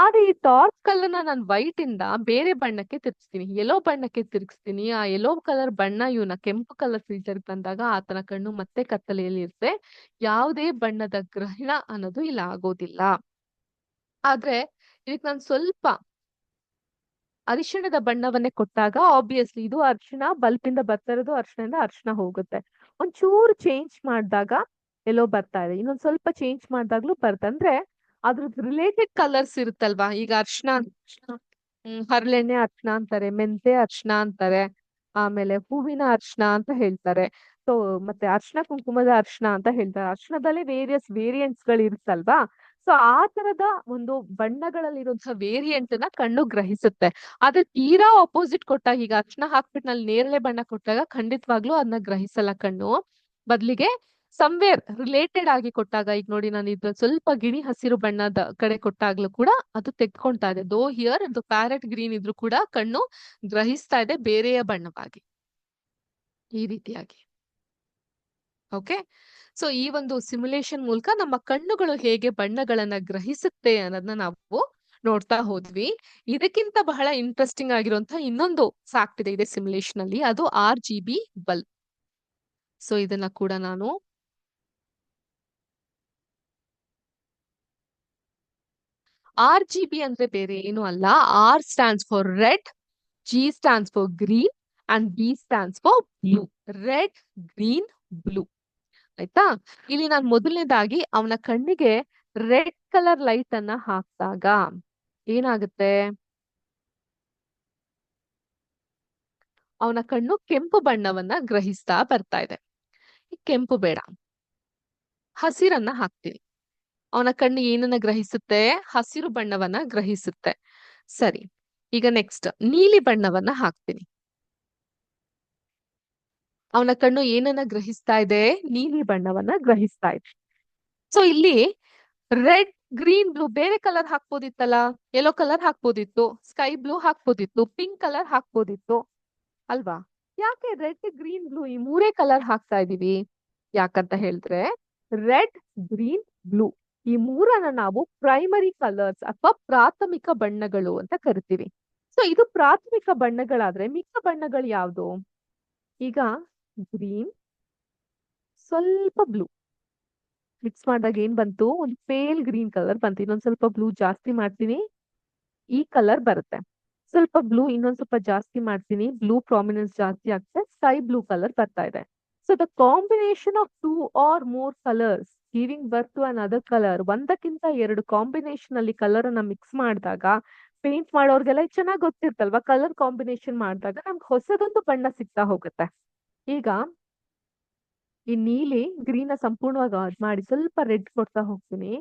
ಆದ್ರೆ ಈ ಟಾರ್ಕ್ ಕಲರ್ ನಾನು ವೈಟ್ ಇಂದ ಬೇರೆ ಬಣ್ಣಕ್ಕೆ ತಿರ್ಗಿಸ್ತೀನಿ, ಯೆಲ್ಲೋ ಬಣ್ಣಕ್ಕೆ ತಿರ್ಗಿಸ್ತೀನಿ. ಆ ಯೆಲ್ಲೋ ಕಲರ್ ಬಣ್ಣ ಇವನ ಕೆಂಪು ಕಲರ್ ಫಿಲ್ಟರ್ ಬಂದಾಗ ಆತನ ಕಣ್ಣು ಮತ್ತೆ ಕತ್ತಲೆಯಲ್ಲಿ ಇರುತ್ತೆ. ಯಾವುದೇ ಬಣ್ಣದ ಗ್ರಹಣ ಅನ್ನೋದು ಇಲ್ಲ ಆಗೋದಿಲ್ಲ. ಆದ್ರೆ ಇದಕ್ ನಾನು ಸ್ವಲ್ಪ ಅರಿಶಿಣದ ಬಣ್ಣವನ್ನೇ ಕೊಟ್ಟಾಗ ಆಬ್ವಿಯಸ್ಲಿ ಇದು ಅರಿಶಿಣ ಬಲ್ಪ್ ಇಂದ ಬರ್ತಾ ಇರೋದು ಅರಿಶಿಣದಿಂದ ಅರಿಶಿಣ ಹೋಗುತ್ತೆ. ಒಂಚೂರು ಚೇಂಜ್ ಮಾಡಿದಾಗ ಎಲ್ಲೋ ಬರ್ತಾ ಇದೆ, ಇನ್ನೊಂದ್ ಸ್ವಲ್ಪ ಚೇಂಜ್ ಮಾಡಿದಾಗ್ಲೂ ಅಂದ್ರೆ ಅದ್ರದ್ದು ರಿಲೇಟೆಡ್ ಕಲರ್ಸ್ ಇರುತ್ತಲ್ವಾ. ಈಗ ಅರಿಶಿಣ ಹರಳೆಣ್ಣೆ ಅರಿಶಿಣ ಅಂತಾರೆ, ಮೆಂತೆ ಅರಿಶಿಣ ಅಂತಾರೆ, ಆಮೇಲೆ ಹೂವಿನ ಅರಿಶಿಣ ಅಂತ ಹೇಳ್ತಾರೆ. ಸೊ ಮತ್ತೆ ಅರಿಶಿಣ ಕುಂಕುಮದ ಅರಿಶಿಣ ಅಂತ ಹೇಳ್ತಾರೆ. ಅರಿಶಿಣದಲ್ಲೇ ವೇರಿಯಂಟ್ಸ್ ಗಳು ಇರುತ್ತಲ್ವಾ. ಸೊ ಆ ತರದ ಒಂದು ಬಣ್ಣಗಳಲ್ಲಿರುವಂತಹ ವೇರಿಯಂಟ್ ನ ಕಣ್ಣು ಗ್ರಹಿಸುತ್ತೆ. ಆದ್ರೆ ತೀರಾ ಆಪೋಸಿಟ್ ಕೊಟ್ಟಾಗ, ಈಗ ಅರಿಶಿಣ ಹಾಕ್ಬಿಟ್ಟು ನಲ್ಲಿ ನೇರಳೆ ಬಣ್ಣ ಕೊಟ್ಟಾಗ ಖಂಡಿತವಾಗ್ಲೂ ಅದನ್ನ ಗ್ರಹಿಸಲ್ಲ ಕಣ್ಣು. ಬದ್ಲಿಗೆ ಸಮ್ವೇರ್ ರಿಲೇಟೆಡ್ ಆಗಿ ಕೊಟ್ಟಾಗ, ಈಗ ನೋಡಿ ನಾನು ಇದು ಸ್ವಲ್ಪ ಗಿಣಿ ಹಸಿರು ಬಣ್ಣದ ಕಡೆ ಕೊಟ್ಟಾಗ್ಲೂ ಕೂಡ ಅದು ತೆಗ್ಕೊಂತಾ ಇದೆ. ದೋ ಹಿಯರ್ ಇದು ಪ್ಯಾರೆಟ್ ಗ್ರೀನ್ ಇದ್ರೂ ಕೂಡ ಕಣ್ಣು ಗ್ರಹಿಸ್ತಾ ಇದೆ ಬೇರೆಯ ಬಣ್ಣವಾಗಿ, ಈ ರೀತಿಯಾಗಿ. ಓಕೆ, ಸೊ ಈ ಒಂದು ಸಿಮ್ಯುಲೇಷನ್ ಮೂಲಕ ನಮ್ಮ ಕಣ್ಣುಗಳು ಹೇಗೆ ಬಣ್ಣಗಳನ್ನ ಗ್ರಹಿಸುತ್ತೆ ಅನ್ನೋದನ್ನ ನಾವು ನೋಡ್ತಾ ಹೋದ್ವಿ. ಇದಕ್ಕಿಂತ ಬಹಳ ಇಂಟ್ರೆಸ್ಟಿಂಗ್ ಆಗಿರುವಂತಹ ಇನ್ನೊಂದು ಫ್ಯಾಕ್ಟ್ ಇದೆ ಇದೆ ಸಿಮ್ಯುಲೇಷನ್ ಅಲ್ಲಿ, ಅದು RGB ಬಲ್ಬ್. ಸೊ ಇದನ್ನ ಕೂಡ ನಾನು RGB ಅಂದ್ರೆ ಬೇರೆ ಏನು ಅಲ್ಲ. R stands for red, G stands for green and B stands for blue. Red, green, blue. ಆಯ್ತಾ. ಇಲ್ಲಿ ನಾನು ಮೊದಲನೇದಾಗಿ ಅವನ ಕಣ್ಣಿಗೆ ರೆಡ್ ಕಲರ್ ಲೈಟ್ ಅನ್ನ ಹಾಕಿದಾಗ ಏನಾಗುತ್ತೆ, ಅವನ ಕಣ್ಣು ಕೆಂಪು ಬಣ್ಣವನ್ನ ಗ್ರಹಿಸ್ತಾ ಬರ್ತಾ ಇದೆ. ಕೆಂಪು ಬೇಡ, ಹಸಿರನ್ನ ಹಾಕ್ತೀನಿ. ಅವನ ಕಣ್ಣು ಏನನ್ನ ಗ್ರಹಿಸುತ್ತೆ, ಹಸಿರು ಬಣ್ಣವನ್ನ ಗ್ರಹಿಸುತ್ತೆ. ಸರಿ, ಈಗ ನೆಕ್ಸ್ಟ್ ನೀಲಿ ಬಣ್ಣವನ್ನ ಹಾಕ್ತೀನಿ. ಅವನ ಕಣ್ಣು ಏನನ್ನ ಗ್ರಹಿಸ್ತಾ ಇದೆ, ನೀಲಿ ಬಣ್ಣವನ್ನ ಗ್ರಹಿಸ್ತಾ ಇದೆ. ಸೊ ಇಲ್ಲಿ ರೆಡ್, ಗ್ರೀನ್, ಬ್ಲೂ ಬೇರೆ ಕಲರ್ ಹಾಕ್ಬೋದಿತ್ತಲ್ಲ, ಯೆಲ್ಲೋ ಕಲರ್ ಹಾಕ್ಬೋದಿತ್ತು, ಸ್ಕೈ ಬ್ಲೂ ಹಾಕ್ಬೋದಿತ್ತು, ಪಿಂಕ್ ಕಲರ್ ಹಾಕ್ಬೋದಿತ್ತು ಅಲ್ವಾ. ಯಾಕೆ ರೆಡ್, ಗ್ರೀನ್, ಬ್ಲೂ ಈ ಮೂರೇ ಕಲರ್ ಹಾಕ್ತಾ ಇದೀವಿ? ಯಾಕಂತ ಹೇಳಿದ್ರೆ ರೆಡ್, ಗ್ರೀನ್, ಬ್ಲೂ ಈ ಮೂರನ್ನ ನಾವು ಪ್ರೈಮರಿ ಕಲರ್ಸ್ ಅಥವಾ ಪ್ರಾಥಮಿಕ ಬಣ್ಣಗಳು ಅಂತ ಕರಿತೀವಿ. ಸೊ ಇದು ಪ್ರಾಥಮಿಕ ಬಣ್ಣಗಳಾದ್ರೆ ಮಿಕ್ಕ ಬಣ್ಣಗಳು ಯಾವ್ದು? ಈಗ ಗ್ರೀನ್, ಸ್ವಲ್ಪ ಬ್ಲೂ ಮಿಕ್ಸ್ ಮಾಡಿದಾಗ ಏನ್ ಬಂತು, ಒಂದು ಪೇಲ್ ಗ್ರೀನ್ ಕಲರ್ ಬಂತು. ಇನ್ನೊಂದ್ ಸ್ವಲ್ಪ ಬ್ಲೂ ಜಾಸ್ತಿ ಮಾಡ್ತೀನಿ, ಈ ಕಲರ್ ಬರುತ್ತೆ. ಸ್ವಲ್ಪ ಬ್ಲೂ ಇನ್ನೊಂದ್ ಸ್ವಲ್ಪ ಜಾಸ್ತಿ ಮಾಡ್ತೀನಿ, ಬ್ಲೂ ಪ್ರಾಮಿನೆನ್ಸ್ ಜಾಸ್ತಿ ಆಗ್ತದೆ, ಸ್ಕೈ ಬ್ಲೂ ಕಲರ್ ಬರ್ತಾ ಇದೆ. So the combination of 2 or more colours giving birth to another colour, ಒಂದಕ್ಕಿಂತ ಎರಡು ಕಾಂಬಿನೇಷನ್ ಅಲ್ಲಿ ಕಲರ್ ಅನ್ನ ಮಿಕ್ಸ್ ಮಾಡಿದಾಗ, ಪೇಂಟ್ ಮಾಡೋರ್ಗೆಲ್ಲ ಚೆನ್ನಾಗಿ ಗೊತ್ತಿರ್ತಲ್ವಾ, ಕಲರ್ ಕಾಂಬಿನೇಷನ್ ಮಾಡಿದಾಗ ನಮ್ಗೆ ಹೊಸದೊಂದು ಬಣ್ಣ ಸಿಗ್ತಾ ಹೋಗುತ್ತೆ. ಈಗ ಈ ನೀಲಿ ಗ್ರೀನ್ ನ ಸಂಪೂರ್ಣವಾಗಿ ಆಡ್ ಮಾಡಿ ಸ್ವಲ್ಪ ರೆಡ್ ಕೊಡ್ತಾ ಹೋಗ್ತೀನಿ,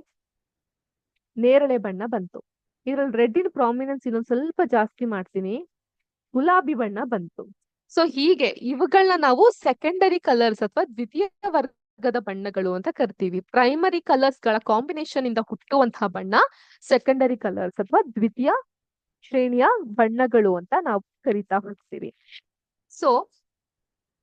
ನೇರಳೆ ಬಣ್ಣ ಬಂತು. ಇದ್ರಲ್ಲಿ ರೆಡ್ಡಿನ ಪ್ರಾಮಿನೆನ್ಸ್ ಇನ್ನೊಂದ್ ಸ್ವಲ್ಪ ಜಾಸ್ತಿ ಮಾಡ್ತೀನಿ, ಗುಲಾಬಿ ಬಣ್ಣ ಬಂತು. ಸೊ ಹೀಗೆ ಇವುಗಳನ್ನ ನಾವು ಸೆಕೆಂಡರಿ ಕಲರ್ಸ್ ಅಥವಾ ದ್ವಿತೀಯ ವರ್ಗದ ಬಣ್ಣಗಳು ಅಂತ ಕರಿತೀವಿ. ಪ್ರೈಮರಿ ಕಲರ್ಸ್ ಗಳ ಕಾಂಬಿನೇಷನ್ ಇಂದ ಹುಟ್ಟುವಂತಹ ಬಣ್ಣ ಸೆಕೆಂಡರಿ ಕಲರ್ಸ್ ಅಥವಾ ದ್ವಿತೀಯ ಶ್ರೇಣಿಯ ಬಣ್ಣಗಳು ಅಂತ ನಾವು ಕರಿತಾ ಹೋಗ್ತೀವಿ. ಸೊ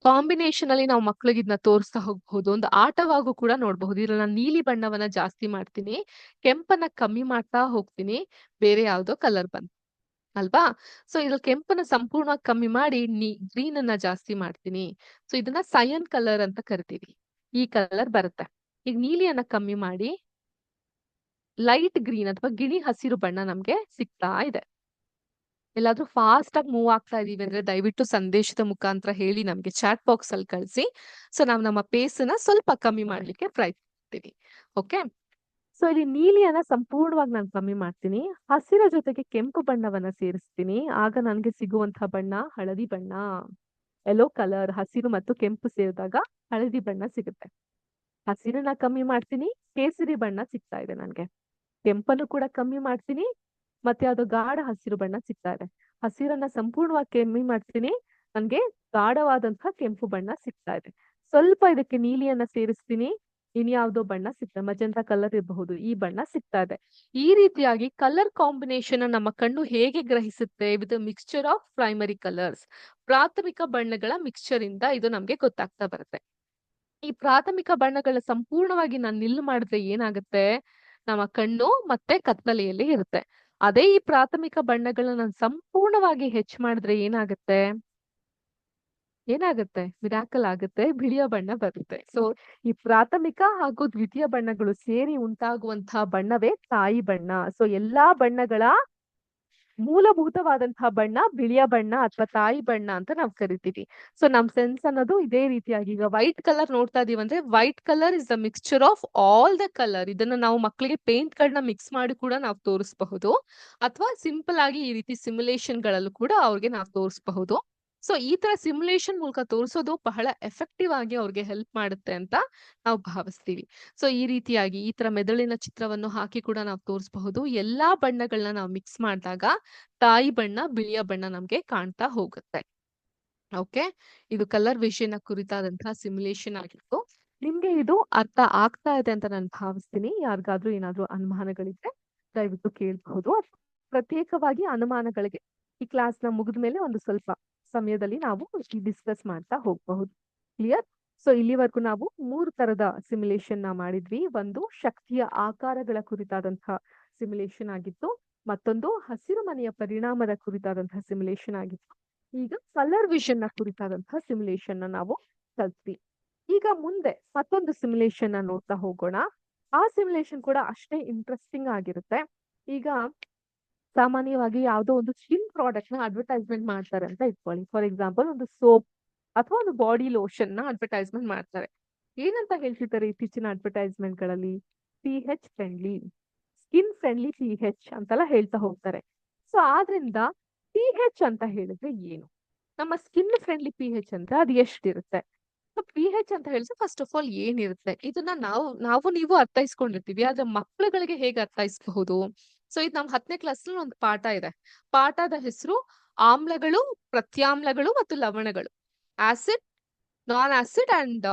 ಕಾಂಬಿನೇಷನ್ ಅಲ್ಲಿ ನಾವು ಮಕ್ಳಿಗೆ ಇದನ್ನ ತೋರಿಸ್ತಾ ಹೋಗ್ಬಹುದು, ಒಂದು ಆಟವಾಗೂ ಕೂಡ ನೋಡ್ಬಹುದು. ಇದ್ರಲ್ಲಿ ನಾನು ನೀಲಿ ಬಣ್ಣವನ್ನ ಜಾಸ್ತಿ ಮಾಡ್ತೀನಿ, ಕೆಂಪನ್ನ ಕಮ್ಮಿ ಮಾಡ್ತಾ ಹೋಗ್ತೀನಿ, ಬೇರೆ ಯಾವ್ದೋ ಕಲರ್ ಬಂತು ಅಲ್ವಾ. ಸೊ ಇದ್ರಲ್ಲಿ ಕೆಂಪನ್ನ ಸಂಪೂರ್ಣವಾಗಿ ಕಮ್ಮಿ ಮಾಡಿ ಗ್ರೀನ್ ಅನ್ನ ಜಾಸ್ತಿ ಮಾಡ್ತೀನಿ. ಸೊ ಇದನ್ನ ಸಯನ್ ಕಲರ್ ಅಂತ ಕರಿತೀವಿ, ಈ ಕಲರ್ ಬರುತ್ತೆ. ಈಗ ನೀಲಿಯನ್ನ ಕಮ್ಮಿ ಮಾಡಿ ಲೈಟ್ ಗ್ರೀನ್ ಅಥವಾ ಗಿಣಿ ಹಸಿರು ಬಣ್ಣ ನಮ್ಗೆ ಸಿಗ್ತಾ ಇದೆ. ಎಲ್ಲಾದ್ರೂ ಫಾಸ್ಟ್ ಆಗಿ ಮೂವ್ ಆಗ್ತಾ ಇದೀವಿ ಅಂದ್ರೆ ದಯವಿಟ್ಟು ಸಂದೇಶದ ಮುಖಾಂತರ ಹೇಳಿ ನಮ್ಗೆ ಚಾಟ್ ಬಾಕ್ಸ್ ಅಲ್ಲಿ ಕಳಿಸಿ. ಸೊ ನಾವು ನಮ್ಮ ಪೇಸ್ ನ ಸ್ವಲ್ಪ ಕಮ್ಮಿ ಮಾಡ್ಲಿಕ್ಕೆ ಪ್ರಯತ್ನಿಸ್ತೀವಿ. ಓಕೆ, ಸೊ ಇಲ್ಲಿ ನೀಲಿಯನ್ನ ಸಂಪೂರ್ಣವಾಗಿ ನಾನು ಕಮ್ಮಿ ಮಾಡ್ತೀನಿ, ಹಸಿರ ಜೊತೆಗೆ ಕೆಂಪು ಬಣ್ಣವನ್ನ ಸೇರಿಸ್ತೀನಿ. ಆಗ ನನ್ಗೆ ಸಿಗುವಂತಹ ಬಣ್ಣ ಹಳದಿ ಬಣ್ಣ, ಯೆಲ್ಲೋ ಕಲರ್. ಹಸಿರು ಮತ್ತು ಕೆಂಪು ಸೇರಿದಾಗ ಹಳದಿ ಬಣ್ಣ ಸಿಗುತ್ತೆ. ಹಸಿರನ್ನ ಕಮ್ಮಿ ಮಾಡ್ತೀನಿ, ಕೇಸರಿ ಬಣ್ಣ ಸಿಗ್ತಾ ಇದೆ ನನ್ಗೆ. ಕೆಂಪನ್ನು ಕೂಡ ಕಮ್ಮಿ ಮಾಡ್ತೀನಿ, ಮತ್ತೆ ಅದು ಗಾಢ ಹಸಿರು ಬಣ್ಣ ಸಿಗ್ತಾ ಇದೆ. ಹಸಿರನ್ನ ಸಂಪೂರ್ಣವಾಗಿ ಕಮ್ಮಿ ಮಾಡ್ತೀನಿ, ನನ್ಗೆ ಗಾಢವಾದಂತಹ ಕೆಂಪು ಬಣ್ಣ ಸಿಗ್ತಾ ಇದೆ. ಸ್ವಲ್ಪ ಇದಕ್ಕೆ ನೀಲಿಯನ್ನ ಸೇರಿಸ್ತೀನಿ, ಇನ್ಯಾವುದೋ ಬಣ್ಣ ಸಿಗ್ತದೆ, ಮಜೆಂಟಾ ಕಲರ್ ಇರಬಹುದು, ಈ ಬಣ್ಣ ಸಿಗ್ತಾ ಇದೆ. ಈ ರೀತಿಯಾಗಿ ಕಲರ್ ಕಾಂಬಿನೇಷನ್ ನಮ್ಮ ಕಣ್ಣು ಹೇಗೆ ಗ್ರಹಿಸುತ್ತೆ with mixture of primary colours, ಪ್ರಾಥಮಿಕ ಬಣ್ಣಗಳ ಮಿಕ್ಸ್ಚರ್ ಇಂದ ಇದು ನಮ್ಗೆ ಗೊತ್ತಾಗ್ತಾ ಬರುತ್ತೆ. ಈ ಪ್ರಾಥಮಿಕ ಬಣ್ಣಗಳ ಸಂಪೂರ್ಣವಾಗಿ ನಾನು ನಿಲ್ಲು ಮಾಡಿದ್ರೆ ಏನಾಗುತ್ತೆ, ನಮ್ಮ ಕಣ್ಣು ಮತ್ತೆ ಕತ್ತಲೆಯಲ್ಲಿ ಇರುತ್ತೆ. ಅದೇ ಈ ಪ್ರಾಥಮಿಕ ಬಣ್ಣಗಳನ್ನ ನಾನು ಸಂಪೂರ್ಣವಾಗಿ ಹೆಚ್ಚು ಮಾಡಿದ್ರೆ ಏನಾಗುತ್ತೆ ಮಿರಾಕಲ್ ಆಗುತ್ತೆ, ಬಿಳಿಯ ಬಣ್ಣ ಬರುತ್ತೆ. ಸೊ ಈ ಪ್ರಾಥಮಿಕ ಹಾಗೂ ದ್ವಿತೀಯ ಬಣ್ಣಗಳು ಸೇರಿ ಉಂಟಾಗುವಂತಹ ಬಣ್ಣವೇ ತಾಯಿ ಬಣ್ಣ. ಸೊ ಎಲ್ಲಾ ಬಣ್ಣಗಳ ಮೂಲಭೂತವಾದಂತಹ ಬಣ್ಣ ಬಿಳಿಯ ಬಣ್ಣ ಅಥವಾ ತಾಯಿ ಬಣ್ಣ ಅಂತ ನಾವು ಕರಿತೀವಿ. ಸೊ ನಮ್ ಸೆನ್ಸ್ ಅನ್ನೋದು ಇದೇ ರೀತಿಯಾಗಿ, ಈಗ ವೈಟ್ ಕಲರ್ ನೋಡ್ತಾ ಇದೀವಿ ಅಂದ್ರೆ white colour is the mixture of all the colour. ಇದನ್ನ ನಾವು ಮಕ್ಕಳಿಗೆ ಪೇಂಟ್ ಗಳನ್ನ ಮಿಕ್ಸ್ ಮಾಡಿ ಕೂಡ ನಾವು ತೋರಿಸಬಹುದು, ಅಥವಾ ಸಿಂಪಲ್ ಆಗಿ ಈ ರೀತಿ ಸಿಮ್ಯುಲೇಷನ್ ಗಳಲ್ಲೂ ಕೂಡ ಅವ್ರಿಗೆ ನಾವು ತೋರಿಸಬಹುದು. ಸೊ ಈ ತರ ಸಿಮ್ಯುಲೇಷನ್ ಮೂಲಕ ತೋರಿಸೋದು ಬಹಳ ಎಫೆಕ್ಟಿವ್ ಆಗಿ ಅವ್ರಿಗೆ ಹೆಲ್ಪ್ ಮಾಡುತ್ತೆ ಅಂತ ನಾವು ಭಾವಿಸ್ತೀವಿ. ಸೊ ಈ ರೀತಿಯಾಗಿ ಈ ತರ ಮೆದುಳಿನ ಚಿತ್ರವನ್ನು ಹಾಕಿ ಕೂಡ ನಾವು ತೋರಿಸಬಹುದು. ಎಲ್ಲಾ ಬಣ್ಣಗಳನ್ನ ನಾವು ಮಿಕ್ಸ್ ಮಾಡಿದಾಗ ತಾಯಿ ಬಣ್ಣ ಬಿಳಿಯ ಬಣ್ಣ ನಮ್ಗೆ ಕಾಣ್ತಾ ಹೋಗುತ್ತೆ. ಓಕೆ, ಇದು ಕಲರ್ ವಿಷಯನ ಕುರಿತಾದಂತಹ ಸಿಮ್ಯುಲೇಷನ್ ಆಗಿತ್ತು. ನಿಮ್ಗೆ ಇದು ಅರ್ಥ ಆಗ್ತಾ ಇದೆ ಅಂತ ನಾನು ಭಾವಿಸ್ತೀನಿ. ಯಾರಿಗಾದ್ರೂ ಏನಾದ್ರೂ ಅನುಮಾನಗಳಿದ್ರೆ ದಯವಿಟ್ಟು ಕೇಳಬಹುದು. ಪ್ರತ್ಯೇಕವಾಗಿ ಅನುಮಾನಗಳಿಗೆ ಈ ಕ್ಲಾಸ್ ನ ಮುಗಿದ ಮೇಲೆ ಒಂದು ಸ್ವಲ್ಪ ಸಮಯದಲ್ಲಿ ನಾವು ಡಿಸ್ಕಸ್ ಮಾಡ್ತಾ ಹೋಗಬಹುದು. ಕ್ಲಿಯರ್? ಸೊ ಇಲ್ಲಿವರೆಗೂ ನಾವು 3 ತರದ ಸಿಮ್ಯುಲೇಷನ್ ನ ಮಾಡಿದ್ವಿ. ಒಂದು ಶಕ್ತಿಯ ಆಕಾರಗಳ ಕುರಿತಾದಂತಹ ಸಿಮ್ಯುಲೇಷನ್ ಆಗಿತ್ತು, ಮತ್ತೊಂದು ಹಸಿರು ಮನೆಯ ಪರಿಣಾಮದ ಕುರಿತಾದಂತಹ ಸಿಮ್ಯುಲೇಷನ್ ಆಗಿತ್ತು. ಈಗ ಕಲರ್ ವಿಷನ್ ನ ಕುರಿತಾದಂತಹ ಸಿಮ್ಯುಲೇಷನ್ ನ ನಾವು ಕಲ್ತ್ವಿ. ಈಗ ಮುಂದೆ ಮತ್ತೊಂದು ಸಿಮ್ಯುಲೇಷನ್ ನ ನೋಡ್ತಾ ಹೋಗೋಣ. ಆ ಸಿಮ್ಯುಲೇಷನ್ ಕೂಡ ಅಷ್ಟೇ ಇಂಟ್ರೆಸ್ಟಿಂಗ್ ಆಗಿರುತ್ತೆ. ಈಗ ಸಾಮಾನ್ಯವಾಗಿ ಯಾವುದೋ ಒಂದು ಸ್ಕಿನ್ ಪ್ರಾಡಕ್ಟ್ ನ ಅಡ್ವರ್ಟೈಸ್ಮೆಂಟ್ ಮಾಡ್ತಾರೆ ಅಂತ ಇಟ್ಕೊಳ್ಳಿ. ಫಾರ್ ಎಕ್ಸಾಂಪಲ್ ಒಂದು ಸೋಪ್ ಅಥವಾ ಒಂದು ಬಾಡಿ ಲೋಷನ್ ನ ಅಡ್ವರ್ಟೈಸ್ಮೆಂಟ್ ಮಾಡ್ತಾರೆ. ಏನಂತ ಹೇಳ್ತಿರ್ತಾರೆ ಇತ್ತೀಚಿನ ಅಡ್ವರ್ಟೈಸ್ಮೆಂಟ್ ಗಳಲ್ಲಿ? pH friendly, skin friendly pH ಅಂತೆಲ್ಲ ಹೇಳ್ತಾ ಹೋಗ್ತಾರೆ. ಸೊ ಆದ್ರಿಂದ pH ಅಂತ ಹೇಳಿದ್ರೆ ಏನು? ನಮ್ಮ ಸ್ಕಿನ್ ಫ್ರೆಂಡ್ಲಿ pH ಅಂದ್ರೆ ಅದು ಎಷ್ಟಿರುತ್ತೆ? ಸೊ pH ಅಂತ ಹೇಳಿದ್ರೆ ಫಸ್ಟ್ ಆಫ್ ಆಲ್ ಏನಿರುತ್ತೆ? ಇದನ್ನ ನಾವು ನೀವು ಅರ್ಥೈಸ್ಕೊಂಡಿರ್ತೀವಿ, ಆದ್ರೆ ಮಕ್ಕಳುಗಳಿಗೆ ಹೇಗೆ ಅರ್ಥೈಸಬಹುದು? ಸೊ ಇದು ನಮ್ 10ನೇ ಕ್ಲಾಸ್ ಒಂದು ಪಾಠ ಇದೆ. ಪಾಠದ ಹೆಸರು ಆಮ್ಲಗಳು, ಪ್ರತ್ಯಾಮ್ಲಗಳು ಮತ್ತು ಲವಣಗಳು, acid, non acid and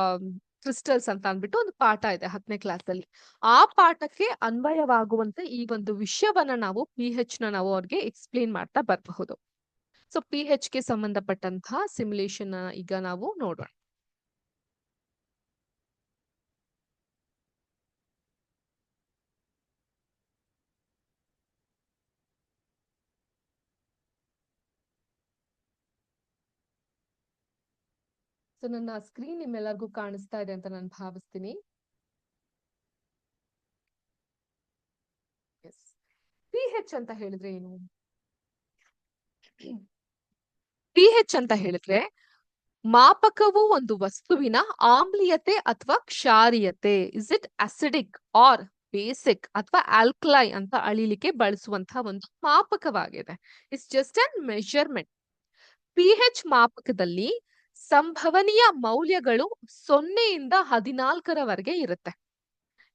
crystals ಅಂತ ಅಂದ್ಬಿಟ್ಟು ಒಂದು ಪಾಠ ಇದೆ 10ನೇ ಕ್ಲಾಸ್ ಅಲ್ಲಿ. ಆ ಪಾಠಕ್ಕೆ ಅನ್ವಯವಾಗುವಂತೆ ಈ ಒಂದು ವಿಷಯವನ್ನ ನಾವು pH ನ ನಾವು ಅವ್ರಿಗೆ ಎಕ್ಸ್ಪ್ಲೇನ್ ಮಾಡ್ತಾ ಬರಬಹುದು. ಸೊ pH ಗೆ ಸಂಬಂಧಪಟ್ಟಂತಹ ಸಿಮ್ಯುಲೇಷನ್ ಈಗ ನಾವು ನೋಡೋಣ. ಸೊ ನನ್ನ ಸ್ಕ್ರೀನ್ ನಿಮ್ಮೆಲ್ಲರಿಗೂ ಕಾಣಿಸ್ತಾ ಇದೆ ಅಂತ ನಾನು ಭಾವಿಸ್ತೀನಿ. pH ಅಂತ ಹೇಳಿದ್ರೆ ಏನು? pH ಅಂತ ಹೇಳಿದ್ರೆ ಮಾಪಕವು ಒಂದು ವಸ್ತುವಿನ ಆಮ್ಲೀಯತೆ ಅಥವಾ ಕ್ಷಾರೀಯತೆ, is it acidic or basic ಅಥವಾ ಆಲ್ಕಲೈ ಅಂತ ಅಳಿಲಿಕ್ಕೆ ಬಳಸುವಂತಹ ಒಂದು ಮಾಪಕವಾಗಿದೆ. It's just an measurement. pH ಮಾಪಕದಲ್ಲಿ ಸಂಭವನೀಯ ಮೌಲ್ಯಗಳು 0ಯಿಂದ 14ರವರೆಗೆ ಇರುತ್ತೆ.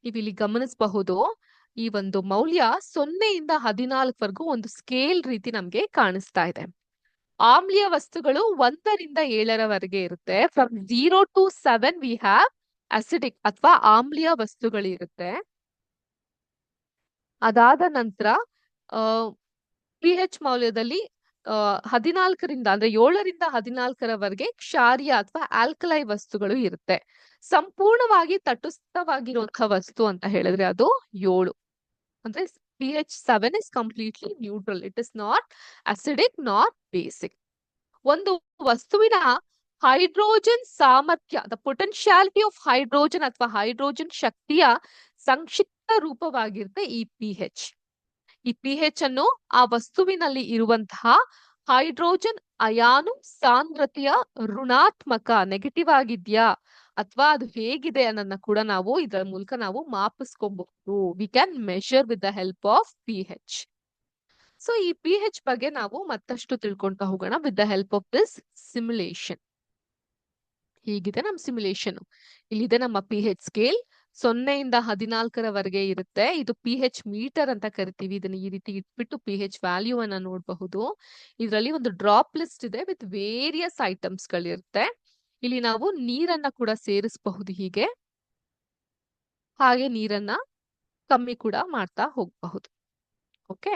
ನೀವು ಇಲ್ಲಿ ಗಮನಿಸಬಹುದು, ಈ ಒಂದು ಮೌಲ್ಯ 0ಯಿಂದ 14ವರೆಗೂ ಒಂದು ಸ್ಕೇಲ್ ರೀತಿ ನಮ್ಗೆ ಕಾಣಿಸ್ತಾ ಇದೆ. ಆಮ್ಲೀಯ ವಸ್ತುಗಳು 1ರಿಂದ 7ರವರೆಗೆ ಇರುತ್ತೆ. From 0 to 7 we have acidic ಅಥವಾ ಆಮ್ಲೀಯ ವಸ್ತುಗಳು ಇರುತ್ತೆ. ಅದಾದ ನಂತರ pH ಮೌಲ್ಯದಲ್ಲಿ 14ರಿಂದ ಅಂದ್ರೆ 7ರಿಂದ 14ರವರೆಗೆ ಕ್ಷಾರೀಯ ಅಥವಾ ಆಲ್ಕಲೈ ವಸ್ತುಗಳು ಇರುತ್ತೆ. ಸಂಪೂರ್ಣವಾಗಿ ತಟಸ್ಥವಾಗಿರುವಂತಹ ವಸ್ತು ಅಂತ ಹೇಳಿದ್ರೆ ಅದು 7. ಅಂದ್ರೆ pH 7 is completely neutral. It is not acidic nor basic. ಒಂದು ವಸ್ತುವಿನ ಹೈಡ್ರೋಜನ್ ಸಾಮರ್ಥ್ಯ, ದ ಪೊಟೆನ್ಶಿಯಾಲಿಟಿ ಆಫ್ ಹೈಡ್ರೋಜನ್ ಅಥವಾ ಹೈಡ್ರೋಜನ್ ಶಕ್ತಿಯ ಸಂಕ್ಷಿಪ್ತ ರೂಪವಾಗಿರುತ್ತೆ ಈ pH. ಈ pH ಅನ್ನು ಆ ವಸ್ತುವಿನಲ್ಲಿ ಇರುವಂತಹ ಹೈಡ್ರೋಜನ್ ಅಯಾನು ಸಾಂದ್ರತೆಯ ಋಣಾತ್ಮಕ ನೆಗೆಟಿವ್ ಆಗಿದ್ಯಾ ಅಥವಾ ಅದು ಹೇಗಿದೆ ಅನ್ನೋದನ್ನ ಕೂಡ ನಾವು ಇದರ ಮೂಲಕ ನಾವು ಮಾಪಿಸ್ಕೊಬಹುದು. We can measure with the help of pH. So ಈ pH ಬಗ್ಗೆ ನಾವು ಮತ್ತಷ್ಟು ತಿಳ್ಕೊಂತಾ ಹೋಗೋಣ with the help of this simulation. ಹೀಗಿದೆ ನಮ್ಮ ಸಿಮ್ಯುಲೇಷನ್. ಇಲ್ಲಿದೆ ನಮ್ಮ pH ಸ್ಕೇಲ್. 0ಯಿಂದ 14ರವರೆಗೆ ಇರುತ್ತೆ. ಇದು pH ಮೀಟರ್ ಅಂತ ಕರಿತೀವಿ. ಇದನ್ನ ಈ ರೀತಿ ಇಟ್ಬಿಟ್ಟು pH ವ್ಯಾಲ್ಯೂ ಅನ್ನ ನೋಡಬಹುದು. ಇದರಲ್ಲಿ ಒಂದು ಡ್ರಾಪ್ ಲಿಸ್ಟ್ ಇದೆ ವಿತ್ ವೇರಿಯಸ್ ಐಟಮ್ಸ್ ಗಳಿರುತ್ತೆ. ಇಲ್ಲಿ ನಾವು ನೀರನ್ನ ಕೂಡ ಸೇರಿಸಬಹುದು. ಹಾಗೆ ನೀರನ್ನ ಕಮ್ಮಿ ಕೂಡ ಮಾಡ್ತಾ ಹೋಗಬಹುದು. ಓಕೆ,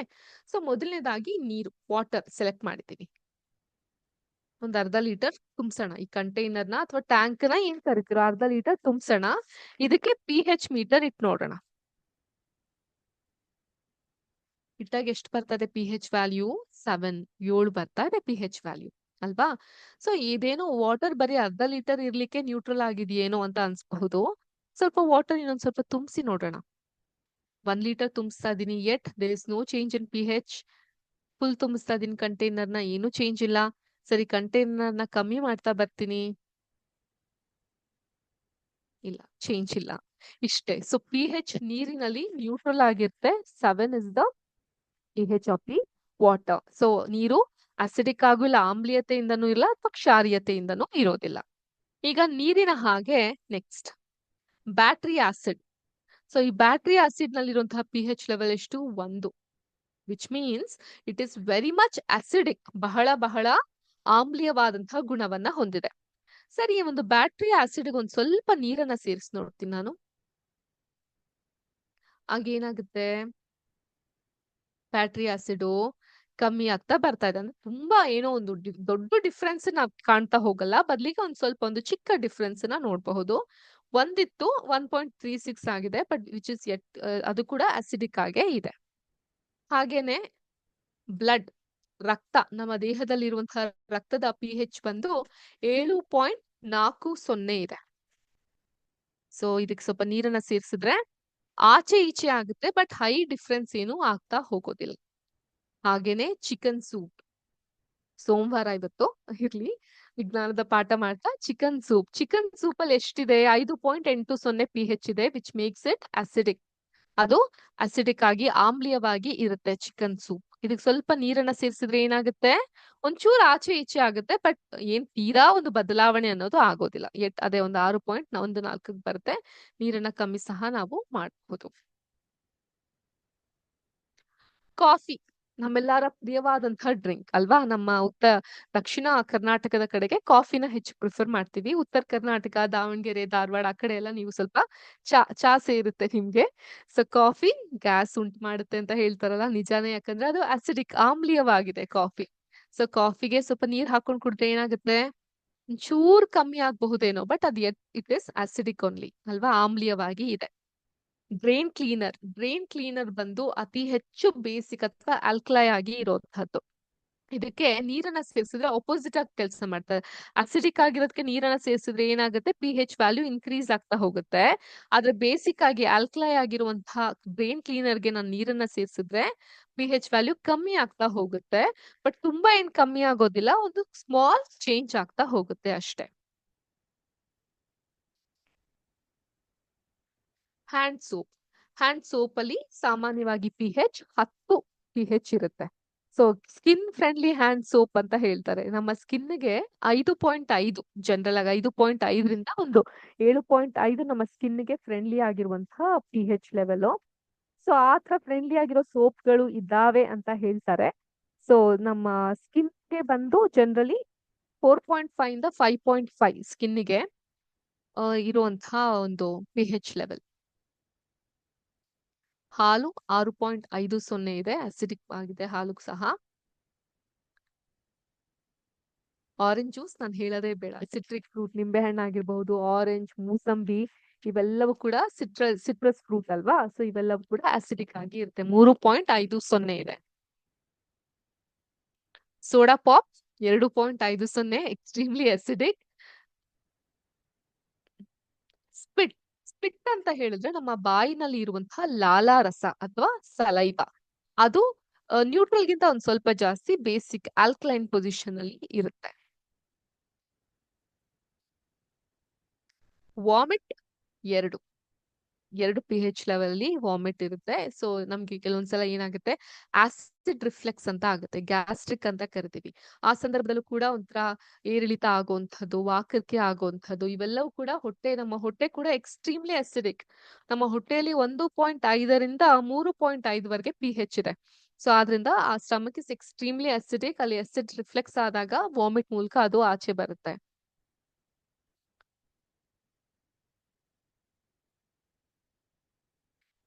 ಸೊ ಮೊದಲನೇದಾಗಿ ನೀರು, ವಾಟರ್ ಸೆಲೆಕ್ಟ್ ಮಾಡಿದ್ದೀವಿ. ಒಂದ್ ಅರ್ಧ ಲೀಟರ್ ತುಂಬಿಸೋಣ. ಈ ಕಂಟೈನರ್ ನ ಅಥವಾ ಟ್ಯಾಂಕ್ ನ ಏನ್ ಕರಿತೀರೋ ಅರ್ಧ ಲೀಟರ್ ತುಂಬಿಸೋಣ. ಇದಕ್ಕೆ pH ಮೀಟರ್ ಇಟ್ಟು ನೋಡೋಣ. ಇಟ್ಟಾಗ ಎಷ್ಟು ಬರ್ತದೆ ಪಿ ಹೆಚ್ ವ್ಯಾಲ್ಯೂ 7 7 ಬರ್ತಾ ಇದೆ ಪಿ ಹೆಚ್ ವ್ಯಾಲ್ಯೂ ಅಲ್ವಾ. ಸೊ ಇದೇನೋ ವಾಟರ್ ಬರೀ ಅರ್ಧ ಲೀಟರ್ ಇರ್ಲಿಕ್ಕೆ ನ್ಯೂಟ್ರಲ್ ಆಗಿದೆಯೇನೋ ಅಂತ ಅನ್ಸ್ಬಹುದು. ಸ್ವಲ್ಪ ವಾಟರ್ ಇನ್ನೊಂದ್ ಸ್ವಲ್ಪ ತುಂಬಿಸಿ ನೋಡೋಣ. 1 ಲೀಟರ್ ತುಂಬಿಸ್ತಾ ಇದೀನಿ, yet there is no change in P H. Full ತುಂಬಿಸ್ತಾ ಇದೀನಿ ಕಂಟೈನರ್ ನ, ಏನು ಚೇಂಜ್ ಇಲ್ಲ. ಸರಿ, ಕಂಟೈನರ್ ನ ಕಮ್ಮಿ ಮಾಡ್ತಾ ಬರ್ತೀನಿ, ಇಲ್ಲ ಚೇಂಜ್ ಇಲ್ಲ, ಇಷ್ಟೇ. ಸೊ ಪಿ ಹೆಚ್ ನೀರಿನಲ್ಲಿ ನ್ಯೂಟ್ರಲ್ ಆಗಿರುತ್ತೆ. 7 is the P H F the water. So ನೀರು ಅಸಿಡಿಕ್ ಆಗೂ ಇಲ್ಲ, ಆಮ್ಲೀಯತೆಯಿಂದನೂ ಇಲ್ಲ ಅಥವಾ ಕ್ಷಾರೀಯತೆಯಿಂದನೂ ಇರೋದಿಲ್ಲ. ಈಗ ನೀರಿನ ಹಾಗೆ ನೆಕ್ಸ್ಟ್ ಬ್ಯಾಟ್ರಿ ಆಸಿಡ್. ಸೊ ಈ ಬ್ಯಾಟ್ರಿ ಆಸಿಡ್ ನಲ್ಲಿರುವಂತಹ ಪಿ ಹೆಚ್ ಲೆವೆಲ್ ಎಷ್ಟು? 1, which means it is very much acidic, ಬಹಳ ಬಹಳ ಆಮ್ಲೀಯವಾದಂತಹ ಗುಣವನ್ನ ಹೊಂದಿದೆ. ಸರಿ, ಈ ಒಂದು ಬ್ಯಾಟ್ರಿ ಆಸಿಡ್ ಒಂದ್ ಸ್ವಲ್ಪ ನೀರನ್ನ ಸೇರಿಸಿ ನೋಡ್ತೀನಿ ನಾನು. ಆಗೇನಾಗುತ್ತೆ, ಬ್ಯಾಟ್ರಿ ಆಸಿಡ್ ಕಮ್ಮಿ ಆಗ್ತಾ ಬರ್ತಾ ಇದೆ. ಅಂದ್ರೆ ತುಂಬಾ ಏನೋ ಒಂದು ದೊಡ್ಡ ಡಿಫ್ರೆನ್ಸ್ ನಾವ್ ಕಾಣ್ತಾ ಹೋಗಲ್ಲ, ಬದ್ಲಿಗೆ ಒಂದ್ ಸ್ವಲ್ಪ ಒಂದು ಚಿಕ್ಕ ಡಿಫ್ರೆನ್ಸ್ ನ ನೋಡಬಹುದು. ಒಂದಿತ್ತು 1.36 ಆಗಿದೆ, ಬಟ್ ವಿಚ್ ಇಸ್ ಅದು ಕೂಡ ಅಸಿಡಿಕ್ ಆಗೇ ಇದೆ. ಹಾಗೇನೆ ಬ್ಲಡ್, ರಕ್ತ, ನಮ್ಮ ದೇಹದಲ್ಲಿರುವಂತಹ ರಕ್ತದ ಪಿ ಹೆಚ್ ಬಂದು 7.40 ಇದೆ. ಸೊ ಇದಕ್ಕೆ ಸ್ವಲ್ಪ ನೀರನ್ನ ಸೇರಿಸಿದ್ರೆ ಆಚೆ ಈಚೆ ಆಗುತ್ತೆ, ಬಟ್ ಹೈ ಡಿಫ್ರೆನ್ಸ್ ಏನು ಆಗ್ತಾ ಹೋಗೋದಿಲ್ಲ. ಹಾಗೇನೆ ಚಿಕನ್ ಸೂಪ್, ಸೋಮವಾರ ಇವತ್ತು ಇರ್ಲಿ, ವಿಜ್ಞಾನದ ಪಾಠ ಮಾಡ್ತಾ ಚಿಕನ್ ಸೂಪ್ ಅಲ್ಲಿ ಎಷ್ಟಿದೆ? 5.80 ಪಿ ಹೆಚ್ ಇದೆ, ವಿಚ್ ಮೇಕ್ಸ್ ಇಟ್ ಅಸಿಡಿಕ್. ಅದು ಅಸಿಡಿಕ್ ಆಗಿ ಆಮ್ಲೀಯವಾಗಿ ಇರುತ್ತೆ ಚಿಕನ್ ಸೂಪ್. ಇದಕ್ಕೆ ಸ್ವಲ್ಪ ನೀರನ್ನ ಸೇರಿಸಿದ್ರೆ ಏನಾಗುತ್ತೆ? ಒಂಚೂರು ಆಚೆ ಈಚೆ ಆಗುತ್ತೆ, ಬಟ್ ಏನ್ ತೀರಾ ಒಂದು ಬದಲಾವಣೆ ಅನ್ನೋದು ಆಗೋದಿಲ್ಲ. ಅದೇ ಒಂದು 6.14 ಬರುತ್ತೆ. ನೀರನ್ನ ಕಮ್ಮಿ ಸಹ ನಾವು ಮಾಡಬಹುದು. ಕಾಫಿ ನಮ್ಮೆಲ್ಲರ ಪ್ರಿಯವಾದಂತಹ ಡ್ರಿಂಕ್ ಅಲ್ವಾ. ನಮ್ಮ ದಕ್ಷಿಣ ಕರ್ನಾಟಕದ ಕಡೆಗೆ ಕಾಫಿನ ಹೆಚ್ಚು ಪ್ರಿಫರ್ ಮಾಡ್ತೀವಿ. ಉತ್ತರ ಕರ್ನಾಟಕ, ದಾವಣಗೆರೆ, ಧಾರವಾಡ ಆ ಕಡೆ ಎಲ್ಲ ನೀವು ಸ್ವಲ್ಪ ಚಾ ಸೇರುತ್ತೆ ನಿಮ್ಗೆ. ಸೊ ಕಾಫಿ ಗ್ಯಾಸ್ ಉಂಟು ಮಾಡುತ್ತೆ ಅಂತ ಹೇಳ್ತಾರಲ್ಲ, ನಿಜಾನೇ. ಯಾಕಂದ್ರೆ ಅದು ಅಸಿಡಿಕ್, ಆಮ್ಲೀಯವಾಗಿದೆ ಕಾಫಿ. ಸೊ ಕಾಫಿಗೆ ಸ್ವಲ್ಪ ನೀರ್ ಹಾಕೊಂಡ್ ಕುಡಿದ್ರೆ ಏನಾಗುತ್ತೆ? ಚೂರ್ ಕಮ್ಮಿ ಆಗಬಹುದೇನೋ, ಬಟ್ ಅದು ಇಟ್ ಇಸ್ ಅಸಿಡಿಕ್ ಓನ್ಲಿ ಅಲ್ವಾ, ಆಮ್ಲೀಯವಾಗಿ ಇದೆ. ಡ್ರೈನ್ ಕ್ಲೀನರ್ ಬಂದು ಅತಿ ಹೆಚ್ಚು ಬೇಸಿಕ್ ಅಥವಾ ಆಲ್ಕಲೈ ಆಗಿ ಇರುವಂತಹದ್ದು. ಇದಕ್ಕೆ ನೀರನ್ನ ಸೇರಿಸಿದ್ರೆ ಅಪೋಸಿಟ್ ಆಗಿ ಕೆಲಸ ಮಾಡ್ತಾರೆ. ಅಸಿಡಿಕ್ ಆಗಿರೋದಕ್ಕೆ ನೀರನ್ನ ಸೇರಿಸಿದ್ರೆ ಏನಾಗುತ್ತೆ? ಪಿ ಹೆಚ್ ವ್ಯಾಲ್ಯೂ ಇನ್ಕ್ರೀಸ್ ಆಗ್ತಾ ಹೋಗುತ್ತೆ. ಆದ್ರೆ ಬೇಸಿಕ್ ಆಗಿ ಆಲ್ಕಲೈ ಆಗಿರುವಂತಹ ಡ್ರೈನ್ ಕ್ಲೀನರ್ಗೆ ನಾನು ನೀರನ್ನ ಸೇರಿಸಿದ್ರೆ ಪಿ ಹೆಚ್ ವ್ಯಾಲ್ಯೂ ಕಮ್ಮಿ ಆಗ್ತಾ ಹೋಗುತ್ತೆ. ಬಟ್ ತುಂಬಾ ಏನ್ ಕಮ್ಮಿ ಆಗೋದಿಲ್ಲ, ಒಂದು ಸ್ಮಾಲ್ ಚೇಂಜ್ ಆಗ್ತಾ ಹೋಗುತ್ತೆ ಅಷ್ಟೇ. ಹ್ಯಾಂಡ್ ಸೋಪ್ ಅಲ್ಲಿ ಸಾಮಾನ್ಯವಾಗಿ ಪಿ ಹೆಚ್ 10 ಪಿ ಹೆಚ್ ಇರುತ್ತೆ. So skin friendly hand soap ಅಂತ ಹೇಳ್ತಾರೆ. ನಮ್ಮ ಸ್ಕಿನ್ಗೆ 5.5, ಜನರಲ್ ಆಗಿ 5.5ರಿಂದ ಒಂದು 7.5 ನಮ್ಮ ಸ್ಕಿನ್ಗೆ ಫ್ರೆಂಡ್ಲಿ ಆಗಿರುವಂತಹ ಪಿ ಹೆಚ್ ಲೆವೆಲ್. ಸೊ ಆ ತರ ಫ್ರೆಂಡ್ಲಿ ಆಗಿರೋ ಸೋಪ್ಗಳು ಇದ್ದಾವೆ ಅಂತ ಹೇಳ್ತಾರೆ. ಸೊ ನಮ್ಮ ಸ್ಕಿನ್ಗೆ ಬಂದು ಜನರಲಿ 4.5 ಇಂದ 5.5 ಸ್ಕಿನ್ಗೆ ಇರುವಂತಹ ಒಂದು ಪಿ ಹೆಚ್ ಲೆವೆಲ್. ಹಾಲು 6.50 ಇದೆ, ಅಸಿಡಿಕ್ ಆಗಿದೆ ಹಾಲು ಸಹ. ಆರೆಂಜ್ ಜ್ಯೂಸ್ ನಾನು ಹೇಳೋದೇ ಬೇಡ. ಸಿಟ್ರಿಕ್ ಫ್ರೂಟ್, ನಿಂಬೆ ಹಣ್ಣು ಆಗಿರ್ಬಹುದು, ಆರೆಂಜ್, ಮೂಸಂಬಿ, ಇವೆಲ್ಲವೂ ಕೂಡ ಸಿಟ್ರಸ್ ಫ್ರೂಟ್ ಅಲ್ವಾ. ಸೊ ಇವೆಲ್ಲವೂ ಕೂಡ ಅಸಿಡಿಕ್ ಆಗಿ ಇರುತ್ತೆ. 3.50 ಇದೆ. Soda pop 2.50, extremely acidic. Spit ಅಂತ ಹೇಳಿದ್ರೆ ನಮ್ಮ ಬಾಯಿನಲ್ಲಿ ಇರುವಂತಹ ಲಾಲಾರಸ ಅಥವಾ ಸಲೈವ. ಅದು ನ್ಯೂಟ್ರಲ್ ಗಿಂತ ಒಂದ್ ಸ್ವಲ್ಪ ಜಾಸ್ತಿ ಬೇಸಿಕ್ ಆಲ್ಕಲೈನ್ ಪೊಸಿಷನ್ ಅಲ್ಲಿ ಇರುತ್ತೆ. ವಾಮಿಟ್ 2 ಪಿ ಹೆಚ್ ಲೆವೆಲ್ ಅಲ್ಲಿ ವಾಮಿಟ್ ಇರುತ್ತೆ. ಸೊ ನಮ್ಗೆ ಕೆಲವೊಂದ್ಸಲ ಏನಾಗುತ್ತೆ? ಆಸಿಡ್ ರಿಫ್ಲೆಕ್ಸ್ ಅಂತ ಆಗುತ್ತೆ, ಗ್ಯಾಸ್ಟ್ರಿಕ್ ಅಂತ ಕರಿತೀವಿ. ಆ ಸಂದರ್ಭದಲ್ಲೂ ಕೂಡ ಒಂಥರ ಏರಿಳಿತ ಆಗುವಂಥದ್ದು, ವಾಕರಿಕೆ ಆಗುವಂಥದ್ದು, ಇವೆಲ್ಲವೂ ಕೂಡ ನಮ್ಮ ಹೊಟ್ಟೆ ಕೂಡ ಎಕ್ಸ್ಟ್ರೀಮ್ಲಿ ಅಸಿಡಿಕ್. ನಮ್ಮ ಹೊಟ್ಟೆಯಲ್ಲಿ 1.5ರಿಂದ 3.5 ವರೆಗೆ ಪಿ ಹೆಚ್ ಇದೆ. ಸೊ ಆದ್ರಿಂದ ಆ ಸ್ಟಮಕ್ ಇಸ್ ಎಕ್ಸ್ಟ್ರೀಮ್ಲಿ ಅಸಿಡಿಕ್. ಅಲ್ಲಿ ಅಸಿಡ್ ರಿಫ್ಲೆಕ್ಸ್ ಆದಾಗ ವಾಮಿಟ್ ಮೂಲಕ ಅದು ಆಚೆ ಬರುತ್ತೆ.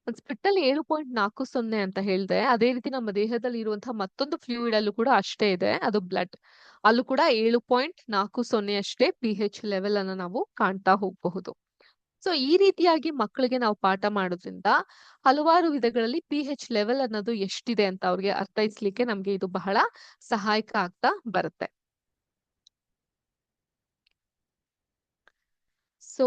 ಸ್ಪಿಟ್ಟಲ್ಲಿ 7.40 ಅಂತ ಹೇಳಿದೆ. ಅದೇ ರೀತಿ ನಮ್ಮ ದೇಹದಲ್ಲಿ ಇರುವಂತಹ ಮತ್ತೊಂದು ಫ್ಲೂಯಿಡ್ ಅಲ್ಲೂ ಕೂಡ ಅಷ್ಟೇ ಇದೆ, ಅದು ಬ್ಲಡ್. ಅಲ್ಲೂ ಕೂಡ 7.40 ಅಷ್ಟೇ ಪಿ ಹೆಚ್ ಲೆವೆಲ್ ಅನ್ನ ನಾವು ಕಾಣ್ತಾ ಹೋಗಬಹುದು. ಸೊ ಈ ರೀತಿಯಾಗಿ ಮಕ್ಕಳಿಗೆ ನಾವು ಪಾಠ ಮಾಡೋದ್ರಿಂದ ಹಲವಾರು ವಿಧಗಳಲ್ಲಿ pH ಲೆವೆಲ್ ಅನ್ನೋದು ಎಷ್ಟಿದೆ ಅಂತ ಅವ್ರಿಗೆ ಅರ್ಥೈಸ್ಲಿಕ್ಕೆ ನಮ್ಗೆ ಇದು ಬಹಳ ಸಹಾಯಕ ಆಗ್ತಾ ಬರುತ್ತೆ. ಸೊ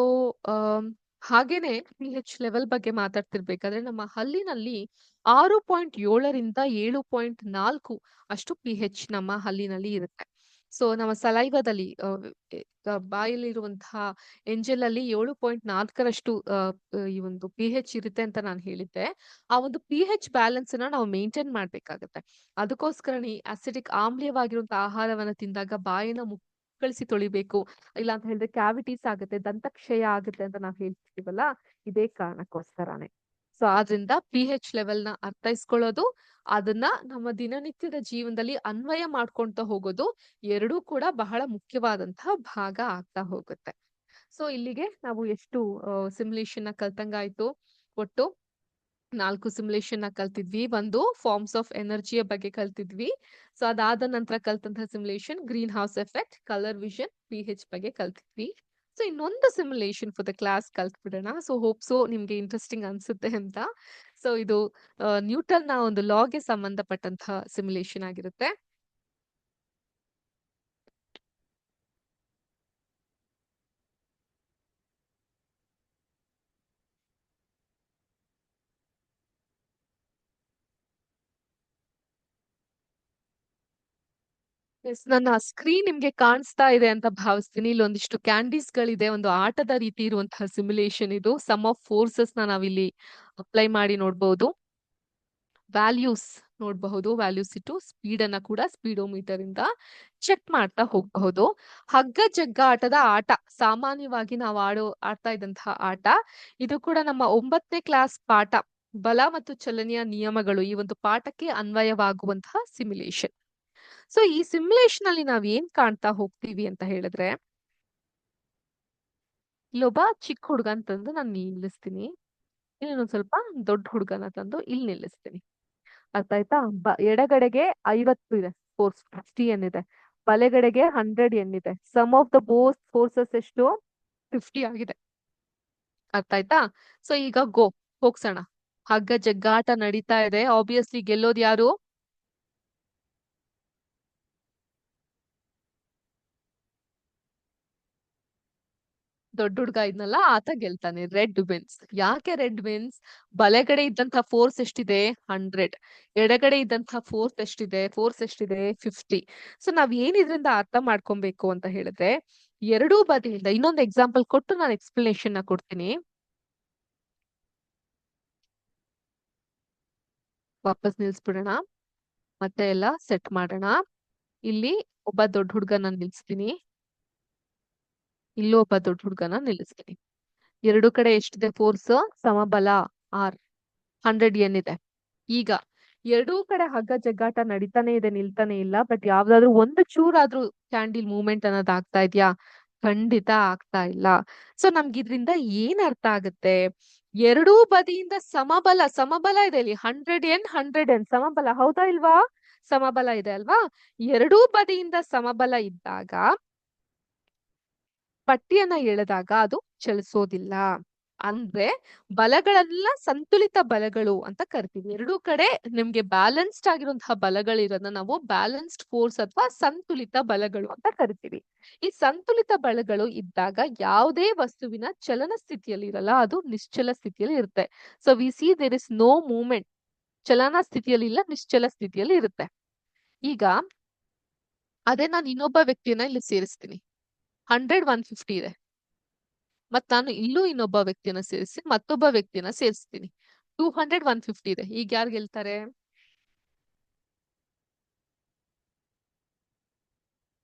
ಹಾಗೇನೆ pH ಲೆವೆಲ್ ಬಗ್ಗೆ ಮಾತಾಡ್ತಿರ್ಬೇಕಾದ್ರೆ ನಮ್ಮ ಹಲ್ಲಿನಲ್ಲಿ 6.7 ರಿಂದ 7.4 ಅಷ್ಟು pH ನಮ್ಮ ಹಲ್ಲಿನಲ್ಲಿ ಇರುತ್ತೆ. ಸೊ ನಮ್ಮ ಸಲೈವದಲ್ಲಿ ಬಾಯಲ್ಲಿರುವಂತಹ ಎಂಜಲ್ ಅಲ್ಲಿ 7.4ರಷ್ಟು ಈ ಒಂದು pH ಇರುತ್ತೆ ಅಂತ ನಾನು ಹೇಳಿದ್ದೆ. ಆ ಒಂದು pH ಬ್ಯಾಲೆನ್ಸ್ ನ ನಾವು ಮೇಂಟೈನ್ ಮಾಡ್ಬೇಕಾಗತ್ತೆ. ಅದಕ್ಕೋಸ್ಕರನೇ ಅಸಿಡಿಕ್ ಆಮ್ಲೀಯವಾಗಿರುವಂತಹ ಆಹಾರವನ್ನ ತಿಂದಾಗ ಬಾಯಿನ ಮುಕ್ಕಳಿಸಿ ತೊಳಿಬೇಕು. ಇಲ್ಲ ಅಂತ ಹೇಳಿದ್ರೆ ಕ್ಯಾವಿಟೀಸ್ ಆಗುತ್ತೆ, ದಂತಕ್ಷಯ ಆಗುತ್ತೆ ಅಂತ ನಾವು ಹೇಳ್ತೀವಲ್ಲ, ಇದೇ ಕಾರಣಕ್ಕೋಸ್ಕರನೇ. ಸೊ ಆದ್ರಿಂದ pH ಲೆವೆಲ್ ನ ಅರ್ಥೈಸ್ಕೊಳ್ಳೋದು, ಅದನ್ನ ನಮ್ಮ ದಿನನಿತ್ಯದ ಜೀವನದಲ್ಲಿ ಅನ್ವಯ ಮಾಡ್ಕೊಂತ ಹೋಗೋದು, ಎರಡೂ ಕೂಡ ಬಹಳ ಮುಖ್ಯವಾದಂತಹ ಭಾಗ ಆಗ್ತಾ ಹೋಗುತ್ತೆ. ಸೊ ಇಲ್ಲಿಗೆ ನಾವು ಎಷ್ಟು ಸಿಮ್ಯುಲೇಷನ್ ನ ಕಲ್ತಂಗಾಯ್ತು. ಒಟ್ಟು 4 ಸಿಮ್ಯುಲೇಷನ್ ನ ಕಲ್ತಿದ್ವಿ. ಒಂದು ಫಾರ್ಮ್ಸ್ ಆಫ್ ಎನರ್ಜಿಯ ಬಗ್ಗೆ ಕಲ್ತಿದ್ವಿ. ಸೊ ಅದಾದ ನಂತರ ಕಲ್ತಂತಹ simulation greenhouse effect, colour vision, pH ಬಗ್ಗೆ ಕಲ್ತಿದ್ವಿ. ಸೊ ಇನ್ನೊಂದು ಸಿಮ್ಯುಲೇಷನ್ ಫಾರ್ ದ ಕ್ಲಾಸ್ ಕಲ್ತ್ಬಿಡೋಣ. ಸೊ ಹೋಪ್ಸೋ ನಿಮ್ಗೆ ಇಂಟ್ರೆಸ್ಟಿಂಗ್ ಅನ್ಸುತ್ತೆ ಅಂತ. ಸೊ ಇದು ನ್ಯೂಟನ್ ನ ಒಂದು ಲಾಗೆ ಸಂಬಂಧಪಟ್ಟಂತಹ ಸಿಮ್ಯುಲೇಷನ್ ಆಗಿರುತ್ತೆ. ನನ್ನ ಸ್ಕ್ರೀನ್ ನಿಮ್ಗೆ ಕಾಣಿಸ್ತಾ ಇದೆ ಅಂತ ಭಾವಿಸ್ತೀನಿ. ಇಲ್ಲಿ ಒಂದಿಷ್ಟು ಕ್ಯಾಂಡೀಸ್ ಗಳಿದೆ. ಒಂದು ಆಟದ ರೀತಿ ಇರುವಂತಹ ಸಿಮ್ಯುಲೇಷನ್ ಇದು. ಸಮ್ ಆಫ್ ಫೋರ್ಸಸ್ ನಾವಿಲ್ಲಿ ಅಪ್ಲೈ ಮಾಡಿ ನೋಡ್ಬಹುದು. ವ್ಯಾಲ್ಯೂಸ್ ನೋಡಬಹುದು. ವ್ಯಾಲ್ಯೂಸ್ ಇಟ್ಟು ಸ್ಪೀಡ್ ಅನ್ನ ಕೂಡ ಸ್ಪೀಡೋಮೀಟರ್ ಇಂದ ಚೆಕ್ ಮಾಡ್ತಾ ಹೋಗಬಹುದು. ಹಗ್ಗ ಜಗ್ಗ ಆಟದ ಆಟ ಸಾಮಾನ್ಯವಾಗಿ ನಾವು ಆಡ್ತಾ ಇದ್ದಂತಹ ಆಟ. ಇದು ಕೂಡ ನಮ್ಮ 9ನೇ ಕ್ಲಾಸ್ ಪಾಠ, ಬಲ ಮತ್ತು ಚಲನೆಯ ನಿಯಮಗಳು, ಈ ಒಂದು ಪಾಠಕ್ಕೆ ಅನ್ವಯವಾಗುವಂತಹ ಸಿಮ್ಯುಲೇಷನ್. ಸೊ ಈ ಸಿಮ್ಯುಲೇಷನ್ ಅಲ್ಲಿ ನಾವ್ ಏನ್ ಕಾಣ್ತಾ ಹೋಗ್ತೀವಿ ಅಂತ ಹೇಳಿದ್ರೆ, ಇಲ್ಲೊಬ್ಬ ಚಿಕ್ಕ ಹುಡುಗನ್ ತಂದು ನಾನು ನಿಲ್ಲಿಸ್ತೀನಿ. ಇನ್ನೊಂದ್ ಸ್ವಲ್ಪ ದೊಡ್ಡ ಹುಡುಗನ ತಂದು ಇಲ್ಲಿ ನಿಲ್ಲಿಸ್ತೀನಿ. ಅರ್ಥ ಆಯ್ತಾ? ಎಡಗಡೆಗೆ 50 ಇದೆ, ಫೋರ್ಸ್ 60 ಏನಿದೆ. ಬಲೆಗಡೆಗೆ 100 ಏನಿದೆ. Sum of the both forces ಎಷ್ಟು? 50 ಆಗಿದೆ. ಅರ್ಥ ಆಯ್ತಾ? ಸೊ ಈಗ ಹೋಗ್ಸೋಣ. ಹಗ್ಗ ಜಗ್ಗಾಟ ನಡೀತಾ ಇದೆ. ಆಬ್ವಿಯಸ್ಲಿ ಗೆಲ್ಲೋದು ಯಾರು? ದೊಡ್ಡ ಹುಡ್ಗ ಇದ್ನಲ್ಲ, ಆತ ಗೆಲ್ತಾನೆ. Red wins. ಯಾಕೆ ರೆಡ್ ವಿನ್ಸ್? ಬಲೆಗಡೆ ಇದ್ದಂತಹ ಫೋರ್ಸ್ ಎಷ್ಟಿದೆ? 100. ಎಡಗಡೆ ಇದ್ದಂತಹ ಫೋರ್ಸ್ ಎಷ್ಟಿದೆ? 50. ಸೊ ನಾವ್ ಏನ್ ಇದ್ರಿಂದ ಅರ್ಥ ಮಾಡ್ಕೊಬೇಕು ಅಂತ ಹೇಳಿದ್ರೆ, ಎರಡೂ ಬದಿಯಿಂದ ಇನ್ನೊಂದು ಎಕ್ಸಾಂಪಲ್ ಕೊಟ್ಟು ನಾನು ಎಕ್ಸ್ಪ್ಲನೇಷನ್ ನ ಕೊಡ್ತೀನಿ. ವಾಪಸ್ ನಿಲ್ಸ್ಬಿಡೋಣ. ಮತ್ತೆ ಎಲ್ಲ ಸೆಟ್ ಮಾಡೋಣ. ಇಲ್ಲಿ ಒಬ್ಬ ದೊಡ್ಡ ಹುಡ್ಗನ ನಿಲ್ಸ್ತೀನಿ. ಇಲ್ಲೂ ಒಬ್ಬ ದೊಡ್ಡ ಹುಡ್ಗನ ನಿಲ್ಲಿಸ್ತೀನಿ. ಎರಡು ಕಡೆ ಎಷ್ಟಿದೆ ಫೋರ್ಸ್? ಸಮಬಲ ಆರ್. 100 ಏನಿದೆ. ಈಗ ಎರಡೂ ಕಡೆ ಹಗ್ಗ ಜಗ್ಗಾಟ ನಡೀತಾನೆ ಇದೆ, ನಿಲ್ತಾನೆ ಇಲ್ಲ. ಬಟ್ ಯಾವ್ದಾದ್ರು ಒಂದು ಚೂರಾದ್ರೂ ಕ್ಯಾಂಡಿಲ್ ಮೂವ್ಮೆಂಟ್ ಅನ್ನೋದು ಆಗ್ತಾ ಇದ್ಯಾ? ಖಂಡಿತ ಆಗ್ತಾ ಇಲ್ಲ. ಸೊ ನಮ್ಗೆ ಇದ್ರಿಂದ ಏನ್ ಅರ್ಥ ಆಗುತ್ತೆ? ಎರಡೂ ಬದಿಯಿಂದ ಸಮಬಲ ಇದೆ ಇಲ್ಲಿ. 100 ಸಮಬಲ, ಹೌದಾ ಇಲ್ವಾ? ಸಮಬಲ ಇದೆ ಅಲ್ವಾ? ಎರಡೂ ಬದಿಯಿಂದ ಸಮಬಲ ಇದ್ದಾಗ ಪಟ್ಟಿಯನ್ನ ಎಳೆದಾಗ ಅದು ಚಲಿಸೋದಿಲ್ಲ. ಅಂದ್ರೆ ಬಲಗಳೆಲ್ಲ ಸಂತುಲಿತ ಬಲಗಳು ಅಂತ ಕರಿತೀವಿ. ಎರಡೂ ಕಡೆ ನಿಮ್ಗೆ ಬ್ಯಾಲೆನ್ಸ್ಡ್ ಆಗಿರುವಂತಹ ಬಲಗಳಿರೋದನ್ನ ನಾವು ಬ್ಯಾಲೆನ್ಸ್ಡ್ ಫೋರ್ಸ್ ಅಥವಾ ಸಂತುಲಿತ ಬಲಗಳು ಅಂತ ಕರಿತೀವಿ. ಈ ಸಂತುಲಿತ ಬಲಗಳು ಇದ್ದಾಗ ಯಾವುದೇ ವಸ್ತುವಿನ ಚಲನ ಸ್ಥಿತಿಯಲ್ಲಿ ಇರಲ್ಲ, ಅದು ನಿಶ್ಚಲ ಸ್ಥಿತಿಯಲ್ಲಿ ಇರುತ್ತೆ. So we see there is no movement. ಚಲನಾ ಸ್ಥಿತಿಯಲ್ಲಿ ಇಲ್ಲ, ನಿಶ್ಚಲ ಸ್ಥಿತಿಯಲ್ಲಿ ಇರುತ್ತೆ. ಈಗ ಅದೇ ನಾನು ಇನ್ನೊಬ್ಬ ವ್ಯಕ್ತಿಯನ್ನ ಇಲ್ಲಿ ಸೇರಿಸ್ತೀನಿ. 100 150 ಇದೆ. ಮತ್ ನಾನು ಇಲ್ಲೂ ಇನ್ನೊಬ್ಬ ವ್ಯಕ್ತಿಯನ್ನ ಸೇರಿಸಿ ಮತ್ತೊಬ್ಬ ವ್ಯಕ್ತಿಯನ್ನ ಸೇರಿಸ್ತೀನಿ. 200 150 ಇದೆ. ಈಗ ಯಾರು ಗೆಲ್ತಾರೆ?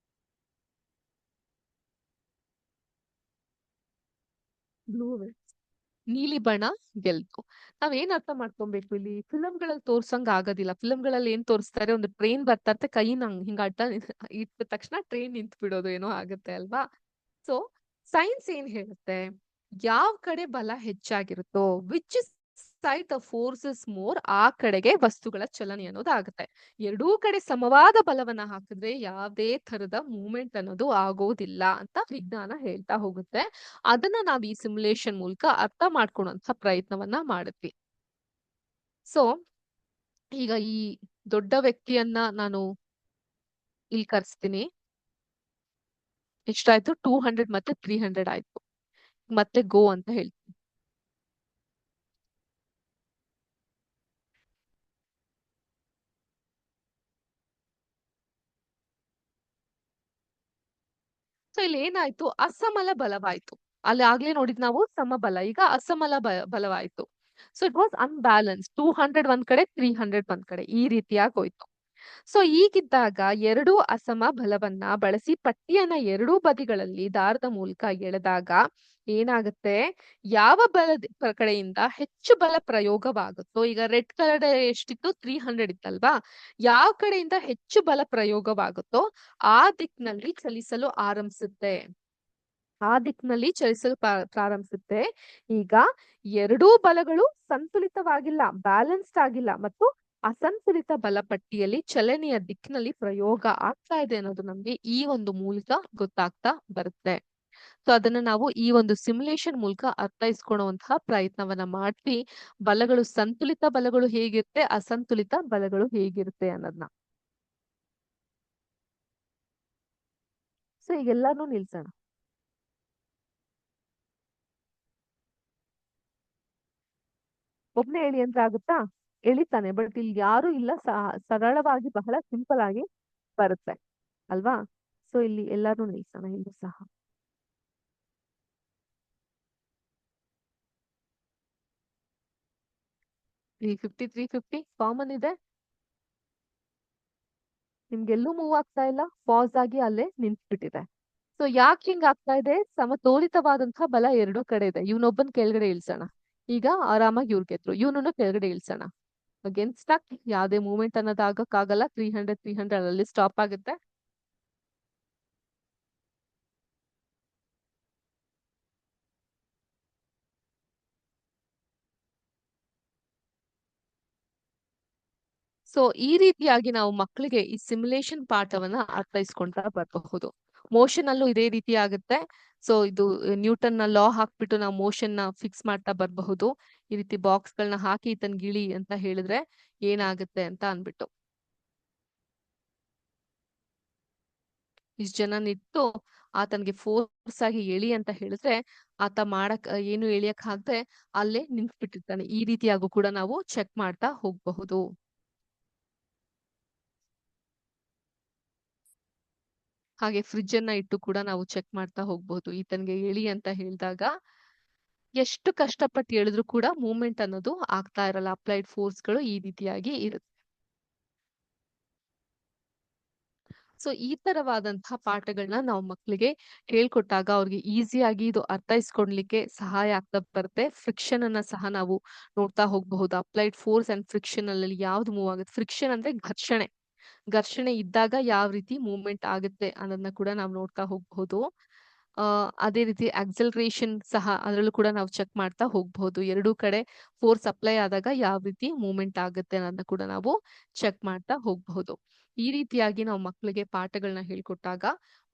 ಬ್ಲೂ. ನೀಲಿ ಬಣ್ಣ ಗೆಲ್ತು. ನಾವೇನ್ ಅರ್ಥ ಮಾಡ್ಕೊಬೇಕು ಇಲ್ಲಿ? ಫಿಲಂಗಳಲ್ಲಿ ತೋರ್ಸಂಗ್ ಆಗೋದಿಲ್ಲ. ಫಿಲಂಗಳಲ್ಲಿ ಏನ್ ತೋರಿಸ್ತಾರೆ? ಒಂದು ಟ್ರೈನ್ ಬರ್ತಾ ಇರುತ್ತೆ, ಕೈನ ಹಿಂಗ ಅಡ್ಡ ಇಟ್ಟ ತಕ್ಷಣ ಟ್ರೈನ್ ನಿಂತು ಬಿಡೋದು ಏನೋ ಆಗುತ್ತೆ ಅಲ್ವಾ? ಸೊ ಸೈನ್ಸ್ ಏನ್ ಹೇಳುತ್ತೆ? ಯಾವ ಕಡೆ ಬಲ ಹೆಚ್ಚಾಗಿರುತ್ತೋ, which is side the force is more, ಆ ಕಡೆಗೆ ವಸ್ತುಗಳ ಚಲನೆ ಅನ್ನೋದು ಆಗುತ್ತೆ. ಎರಡೂ ಕಡೆ ಸಮವಾದ ಬಲವನ್ನ ಹಾಕಿದ್ರೆ ಯಾವುದೇ ತರದ ಮೂವ್ಮೆಂಟ್ ಅನ್ನೋದು ಆಗೋದಿಲ್ಲ ಅಂತ ವಿಜ್ಞಾನ ಹೇಳ್ತಾ ಹೋಗುತ್ತೆ. ಅದನ್ನ ನಾವ್ ಈ ಸಿಮ್ಯುಲೇಷನ್ ಮೂಲಕ ಅರ್ಥ ಮಾಡ್ಕೊಳ್ಳುವಂತ ಪ್ರಯತ್ನವನ್ನ ಮಾಡಿದ್ವಿ. ಸೊ ಈಗ ಈ ದೊಡ್ಡ ವ್ಯಕ್ತಿಯನ್ನ ನಾನು ಇಲ್ಲಿ ಕರೆಸ್ತೀನಿ. ಎಷ್ಟಾಯ್ತು? 200 ಮತ್ತೆ 300 ಆಯ್ತು. ಮತ್ತೆ ಗೋ ಅಂತ ಹೇಳ್ತೀನಿ. ಸೊ ಇಲ್ಲಿ ಏನಾಯ್ತು? ಅಸಮಲ ಬಲವಾಯ್ತು. ಅಲ್ಲಿ ಆಗ್ಲೇ ನೋಡಿದ್ ನಾವು ಸಮಬಲ, ಈಗ ಅಸಮಲ ಬಲವಾಯ್ತು. So it was unbalance. 200 ಒಂದ್ ಕಡೆ, 300 ಒಂದ್ ಕಡೆ, ಈ ರೀತಿಯಾಗಿ ಹೋಯ್ತು. ಸೊ ಈಗಿದ್ದಾಗ ಎರಡೂ ಅಸಮ ಬಲವನ್ನ ಬಳಸಿ ಪಟ್ಟಿಯನ್ನ ಎರಡೂ ಬದಿಗಳಲ್ಲಿ ದಾರದ ಮೂಲಕ ಎಳೆದಾಗ ಏನಾಗುತ್ತೆ? ಯಾವ ಕಡೆಯಿಂದ ಹೆಚ್ಚು ಬಲ ಪ್ರಯೋಗವಾಗುತ್ತೋ, ಈಗ ರೆಡ್ ಕಲರ್ ಎಷ್ಟಿತ್ತು? 300 ಇತ್ತಲ್ವಾ? ಯಾವ ಕಡೆಯಿಂದ ಹೆಚ್ಚು ಬಲ ಪ್ರಯೋಗವಾಗುತ್ತೋ ಆ ದಿಕ್ಕಿನಲ್ಲಿ ಚಲಿಸಲು ಆರಂಭಿಸುತ್ತೆ. ಆ ದಿಕ್ಕಿನಲ್ಲಿ ಚಲಿಸಲು ಪ್ರಾರಂಭಿಸುತ್ತೆ. ಈಗ ಎರಡೂ ಬಲಗಳು ಸಂತುಲಿತವಾಗಿಲ್ಲ, ಬ್ಯಾಲೆನ್ಸ್ಡ್ ಆಗಿಲ್ಲ, ಮತ್ತು ಅಸಂತುಲಿತ ಬಲ ಪಟ್ಟಿಯಲ್ಲಿ ಚಲನೆಯ ದಿಕ್ಕಿನಲ್ಲಿ ಪ್ರಯೋಗ ಆಗ್ತಾ ಇದೆ ಅನ್ನೋದು ನಮ್ಗೆ ಈ ಒಂದು ಮೂಲಕ ಗೊತ್ತಾಗ್ತಾ ಬರುತ್ತೆ. ಸೊ ಅದನ್ನ ನಾವು ಈ ಒಂದು ಸಿಮ್ಯುಲೇಷನ್ ಮೂಲಕ ಅರ್ಥೈಸ್ಕೊಳ್ಳುವಂತಹ ಪ್ರಯತ್ನವನ್ನ ಮಾಡ್ವಿ. ಬಲಗಳು, ಸಂತುಲಿತ ಬಲಗಳು ಹೇಗಿರುತ್ತೆ, ಅಸಂತುಲಿತ ಬಲಗಳು ಹೇಗಿರುತ್ತೆ ಅನ್ನೋದನ್ನ. ಸೊ ಈಗೆಲ್ಲಾನು ನಿಲ್ಸೋಣ. ಒಬ್ನೇ ಹೇಳಿ ಅಂದ್ರೆ ಆಗುತ್ತಾ? ಎಳಿತಾನೆ, ಬಟ್ ಇಲ್ಲಿ ಯಾರು ಇಲ್ಲ, ಸರಳವಾಗಿ ಬಹಳ ಸಿಂಪಲ್ ಆಗಿ ಬರುತ್ತೆ ಅಲ್ವಾ? ಸೊ ಇಲ್ಲಿ ಎಲ್ಲಾರು ನಿಲ್ಸೋಣ ಇಲ್ಲೂ ಸಹ. ಈ 5350 ಕಾಮನ್ ಇದೆ. ನಿಮ್ಗೆಲ್ಲೂ ಮೂವ್ ಆಗ್ತಾ ಇಲ್ಲ, ಪಾಸ್ ಆಗಿ ಅಲ್ಲೇ ನಿಂತ್ಬಿಟ್ಟಿದೆ. ಸೊ ಯಾಕೆ ಹಿಂಗ್ ಆಗ್ತಾ ಇದೆ? ಸಮತೋಲಿತವಾದಂತಹ ಬಲ ಎರಡೂ ಕಡೆ ಇದೆ. ಇವ್ನೊಬ್ಬನ್ ಕೆಳಗಡೆ ಇಳ್ಸೋಣ. ಈಗ ಆರಾಮಾಗಿ ಇವ್ರ್ ಗೆದ್ರು, ಇವನನ್ನು ಕೆಳಗಡೆ ಇಳ್ಸೋಣ. ಅಗೇನ್ ಸ್ಟಕ್, ಯಾವ್ದೇ ಮೂವ್ಮೆಂಟ್ ಅನ್ನೋದು ಆಗಕ್ಕಾಗಲ್ಲ. 300 ಅಲ್ಲಿ ಸ್ಟಾಪ್ ಆಗುತ್ತೆ. ಸೊ ಈ ರೀತಿಯಾಗಿ ನಾವು ಮಕ್ಕಳಿಗೆ ಈ ಸಿಮ್ಯುಲೇಷನ್ ಪಾಠವನ್ನ ಅರ್ಥೈಸ್ಕೊಂತಾ ಬರಬಹುದು. ಮೋಷನ್ ಅಲ್ಲೂ ಇದೇ ರೀತಿ ಆಗುತ್ತೆ. ಸೊ ಇದು ನ್ಯೂಟನ್ ನ ಲಾ ಹಾಕ್ಬಿಟ್ಟು ನಾವು ಮೋಷನ್ ನ ಫಿಕ್ಸ್ ಮಾಡ್ತಾ ಬರಬಹುದು. ಈ ರೀತಿ ಬಾಕ್ಸ್ ಗಳನ್ನ ಹಾಕಿ ತನ್ ಗಿಳಿ ಅಂತ ಹೇಳಿದ್ರೆ ಏನಾಗುತ್ತೆ ಅಂತ ಅನ್ಬಿಟ್ಟು. ಇಷ್ಟ ಜನ ನಿಂತು ಆತನ್ಗೆ ಫೋರ್ಸ್ ಆಗಿ ಎಳಿ ಅಂತ ಹೇಳಿದ್ರೆ ಆತ ಮಾಡಕ್ ಏನು ಎಳಿಯಕ್ ಆಗದೆ ಅಲ್ಲೇ ನಿಂತ್ಬಿಟ್ಟಿರ್ತಾನೆ. ಈ ರೀತಿಯಾಗೂ ಕೂಡ ನಾವು ಚೆಕ್ ಮಾಡ್ತಾ ಹೋಗ್ಬಹುದು. ಹಾಗೆ ಫ್ರಿಡ್ಜ್ ಅನ್ನ ಇಟ್ಟು ಕೂಡ ನಾವು ಚೆಕ್ ಮಾಡ್ತಾ ಹೋಗ್ಬಹುದು. ಈತನ್ಗೆ ಎಳಿ ಅಂತ ಹೇಳಿದಾಗ ಎಷ್ಟು ಕಷ್ಟಪಟ್ಟು ಎಳೆದ್ರು ಕೂಡ ಮೂವ್ಮೆಂಟ್ ಅನ್ನೋದು ಆಗ್ತಾ ಇರಲ್ಲ. ಅಪ್ಲೈಡ್ ಫೋರ್ಸ್ ಗಳು ಈ ರೀತಿಯಾಗಿ ಇರುತ್ತೆ. ಸೊ ಈ ತರವಾದಂತಹ ಪಾಠಗಳನ್ನ ನಾವು ಮಕ್ಕಳಿಗೆ ಹೇಳ್ಕೊಟ್ಟಾಗ ಅವ್ರಿಗೆ ಈಸಿಯಾಗಿ ಇದು ಅರ್ಥೈಸ್ಕೊಳ್ಲಿಕ್ಕೆ ಸಹಾಯ ಆಗ್ತಾ ಬರುತ್ತೆ. ಫ್ರಿಕ್ಷನ್ ಅನ್ನ ಸಹ ನಾವು ನೋಡ್ತಾ ಹೋಗಬಹುದು. ಅಪ್ಲೈಡ್ ಫೋರ್ಸ್ ಅಂಡ್ ಫ್ರಿಕ್ಷನ್ ಅಲ್ಲಿ ಯಾವ್ದು ಮೂವ್ ಆಗುತ್ತೆ? ಫ್ರಿಕ್ಷನ್ ಅಂದ್ರೆ ಘರ್ಷಣೆ. ಘರ್ಷಣೆ ಇದ್ದಾಗ ಯಾವ ರೀತಿ ಮೂವ್ಮೆಂಟ್ ಆಗುತ್ತೆ ಅನ್ನೋದನ್ನ ಕೂಡ ನಾವು ನೋಡ್ತಾ ಹೋಗ್ಬಹುದು. ಅದೇ ರೀತಿ ಆಕ್ಸಲರೇಷನ್ ಸಹ ಅದರಲ್ಲೂ ಕೂಡ ನಾವು ಚೆಕ್ ಮಾಡ್ತಾ ಹೋಗ್ಬಹುದು. ಎರಡೂ ಕಡೆ ಫೋರ್ಸ್ ಅಪ್ಲೈ ಆದಾಗ ಯಾವ ರೀತಿ ಮೂವ್ಮೆಂಟ್ ಆಗುತ್ತೆ ಅನ್ನೋದನ್ನ ಕೂಡ ನಾವು ಚೆಕ್ ಮಾಡ್ತಾ ಹೋಗ್ಬಹುದು. ಈ ರೀತಿಯಾಗಿ ನಾವು ಮಕ್ಕಳಿಗೆ ಪಾಠಗಳನ್ನ ಹೇಳ್ಕೊಟ್ಟಾಗ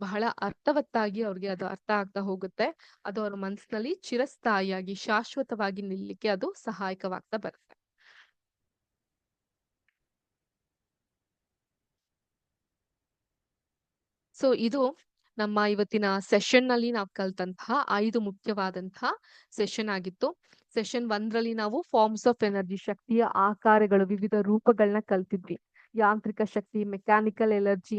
ಬಹಳ ಅರ್ಥವತ್ತಾಗಿ ಅವ್ರಿಗೆ ಅದು ಅರ್ಥ ಆಗ್ತಾ ಹೋಗುತ್ತೆ. ಅದು ಅವ್ರ ಮನಸ್ಸಿನಲ್ಲಿ ಚಿರಸ್ಥಾಯಿಯಾಗಿ ಶಾಶ್ವತವಾಗಿ ನಿಲ್ಲಲಿಕ್ಕೆ ಅದು ಸಹಾಯಕವಾಗ್ತಾ ಬರುತ್ತೆ. ಸೊ ಇದು ನಮ್ಮ ಇವತ್ತಿನ ಸೆಷನ್ ನಲ್ಲಿ ನಾವು ಕಲ್ತಂತಹ 5 ಮುಖ್ಯವಾದಂತಹ ಸೆಷನ್ ಆಗಿತ್ತು. ಸೆಷನ್ 1ರಲ್ಲಿ ನಾವು ಫಾರ್ಮ್ಸ್ ಆಫ್ ಎನರ್ಜಿ, ಶಕ್ತಿಯ ಆಕಾರಗಳು, ವಿವಿಧ ರೂಪಗಳನ್ನ ಕಲ್ತಿದ್ವಿ. ಯಾಂತ್ರಿಕ ಶಕ್ತಿ, ಮೆಕ್ಯಾನಿಕಲ್ ಎನರ್ಜಿ,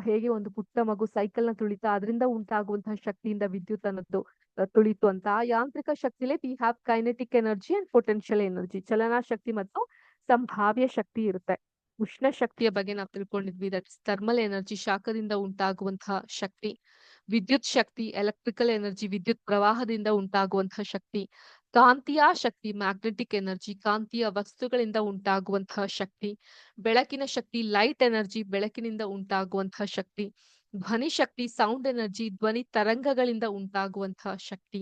ಹೇಗೆ ಒಂದು ಪುಟ್ಟ ಮಗು ಸೈಕಲ್ ನ ತುಳಿತಾ ಅದರಿಂದ ಉಂಟಾಗುವಂತಹ ಶಕ್ತಿಯಿಂದ ವಿದ್ಯುತ್ ಅನ್ನೋದು ತುಳಿತು ಅಂತ. ಯಾಂತ್ರಿಕ ಶಕ್ತಿಲೇ we have kinetic energy and potential energy, ಚಲನಾ ಶಕ್ತಿ ಮತ್ತು ಸಂಭಾವ್ಯ ಶಕ್ತಿ ಇರುತ್ತೆ. ಉಷ್ಣ ಶಕ್ತಿಯ ಬಗ್ಗೆ ನಾವು ತಿಳ್ಕೊಂಡಿದ್ವಿ, ದಟ್ ಇಸ್ ಥರ್ಮಲ್ ಎನರ್ಜಿ, ಶಾಖದಿಂದ ಉಂಟಾಗುವಂತಹ ಶಕ್ತಿ. ವಿದ್ಯುತ್ ಶಕ್ತಿ, ಎಲೆಕ್ಟ್ರಿಕಲ್ ಎನರ್ಜಿ, ವಿದ್ಯುತ್ ಪ್ರವಾಹದಿಂದ ಉಂಟಾಗುವಂತಹ ಶಕ್ತಿ. ಕಾಂತೀಯ ಶಕ್ತಿ, ಮ್ಯಾಗ್ನೆಟಿಕ್ ಎನರ್ಜಿ, ಕಾಂತೀಯ ವಸ್ತುಗಳಿಂದ ಉಂಟಾಗುವಂತಹ ಶಕ್ತಿ. ಬೆಳಕಿನ ಶಕ್ತಿ, ಲೈಟ್ ಎನರ್ಜಿ, ಬೆಳಕಿನಿಂದ ಉಂಟಾಗುವಂತಹ ಶಕ್ತಿ. ಧ್ವನಿ ಶಕ್ತಿ, ಸೌಂಡ್ ಎನರ್ಜಿ, ಧ್ವನಿ ತರಂಗಗಳಿಂದ ಉಂಟಾಗುವಂತಹ ಶಕ್ತಿ.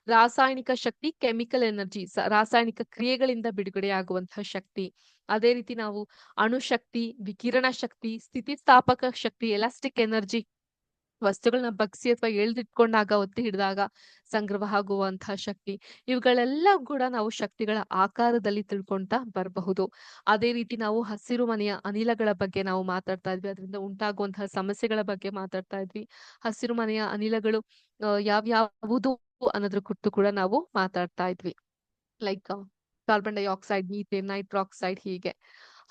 ರಾಸಾಯನಿಕ ಶಕ್ತಿ, ಕೆಮಿಕಲ್ ಎನರ್ಜಿ, ರಾಸಾಯನಿಕ ಕ್ರಿಯೆಗಳಿಂದ ಬಿಡುಗಡೆಯಾಗುವಂತಹ ಶಕ್ತಿ. ಅದೇ ರೀತಿ ನಾವು ಅಣುಶಕ್ತಿ, ವಿಕಿರಣ ಶಕ್ತಿ, ಸ್ಥಿತಿಸ್ಥಾಪಕ ಶಕ್ತಿ, ಎಲಾಸ್ಟಿಕ್ ಎನರ್ಜಿ, ವಸ್ತುಗಳನ್ನ ಬಗ್ಸಿ ಅಥವಾ ಎಳ್ದಿಟ್ಕೊಂಡಾಗ ಒತ್ತಿ ಹಿಡಿದಾಗ ಸಂಗ್ರಹ ಆಗುವಂತಹ ಶಕ್ತಿ. ಇವುಗಳೆಲ್ಲ ಕೂಡ ನಾವು ಶಕ್ತಿಗಳ ಆಕಾರದಲ್ಲಿ ತಿಳ್ಕೊಂತಾ ಬರಬಹುದು. ಅದೇ ರೀತಿ ನಾವು ಹಸಿರು ಮನೆಯ ಅನಿಲಗಳ ಬಗ್ಗೆ ನಾವು ಮಾತಾಡ್ತಾ ಇದ್ವಿ. ಅದರಿಂದ ಉಂಟಾಗುವಂತಹ ಸಮಸ್ಯೆಗಳ ಬಗ್ಗೆ ಮಾತಾಡ್ತಾ ಇದ್ವಿ. ಹಸಿರು ಮನೆಯ ಅನಿಲಗಳು ಯಾವ್ಯಾವುದು ಅನ್ನೋದ್ರ ಕುರಿತು ಕೂಡ ನಾವು ಮಾತಾಡ್ತಾ ಇದ್ವಿ. ಲೈಕ್ ಕಾರ್ಬನ್ ಡೈಆಕ್ಸೈಡ್, ಮೀಥೇನ್, ನೈಟ್ರಾಕ್ಸೈಡ್, ಹೀಗೆ.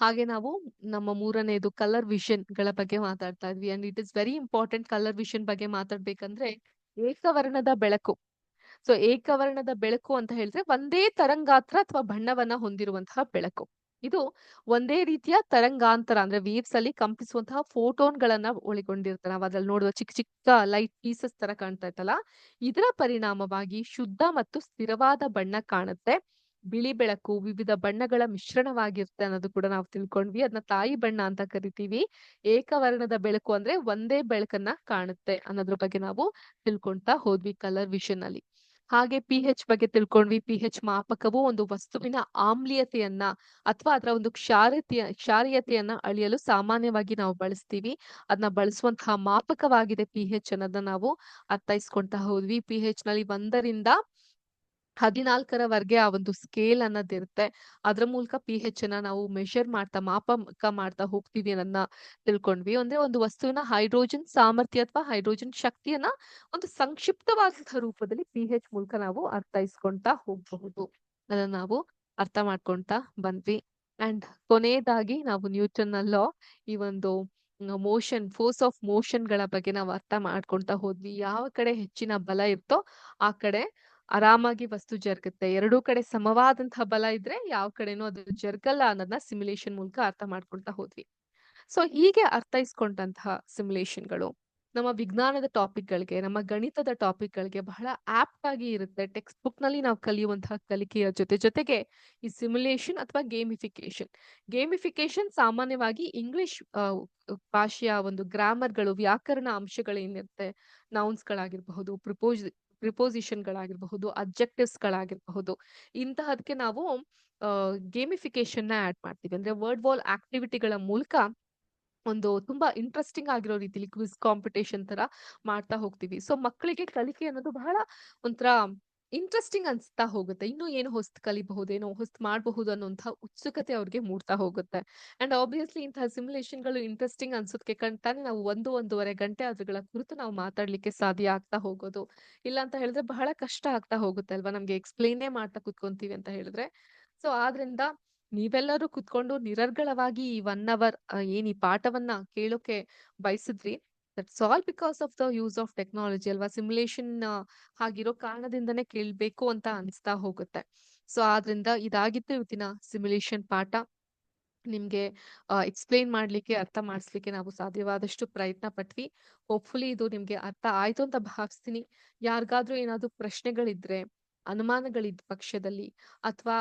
ಹಾಗೆ ನಾವು ನಮ್ಮ ಮೂರನೇದು ಕಲರ್ ವಿಷನ್ ಗಳ ಬಗ್ಗೆ ಮಾತಾಡ್ತಾ ಇದ್ವಿ. And it is very important colour vision ಬಗ್ಗೆ ಮಾತಾಡ್ಬೇಕಂದ್ರೆ ಏಕವರ್ಣದ ಬೆಳಕು. ಸೊ ಏಕವರ್ಣದ ಬೆಳಕು ಅಂತ ಹೇಳಿದ್ರೆ ಒಂದೇ ತರಂಗಾಂತರ ಅಥವಾ ಬಣ್ಣವನ್ನ ಹೊಂದಿರುವಂತಹ ಬೆಳಕು. ಇದು ಒಂದೇ ರೀತಿಯ ತರಂಗಾಂತರ ಅಂದ್ರೆ ವೇವ್ಸ್ ಅಲ್ಲಿ ಕಂಪಿಸುವಂತಹ ಫೋಟೋನ್ ಗಳನ್ನ ಒಳಗೊಂಡಿರುತ್ತೆ. ನಾವು ಅದ್ರಲ್ಲಿ ನೋಡುವ ಚಿಕ್ಕ ಚಿಕ್ಕ ಲೈಟ್ ಪೀಸಸ್ ತರ ಕಾಣ್ತಾ ಇತ್ತಲ್ಲ, ಇದರ ಪರಿಣಾಮವಾಗಿ ಶುದ್ಧ ಮತ್ತು ಸ್ಥಿರವಾದ ಬಣ್ಣ ಕಾಣುತ್ತೆ. ಬಿಳಿ ಬೆಳಕು ವಿವಿಧ ಬಣ್ಣಗಳ ಮಿಶ್ರಣವಾಗಿರುತ್ತೆ ಅನ್ನೋದು ಕೂಡ ನಾವು ತಿಳ್ಕೊಂಡ್ವಿ. ಅದನ್ನ ತಾಯಿ ಬಣ್ಣ ಅಂತ ಕರಿತೀವಿ. ಏಕವರ್ಣದ ಬೆಳಕು ಅಂದ್ರೆ ಒಂದೇ ಬೆಳಕನ್ನ ಕಾಣುತ್ತೆ ಅನ್ನೋದ್ರ ಬಗ್ಗೆ ನಾವು ತಿಳ್ಕೊಂತಾ ಹೋದ್ವಿ ಕಲರ್ ವಿಷನ್ ಅಲ್ಲಿ. ಹಾಗೆ pH ಬಗ್ಗೆ ತಿಳ್ಕೊಂಡ್ವಿ. pH ಮಾಪಕವು ಒಂದು ವಸ್ತುವಿನ ಆಮ್ಲೀಯತೆಯನ್ನ ಅಥವಾ ಅದರ ಒಂದು ಕ್ಷಾರೀಯತೆಯನ್ನ ಅಳಿಯಲು ಸಾಮಾನ್ಯವಾಗಿ ನಾವು ಬಳಸ್ತೀವಿ. ಅದನ್ನ ಬಳಸುವಂತಹ ಮಾಪಕವಾಗಿದೆ pH ಅನ್ನೋದನ್ನ ನಾವು ಅರ್ಥೈಸ್ಕೊಂತಾ ಹೋದ್ವಿ. pH ನಲ್ಲಿ 1ರಿಂದ 14ರವರೆಗೆ ಆ ಒಂದು ಸ್ಕೇಲ್ ಅನ್ನೋದಿರುತ್ತೆ. ಅದ್ರ ಮೂಲಕ pH ಅನ್ನ ನಾವು ಮೆಷರ್ ಮಾಡ್ತಾ ಮಾಪಕ ಮಾಡ್ತಾ ಹೋಗ್ತೀವಿ ಅನ್ನೋದನ್ನ ತಿಳ್ಕೊಂಡ್ವಿ. ಅಂದ್ರೆ ಒಂದು ವಸ್ತುವಿನ ಹೈಡ್ರೋಜನ್ ಸಾಮರ್ಥ್ಯ ಅಥವಾ ಹೈಡ್ರೋಜನ್ ಶಕ್ತಿಯನ್ನ ಒಂದು ಸಂಕ್ಷಿಪ್ತವಾದಂತಹ ರೂಪದಲ್ಲಿ pH ಮೂಲಕ ನಾವು ಅರ್ಥೈಸ್ಕೊಂತಾ ಹೋಗಬಹುದು. ಅದನ್ನ ನಾವು ಅರ್ಥ ಮಾಡ್ಕೊಂತಾ ಬಂದ್ವಿ. ಅಂಡ್ ಕೊನೆಯದಾಗಿ ನಾವು ನ್ಯೂಟನ್ ಲಾ, ಈ ಒಂದು ಫೋರ್ಸ್ ಆಫ್ ಮೋಷನ್ ಗಳ ಬಗ್ಗೆ ನಾವು ಅರ್ಥ ಮಾಡ್ಕೊಂತಾ ಹೋದ್ವಿ. ಯಾವ ಕಡೆ ಹೆಚ್ಚಿನ ಬಲ ಇರ್ತೋ ಆ ಕಡೆ ಆರಾಮಾಗಿ ವಸ್ತು ಜರುಗುತ್ತೆ. ಎರಡೂ ಕಡೆ ಸಮವಾದಂತಹ ಬಲ ಇದ್ರೆ ಯಾವ ಕಡೆನೂ ಅದು ಜರುಗಲ್ಲ ಅನ್ನೋದನ್ನ ಸಿಮ್ಯುಲೇಷನ್ ಮೂಲಕ ಅರ್ಥ ಮಾಡ್ಕೊಳ್ತಾ ಹೋದ್ವಿ. ಸೊ ಹೀಗೆ ಅರ್ಥೈಸ್ಕೊಂಡಂತಹ ಸಿಮ್ಯುಲೇಷನ್ಗಳು ನಮ್ಮ ವಿಜ್ಞಾನದ ಟಾಪಿಕ್ಗಳಿಗೆ, ನಮ್ಮ ಗಣಿತದ ಟಾಪಿಕ್ಗಳಿಗೆ ಬಹಳ ಆಪ್ಟ್ ಆಗಿ ಇರುತ್ತೆ. ಟೆಕ್ಸ್ಟ್ ಬುಕ್ ನಲ್ಲಿ ನಾವು ಕಲಿಯುವಂತಹ ಕಲಿಕೆಯ ಜೊತೆಗೆ ಈ ಸಿಮ್ಯುಲೇಷನ್ ಅಥವಾ ಗೇಮಿಫಿಕೇಶನ್ ಸಾಮಾನ್ಯವಾಗಿ ಇಂಗ್ಲಿಷ್ ಭಾಷೆಯ ಒಂದು ಗ್ರಾಮರ್ಗಳು, ವ್ಯಾಕರಣ ಅಂಶಗಳೇನಿರುತ್ತೆ, ನೌನ್ಸ್ ಗಳಾಗಿರಬಹುದು, ಪ್ರಿಪೋಸಿಷನ್ ಗಳಾಗಿರಬಹುದು, ಅಬ್ಜೆಕ್ಟಿವ್ಸ್ ಗಳಾಗಿರಬಹುದು, ಇಂತಹದಕ್ಕೆ ನಾವು ಗೇಮಿಫಿಕೇಶನ್ ನ ಆಡ್ ಮಾಡ್ತೀವಿ. ಅಂದ್ರೆ ವರ್ಡ್ ವಾಲ್ ಆಕ್ಟಿವಿಟಿಗಳ ಮೂಲಕ ಒಂದು ತುಂಬಾ ಇಂಟ್ರೆಸ್ಟಿಂಗ್ ಆಗಿರೋ ರೀತಿಲಿ ಕ್ವಿಜ್ ಕಾಂಪಿಟೇಷನ್ ತರ ಮಾಡ್ತಾ ಹೋಗ್ತೀವಿ. ಸೊ ಮಕ್ಕಳಿಗೆ ಕಲಿಕೆ ಅನ್ನೋದು ಬಹಳ ಒಂಥರ ಇಂಟ್ರೆಸ್ಟಿಂಗ್ ಅನ್ಸ್ತಾ ಹೋಗುತ್ತೆ. ಇನ್ನೂ ಏನು ಹೊಸ್ತು ಕಲಿಬಹುದೇನೋ, ಹೊಸ್ತು ಮಾಡಬಹುದು ಅನ್ನೋಂಥ ಉತ್ಸುಕತೆ ಅವ್ರಿಗೆ ಮೂಡ್ತಾ ಹೋಗುತ್ತೆ. ಅಂಡ್ ಆಬ್ವಿಯಸ್ಲಿ ಇಂತಹ ಸಿಮ್ಯುಲೇಷನ್ ಗಳು ಇಂಟ್ರೆಸ್ಟಿಂಗ್ ಅನ್ಸೋದಕ್ಕೆ ಕಂಟಾನೆ ನಾವು 1-1.5 ಗಂಟೆ ಅದ್ರಗಳ ಕುರಿತು ನಾವು ಮಾತಾಡ್ಲಿಕ್ಕೆ ಸಾಧ್ಯ ಆಗ್ತಾ ಹೋಗೋದು. ಇಲ್ಲ ಅಂತ ಹೇಳಿದ್ರೆ ಬಹಳ ಕಷ್ಟ ಆಗ್ತಾ ಹೋಗುತ್ತೆ ಅಲ್ವಾ, ನಮ್ಗೆ ಎಕ್ಸ್ಪ್ಲೇನೇ ಮಾಡ್ತಾ ಕುತ್ಕೊಂತೀವಿ ಅಂತ ಹೇಳಿದ್ರೆ. ಸೊ ಆದ್ರಿಂದ ನೀವೆಲ್ಲರೂ ಕುತ್ಕೊಂಡು ನಿರರ್ಗಳವಾಗಿ ಈ 1 ಅವರ್ ಏನ್ ಈ ಪಾಠವನ್ನ ಕೇಳೋಕೆ ಬಯಸಿದ್ರಿ, that's all because of the use of technology ಅಲ್ವಾ. ಸಿಮ್ಯುಲೇಷನ್ ಹಾಗಿರೋ ಕಾರಣದಿಂದನೇ ಕೇಳ್ಬೇಕು ಅಂತ ಅನಿಸ್ತಾ ಹೋಗುತ್ತೆ. ಸೊ ಆದ್ರಿಂದ ಇದಾಗಿತ್ತು ಇವತ್ತಿನ ಸಿಮ್ಯುಲೇಷನ್ ಪಾಠ. ನಿಮ್ಗೆ ಎಕ್ಸ್ಪ್ಲೇನ್ ಮಾಡ್ಲಿಕ್ಕೆ, ಅರ್ಥ ಮಾಡಿಸ್ಲಿಕ್ಕೆ ನಾವು ಸಾಧ್ಯವಾದಷ್ಟು ಪ್ರಯತ್ನ ಪಟ್ವಿ. ಹೋಪ್ಫುಲಿ ಇದು ನಿಮ್ಗೆ ಅರ್ಥ ಆಯ್ತು ಅಂತ ಭಾವಿಸ್ತೀನಿ. ಯಾರಿಗಾದ್ರೂ ಏನಾದ್ರು ಪ್ರಶ್ನೆಗಳಿದ್ರೆ, ಅನುಮಾನಗಳಿದ್ದ ಪಕ್ಷದಲ್ಲಿ ಅಥವಾ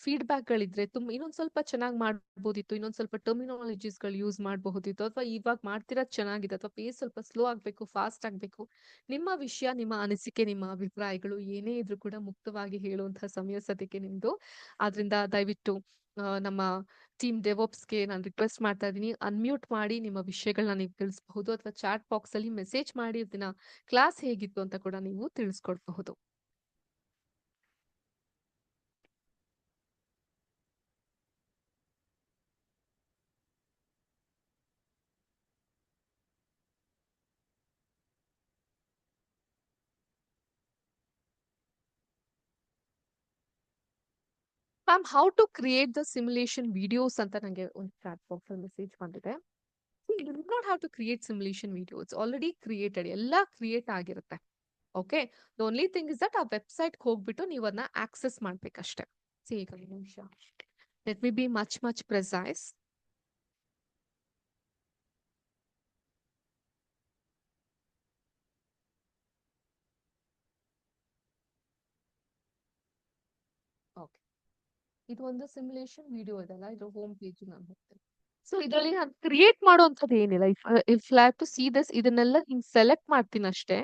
ಫೀಡ್ಬ್ಯಾಕ್ ಗಳಿದ್ರೆ, ಇನ್ನೊಂದ್ ಸ್ವಲ್ಪ ಚೆನ್ನಾಗಿ ಮಾಡ್ಬೋದಿತ್ತು, ಇನ್ನೊಂದ್ ಸ್ವಲ್ಪ ಟರ್ಮಿನಾಲಜೀಸ್ ಗಳು ಯೂಸ್ ಮಾಡಬಹುದಿತ್ತು, ಅಥವಾ ಇವಾಗ ಮಾಡ್ತಿರೋದು ಚೆನ್ನಾಗಿದೆ ಅಥವಾ ಪೇಸ್ ಸ್ವಲ್ಪ ಸ್ಲೋ ಆಗ್ಬೇಕು, ಫಾಸ್ಟ್ ಆಗ್ಬೇಕು, ನಿಮ್ಮ ವಿಷಯ, ನಿಮ್ಮ ಅನಿಸಿಕೆ, ನಿಮ್ಮ ಅಭಿಪ್ರಾಯಗಳು ಏನೇ ಇದ್ರೂ ಕೂಡ ಮುಕ್ತವಾಗಿ ಹೇಳುವಂತಹ ಸಮಯ ಸದ್ಯಕ್ಕೆ ನಿಮ್ದು. ಆದ್ರಿಂದ ದಯವಿಟ್ಟು ನಮ್ಮ ಟೀಮ್ ಡೆವೋಪ್ಸ್ಗೆ ನಾನು ರಿಕ್ವೆಸ್ಟ್ ಮಾಡ್ತಾ ಇದ್ದೀನಿ, ಅನ್ಮ್ಯೂಟ್ ಮಾಡಿ ನಿಮ್ಮ ವಿಷಯಗಳನ್ನ ನೀವು ತಿಳಿಸಬಹುದು, ಅಥವಾ ಚಾಟ್ ಬಾಕ್ಸ್ ಅಲ್ಲಿ ಮೆಸೇಜ್ ಮಾಡಿ ಇದನ್ನ ಕ್ಲಾಸ್ ಹೇಗಿತ್ತು ಅಂತ ಕೂಡ ನೀವು ತಿಳಿಸ್ಕೊಡ್ಬಹುದು. Ma'am, how to create the simulation videos ಅಂತ ನಂಗೆ ಒಂದು ಚಾಟ್ ಬಾಕ್ಸ್ ಅಲ್ಲಿ ಮೆಸೇಜ್ ಬಂದಿದೆ. You do not have to create simulation videos, already created, ಎಲ್ಲ ಕ್ರಿಯೇಟ್ ಆಗಿರುತ್ತೆ. Okay, the only thing is that ಆ ವೆಬ್ಸೈಟ್ ಹೋಗ್ಬಿಟ್ಟು ನೀವು ಅದನ್ನ ಆಕ್ಸೆಸ್ ಮಾಡ್ಬೇಕಷ್ಟೇ. ಈಗ ಒಂದು ನಿಮಿಷ, let me be much precise. Okay, ಇದು ಒಂದು ಸಿಮ್ಯುಲೇಷನ್ ವಿಡಿಯೋ ಇದೆಲ್ಲ, ಇದ್ರ ಹೋಮ್ ಪೇಜ್ ನಾನು ಹೋಗ್ತೇನೆ. ಸೊ ಇದರಲ್ಲಿ ನಾನು ಕ್ರಿಯೇಟ್ ಮಾಡುವಂಥದ್ದು ಏನಿಲ್ಲ. If I have to see this, ಇದನ್ನೆಲ್ಲ ಹಿಂಗ್ ಸೆಲೆಕ್ಟ್ ಮಾಡ್ತೀನಿ ಅಷ್ಟೇ.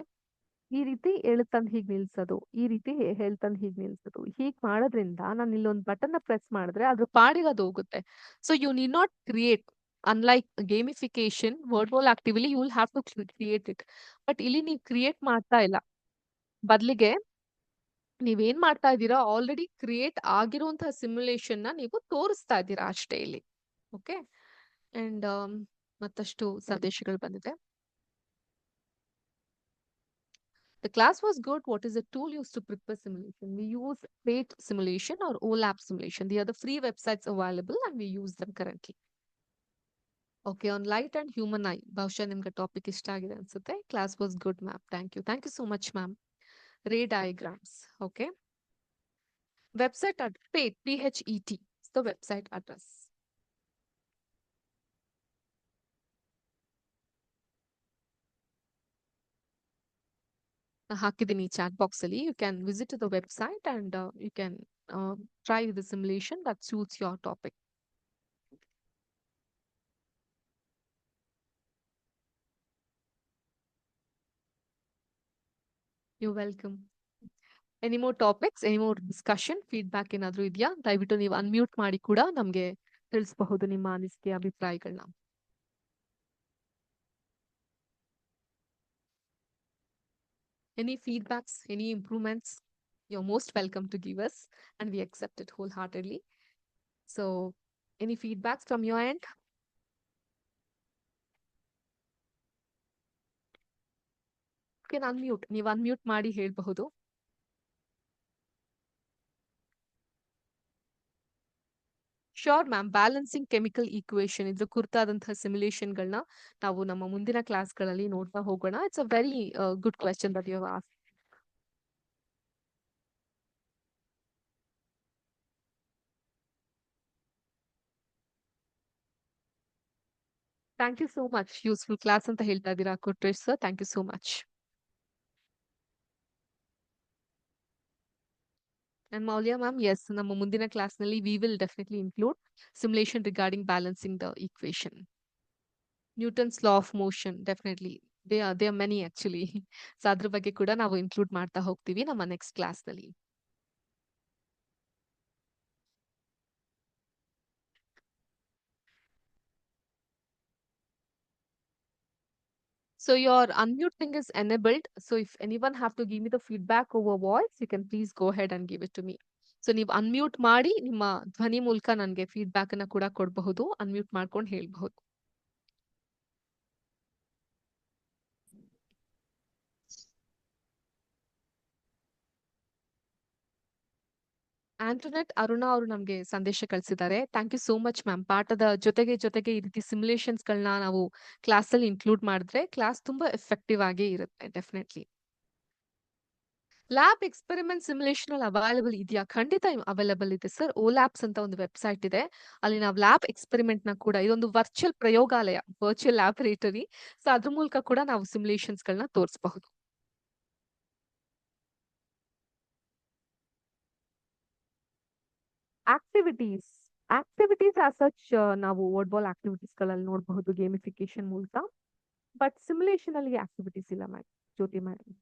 ಈ ರೀತಿ ಹೇಳ್ತಂದ್ ಹೀಗ್ ನಿಲ್ಸೋದು, ಈ ರೀತಿ ಹೇಳ್ತಂದ್ ಹೀಗ್ ನಿಲ್ಸೋದು. ಹೀಗ್ ಮಾಡೋದ್ರಿಂದ ನಾನು ಇಲ್ಲೊಂದ್ ಬಟನ್ ಪ್ರೆಸ್ ಮಾಡಿದ್ರೆ ಅದ್ರ ಪಾಡಿಗೆ ಅದು ಹೋಗುತ್ತೆ. So you need not create, unlike gamification word wall actively you will have to create it. But ಇಲ್ಲಿ ನೀವು ಕ್ರಿಯೇಟ್ ಮಾಡ್ತಾ ಇಲ್ಲ, ಬದಲಿಗೆ ನೀವೇನ್ ಮಾಡ್ತಾ ಇದ್ದೀರಾ, ಆಲ್ರೆಡಿ ಕ್ರಿಯೇಟ್ ಆಗಿರುವಂತಹ ಸಿಮ್ಯುಲೇಷನ್ ನ ನೀವು ತೋರಿಸ್ತಾ ಇದ್ದೀರಾ ಅಷ್ಟೇ ಇಲ್ಲಿ. ಓಕೆ, ಅಂಡ್ ಮತ್ತಷ್ಟು ಸಂದೇಶಗಳು ಬಂದಿದೆ. The class was good. What is the tool used to prepare simulation? We use Fate simulation or OLAP simulation. They are the free websites available and we use them currently. Okay, on light and human eye. ಬಹುಶಃ ನಿಮ್ಗೆ ಟಾಪಿಕ್ ಇಷ್ಟ ಆಗಿದೆ ಅನ್ಸುತ್ತೆ. Class was good, ma'am. Thank you. Thank you so much, ma'am. Ray diagrams. Okay. Website at Phet, Phet. It's the website address. ಹಾಕಿದ್ದೀನಿ ಚಾಟ್ ಬಾಕ್ಸ್ ಅಲ್ಲಿ. You can visit the website and you can try the simulation that suits your topic. You're welcome. Any more topics, any more discussion, feedback ಏನಾದ್ರೂ ಇದೆಯಾ? ದಯವಿಟ್ಟು ನೀವು ಅನ್ಮ್ಯೂಟ್ ಮಾಡಿ ಕೂಡ ನಮ್ಗೆ ತಿಳಿಸಬಹುದು ನಿಮ್ಮ ಅನಿಸಿಕೆ, ಅಭಿಪ್ರಾಯಗಳನ್ನ. Any feedbacks, any improvements, you're most welcome to give us and we accept it wholeheartedly. So any feedbacks from your end? You can unmute. ನೀವು ಅನ್ಮ್ಯೂಟ್ ಮಾಡಿ ಹೇಳ್ಬಹುದು. Sure ma'am, balancing chemical equation ಇದ್ರ ಕುರಿತಾದಂತಹ ಸಿಮ್ಯುಲೇಷನ್ಗಳನ್ನ ನಾವು ನಮ್ಮ ಮುಂದಿನ ಕ್ಲಾಸ್ಗಳಲ್ಲಿ ನೋಡ್ತಾ ಹೋಗೋಣ. It's a very good question that you have asked. Thank you so much. Useful class ಅಂತ ಹೇಳ್ತಾ ಇದ್ದೀರಾ Kotresh sir. Thank you so much. And Maulya ma'am, yes, ನಮ್ಮ ಮುಂದಿನ ಕ್ಲಾಸ್ನಲ್ಲಿ we will definitely include simulation regarding balancing the equation. Newton's law of motion, definitely they are many actually. So ಅದ್ರ ಬಗ್ಗೆ ಕೂಡ ನಾವು ಇನ್ಕ್ಲೂಡ್ ಮಾಡ್ತಾ ಹೋಗ್ತೀವಿ ನಮ್ಮ ನೆಕ್ಸ್ಟ್ ಕ್ಲಾಸ್ನಲ್ಲಿ. So your unmute thing is enabled. So if anyone have to give me the feedback over voice, you can please go ahead and give it to me. So ನೀವು ಅನ್ಮ್ಯೂಟ್ ಮಾಡಿ ನಿಮ್ಮ ಧ್ವನಿ ಮೂಲಕ ನನಗೆ ಫೀಡ್ಬ್ಯಾಕ್ ಅನ್ನ ಕೂಡ ಕೊಡಬಹುದು. ಅನ್ಮ್ಯೂಟ್ ಮಾಡ್ಕೊಂಡು ಹೇಳ್ಬಹುದು. ಆಂಟೋನೆಟ್ ಅರುಣಾ ಅವರು ನಮ್ಗೆ ಸಂದೇಶ ಕಳಿಸಿದ್ದಾರೆ. Thank you so much ma'am. ಪಾಠದ ಜೊತೆಗೆ ಈ ರೀತಿ ಸಿಮ್ಯುಲೇಷನ್ಸ್ ಗಳನ್ನ ನಾವು ಕ್ಲಾಸ್ ಅಲ್ಲಿ ಇನ್ಕ್ಲೂಡ್ ಮಾಡಿದ್ರೆ ಕ್ಲಾಸ್ ತುಂಬಾ ಎಫೆಕ್ಟಿವ್ ಆಗಿ ಇರುತ್ತೆ ಡೆಫಿನೆಟ್ಲಿ. ಲ್ಯಾಬ್ ಎಕ್ಸ್ಪೆರಿಮೆಂಟ್ ಸಿಮ್ಯುಲೇಷನ್ ಅಲ್ಲಿ ಅವೈಲಬಲ್ ಇದೆಯಾ? ಖಂಡಿತ ಅವೈಲಬಲ್ ಇದೆ ಸರ್. ಓಲ್ಯಾಬ್ಸ್ ಅಂತ ಒಂದು ವೆಬ್ಸೈಟ್ ಇದೆ. ಅಲ್ಲಿ ನಾವು ಲ್ಯಾಬ್ ಎಕ್ಸ್ಪೆರಿಮೆಂಟ್ ನ ಕೂಡ, ಇದೊಂದು ವರ್ಚುವಲ್ ಪ್ರಯೋಗಾಲಯ, ವರ್ಚುವಲ್ ಲ್ಯಾಬೊರೇಟರಿ. ಸೊ ಅದ್ರ ಮೂಲಕ ಕೂಡ ನಾವು ಸಿಮ್ಯುಲೇಷನ್ಸ್ ಗಳನ್ನ ತೋರಿಸಬಹುದು. ಆಕ್ಟಿವಿಟೀಸ್ ಆಸ್ ಸಚ್ ನಾವು ವರ್ಡ್ ಬಾಲ್ ಆಕ್ಟಿವಿಟೀಸ್ ಗಳಲ್ಲಿ ನೋಡಬಹುದು ಗೇಮಿಫಿಕೇಶನ್ ಮೂಲಕ. ಬಟ್ ಸಿಮ್ಯುಲೇಷನ್ ಅಲ್ಲಿ ಆಕ್ಟಿವಿಟೀಸ್ ಇಲ್ಲ ma'am, Jyoti madam.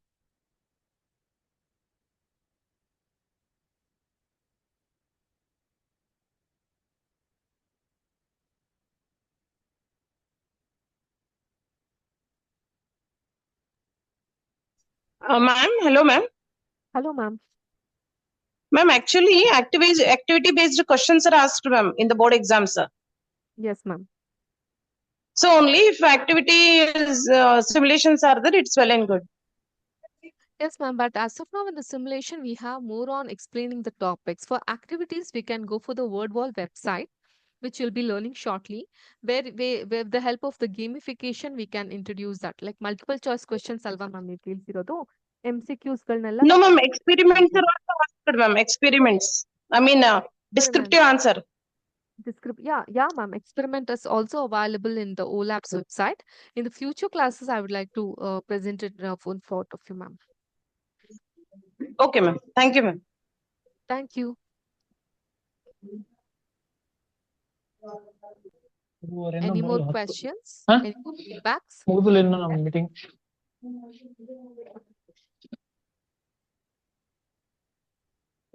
Ma'am, hello, ma'am. Hello ma'am. Ma'am, actually, activity-based questions are asked, ma'am, in the board exams, sir. Yes ma'am. So only if activity is simulations are there, it's well and good. Yes, ma'am. But as of now, in the simulation, we have more on explaining the topics. For activities, we can go for the WordWall website, which you'll be learning shortly, where with the help of the gamification, we can introduce that. Like multiple choice questions, alva ma'am, ನೀವು ತಿಳಿಸಿರೋದು MCQs ಗಳನ್ನೆಲ್ಲ No, ma'am, experiments are also asked, ma'am. Experiments. I mean, descriptive answer. Yeah, ma'am. Experiment is also available in the OLAP's website. In the future classes, I would like to present it in front of you, ma'am. Okay, ma'am. Thank you, ma'am. Thank you. Any more questions? Huh? Any more feedbacks? ಮುಗಿದಿಲ್ಲ ಇನ್ನು ನಮ್ಮ meeting.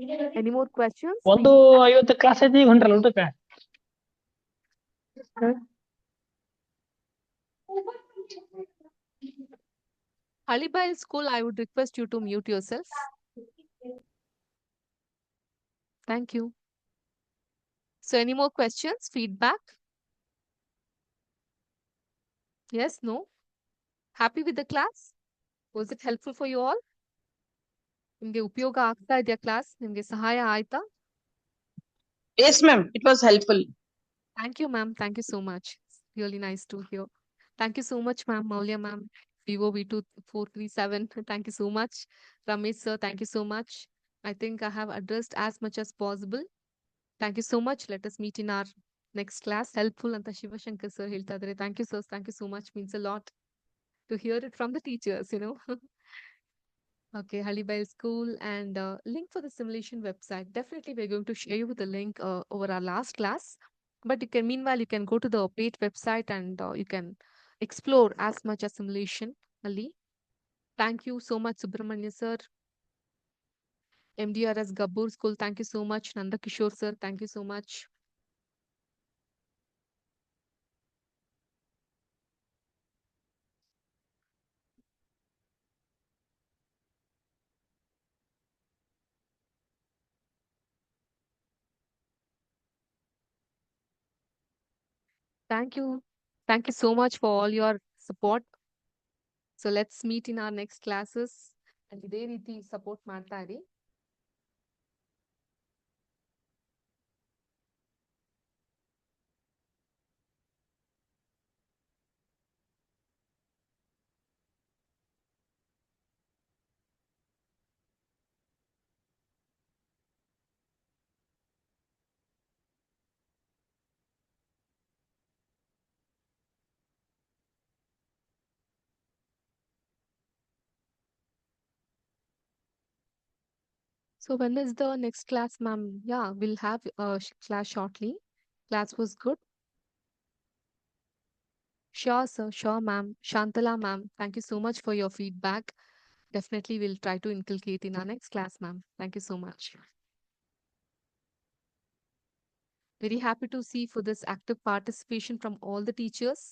Any more questions? 1:50 class ಐತಿ ಈಗ ಹೊಂಟ್ರಲ್ಲ ಊಟಕ್ಕೆ. Alibail School, I would request you to mute yourself. Thank you. So any more questions, feedback? Yes, no? Happy with the class? Was it helpful for you all? ನಿಮ್ಗೆ ಉಪಯೋಗ ಆಗ್ತಾ ಇದೆಯಾ ಕ್ಲಾಸ್? ನಿಮ್ಗೆ ಸಹಾಯ ಆಯ್ತಾ? Yes, ma'am. It was helpful. Thank you, ma'am. Thank you so much. It's really nice to hear. Thank you so much, ma'am. Maulya, ma'am. Vivo V2437. Thank you so much. Ramesh, sir. Thank you so much. I think I have addressed as much as possible. Thank you so much. Let us meet in our next class. Helpful anta Shivashankar sir ಹೇಳ್ತಾ ಇದ್ದಾರೆ. Thank you, sir. Thank you so much. Means a lot to hear it from the teachers, you know. Okay, Halibail School and link for the simulation website. Definitely, we're going to share you with the link over our last class. But you can, meanwhile, you can go to the paid website and you can explore as much as simulation. Ali, thank you so much, Subramanya sir. MDRS Gabur School, thank you so much. Nanda Kishore sir, thank you so much. Thank you. Thank you so much for all your support. So let's meet in our next classes. And ಇದೇ ರೀತಿ support ಮಾಡ್ತಾ ಇರಿ. So when is the next class, ma'am? Yeah, we'll have a class shortly. Class was good. Sure, sir. Sure, ma'am. Shantala, ma'am. Thank you so much for your feedback. Definitely we'll try to inculcate in our next class, ma'am. Thank you so much. Very happy to see for this active participation from all the teachers.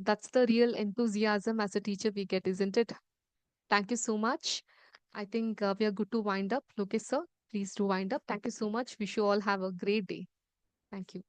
That's the real enthusiasm as a teacher we get, isn't it? Thank you so much. I think we are good to wind up. Lokesh, sir, please do wind up. Thank you so much. Wish you all have a great day. Thank you.